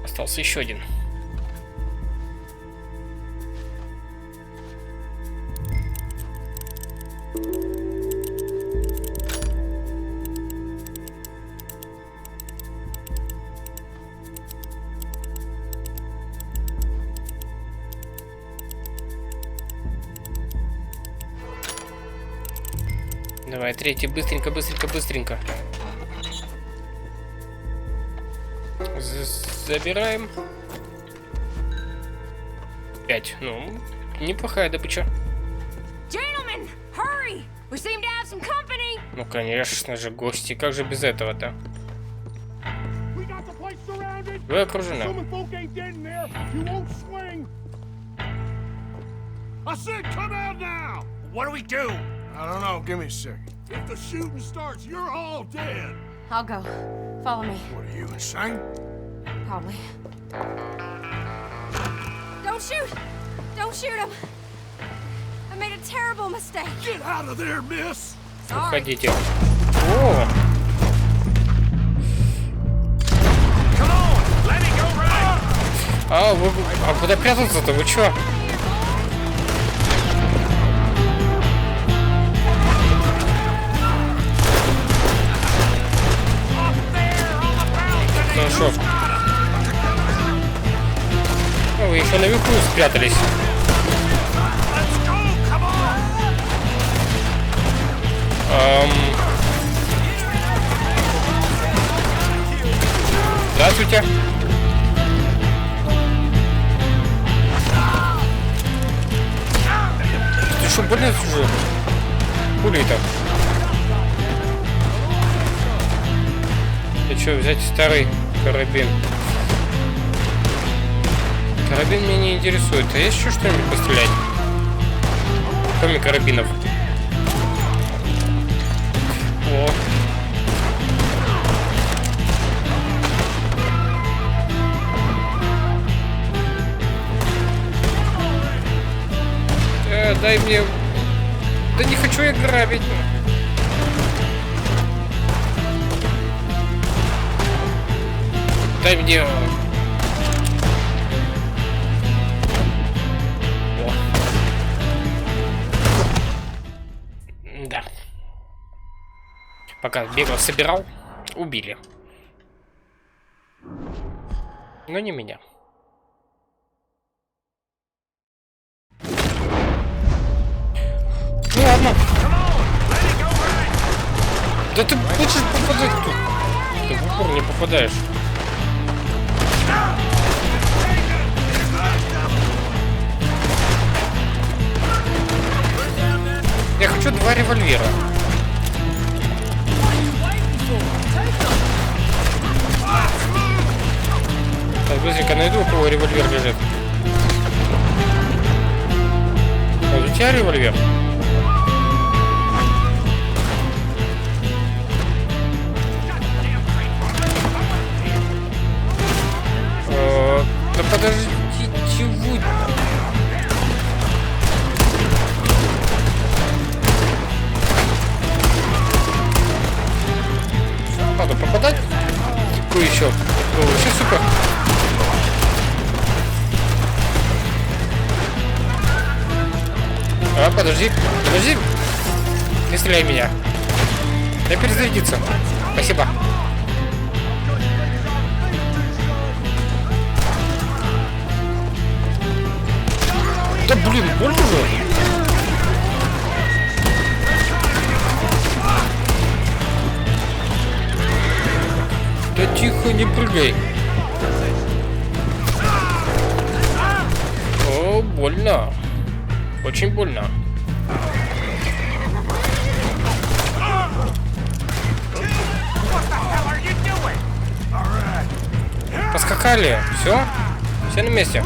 Остался еще один. Давай, третий, быстренько, быстренько, быстренько. Забираем. 5. Ну, неплохая добыча. Ну, конечно же, гости. Как же без этого-то? Вы окружены. I don't know. Give me a second. If the shooting starts, you're all dead. I'll go. Follow me. What are you, insane? Probably. Don't shoot! Don't shoot him! I made a terrible mistake. Get out of there, miss! Уходите. О! А куда прятаться-то? Вы чё? Хорошо. Ну, вы еще наверху спрятались. Здравствуйте. Ты что, больно уже? Пулей-то. И что, взять старый карабин? Карабин меня не интересует. А есть еще что-нибудь пострелять? Кроме карабинов. О. Дай мне... Да не хочу я грабить. Дай мне... О. Да. Пока бегал, собирал, убили. Но не меня. Ну ладно. Да ты хочешь попадать тут? Ты в упор не попадаешь. Я хочу 2 револьвера. Так, быстренько найду, у кого револьвер лежит. Вот у тебя револьвер? Да подождите вы. Надо попадать? Какой еще? О, вообще супер. А, подожди. Не стреляй меня. Дай перезарядиться. Спасибо. Да блин, больно же. Да тихо, не прыгай. О, больно. Очень больно. Поскакали. Все? Все на месте.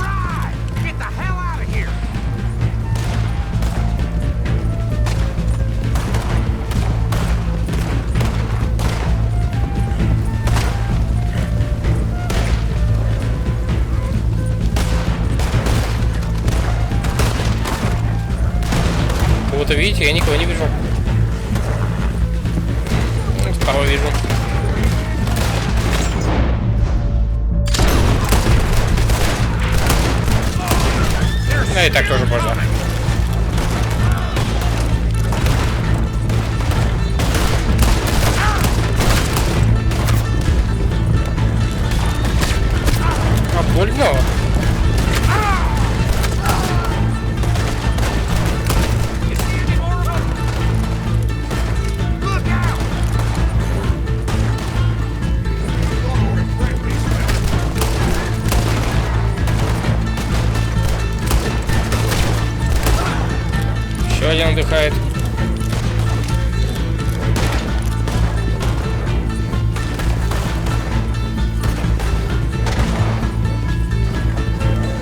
Кого-то видите? Я никого не вижу. Справа вижу. Да и так тоже можно. А больно? Еще один отдыхает.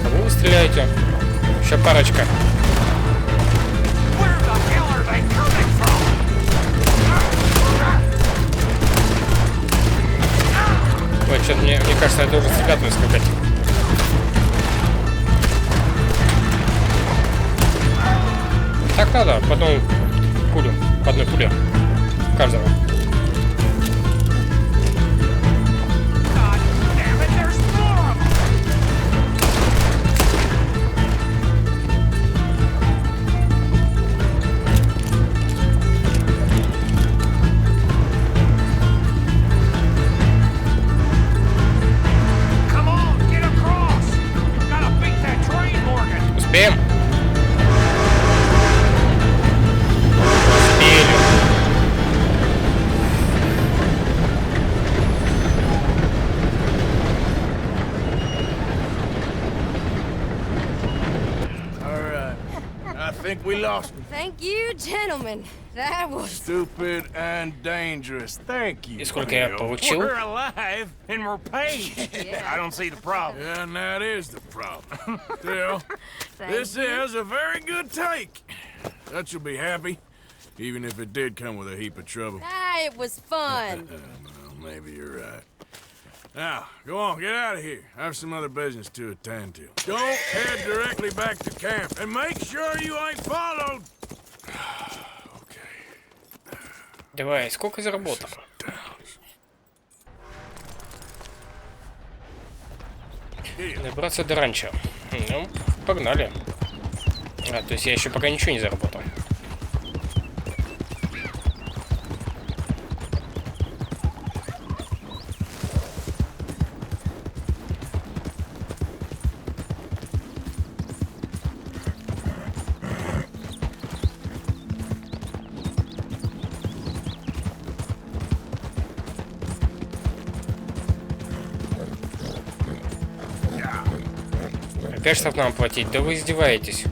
Кого вы стреляете? Еще парочка. Ой, что-то мне кажется, я должен с ребятами скакать. Так надо, по одному пулю, по одной пуле каждого. Успеем? I think we lost him. Thank you, gentlemen. That was Stupid and dangerous. Thank you. И сколько я получил? We're alive and we're paid. I don't see the problem. Yeah, and that is the problem. Still, this is a very good take. That you'll be happy, even if it did come with a heap of trouble. Ah, it was fun. Well, maybe you're right. Now, go on, get out of here. I have some other business to attend to. Don't head directly back to camp, and make sure you ain't followed. Давай, сколько заработал? Добраться до ранчо. Ну, погнали. А, то есть я еще пока ничего не заработал. Опять штраф нам платить? Да вы издеваетесь.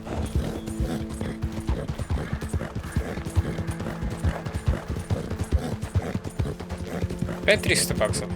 Опять 300 баксов.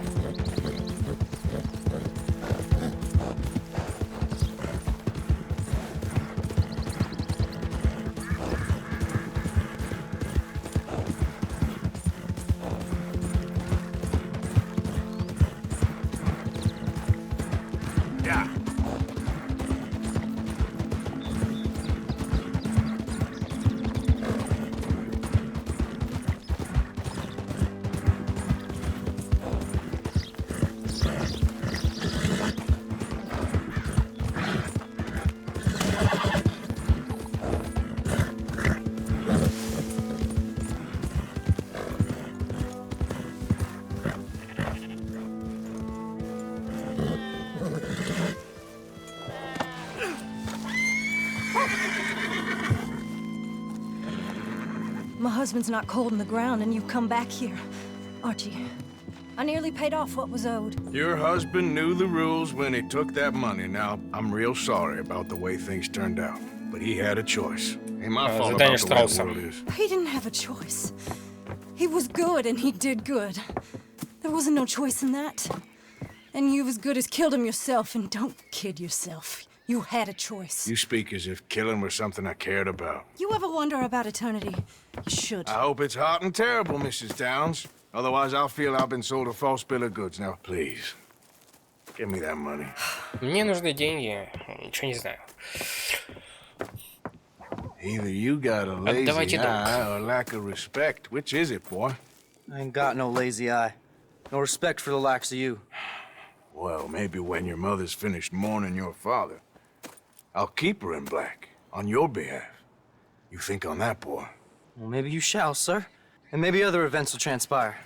My husband's not cold in the ground, and you've come back here. Archie, I nearly paid off what was owed. Your husband knew the rules when he took that money. Now, I'm real sorry about the way things turned out. But he had a choice. Ain't my fault about the way the world is. He didn't have a choice. He was good, and he did good. There wasn't no choice in that. And you've as good as killed him yourself, and don't kid yourself. You had a choice. You speak as if killing was something I cared about. You ever wonder about eternity? You should. I hope it's hot and terrible, Mrs. Downs. Otherwise, I'll feel I've been sold a false bill of goods. Now, please, give me that money. Мне нужны деньги. Ничего не знаю. Either you got a lazy eye or lack of respect. Which is it, boy? I ain't got no lazy eye. No respect for the likes of you. Well, maybe when your mother's finished mourning your father, I'll keep her in black, on your behalf. You think on that, boy? Well, maybe you shall, sir. And maybe other events will transpire.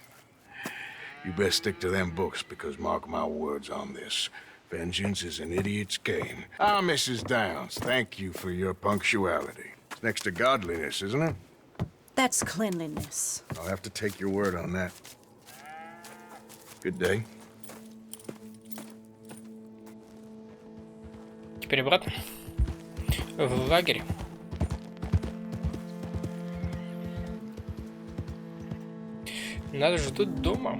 You best stick to them books, because mark my words on this. Vengeance is an idiot's game. Ah, Mrs. Downs, thank you for your punctuality. It's next to godliness, isn't it? That's cleanliness. I'll have to take your word on that. Good day. Теперь обратно. В лагерь. Нас ждут дома.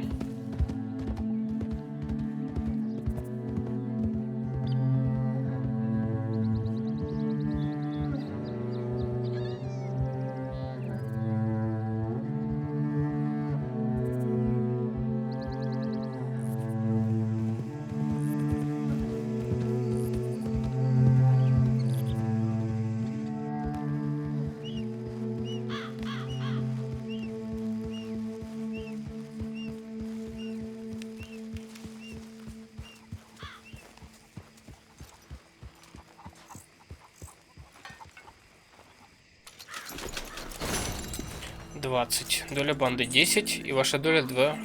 Доля банды 10, и ваша доля 2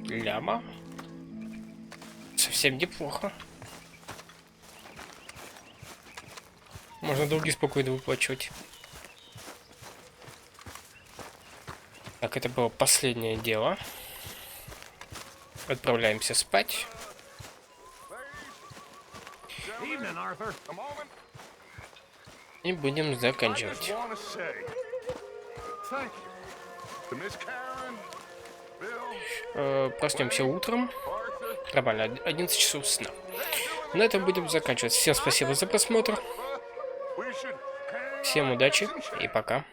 ляма. Совсем неплохо. Можно долги спокойно выплачивать. Так, это было последнее дело. Отправляемся спать. И будем заканчивать. Проснемся утром. Нормально, 11 часов сна. На этом будем заканчивать. Всем спасибо за просмотр. Всем удачи и пока.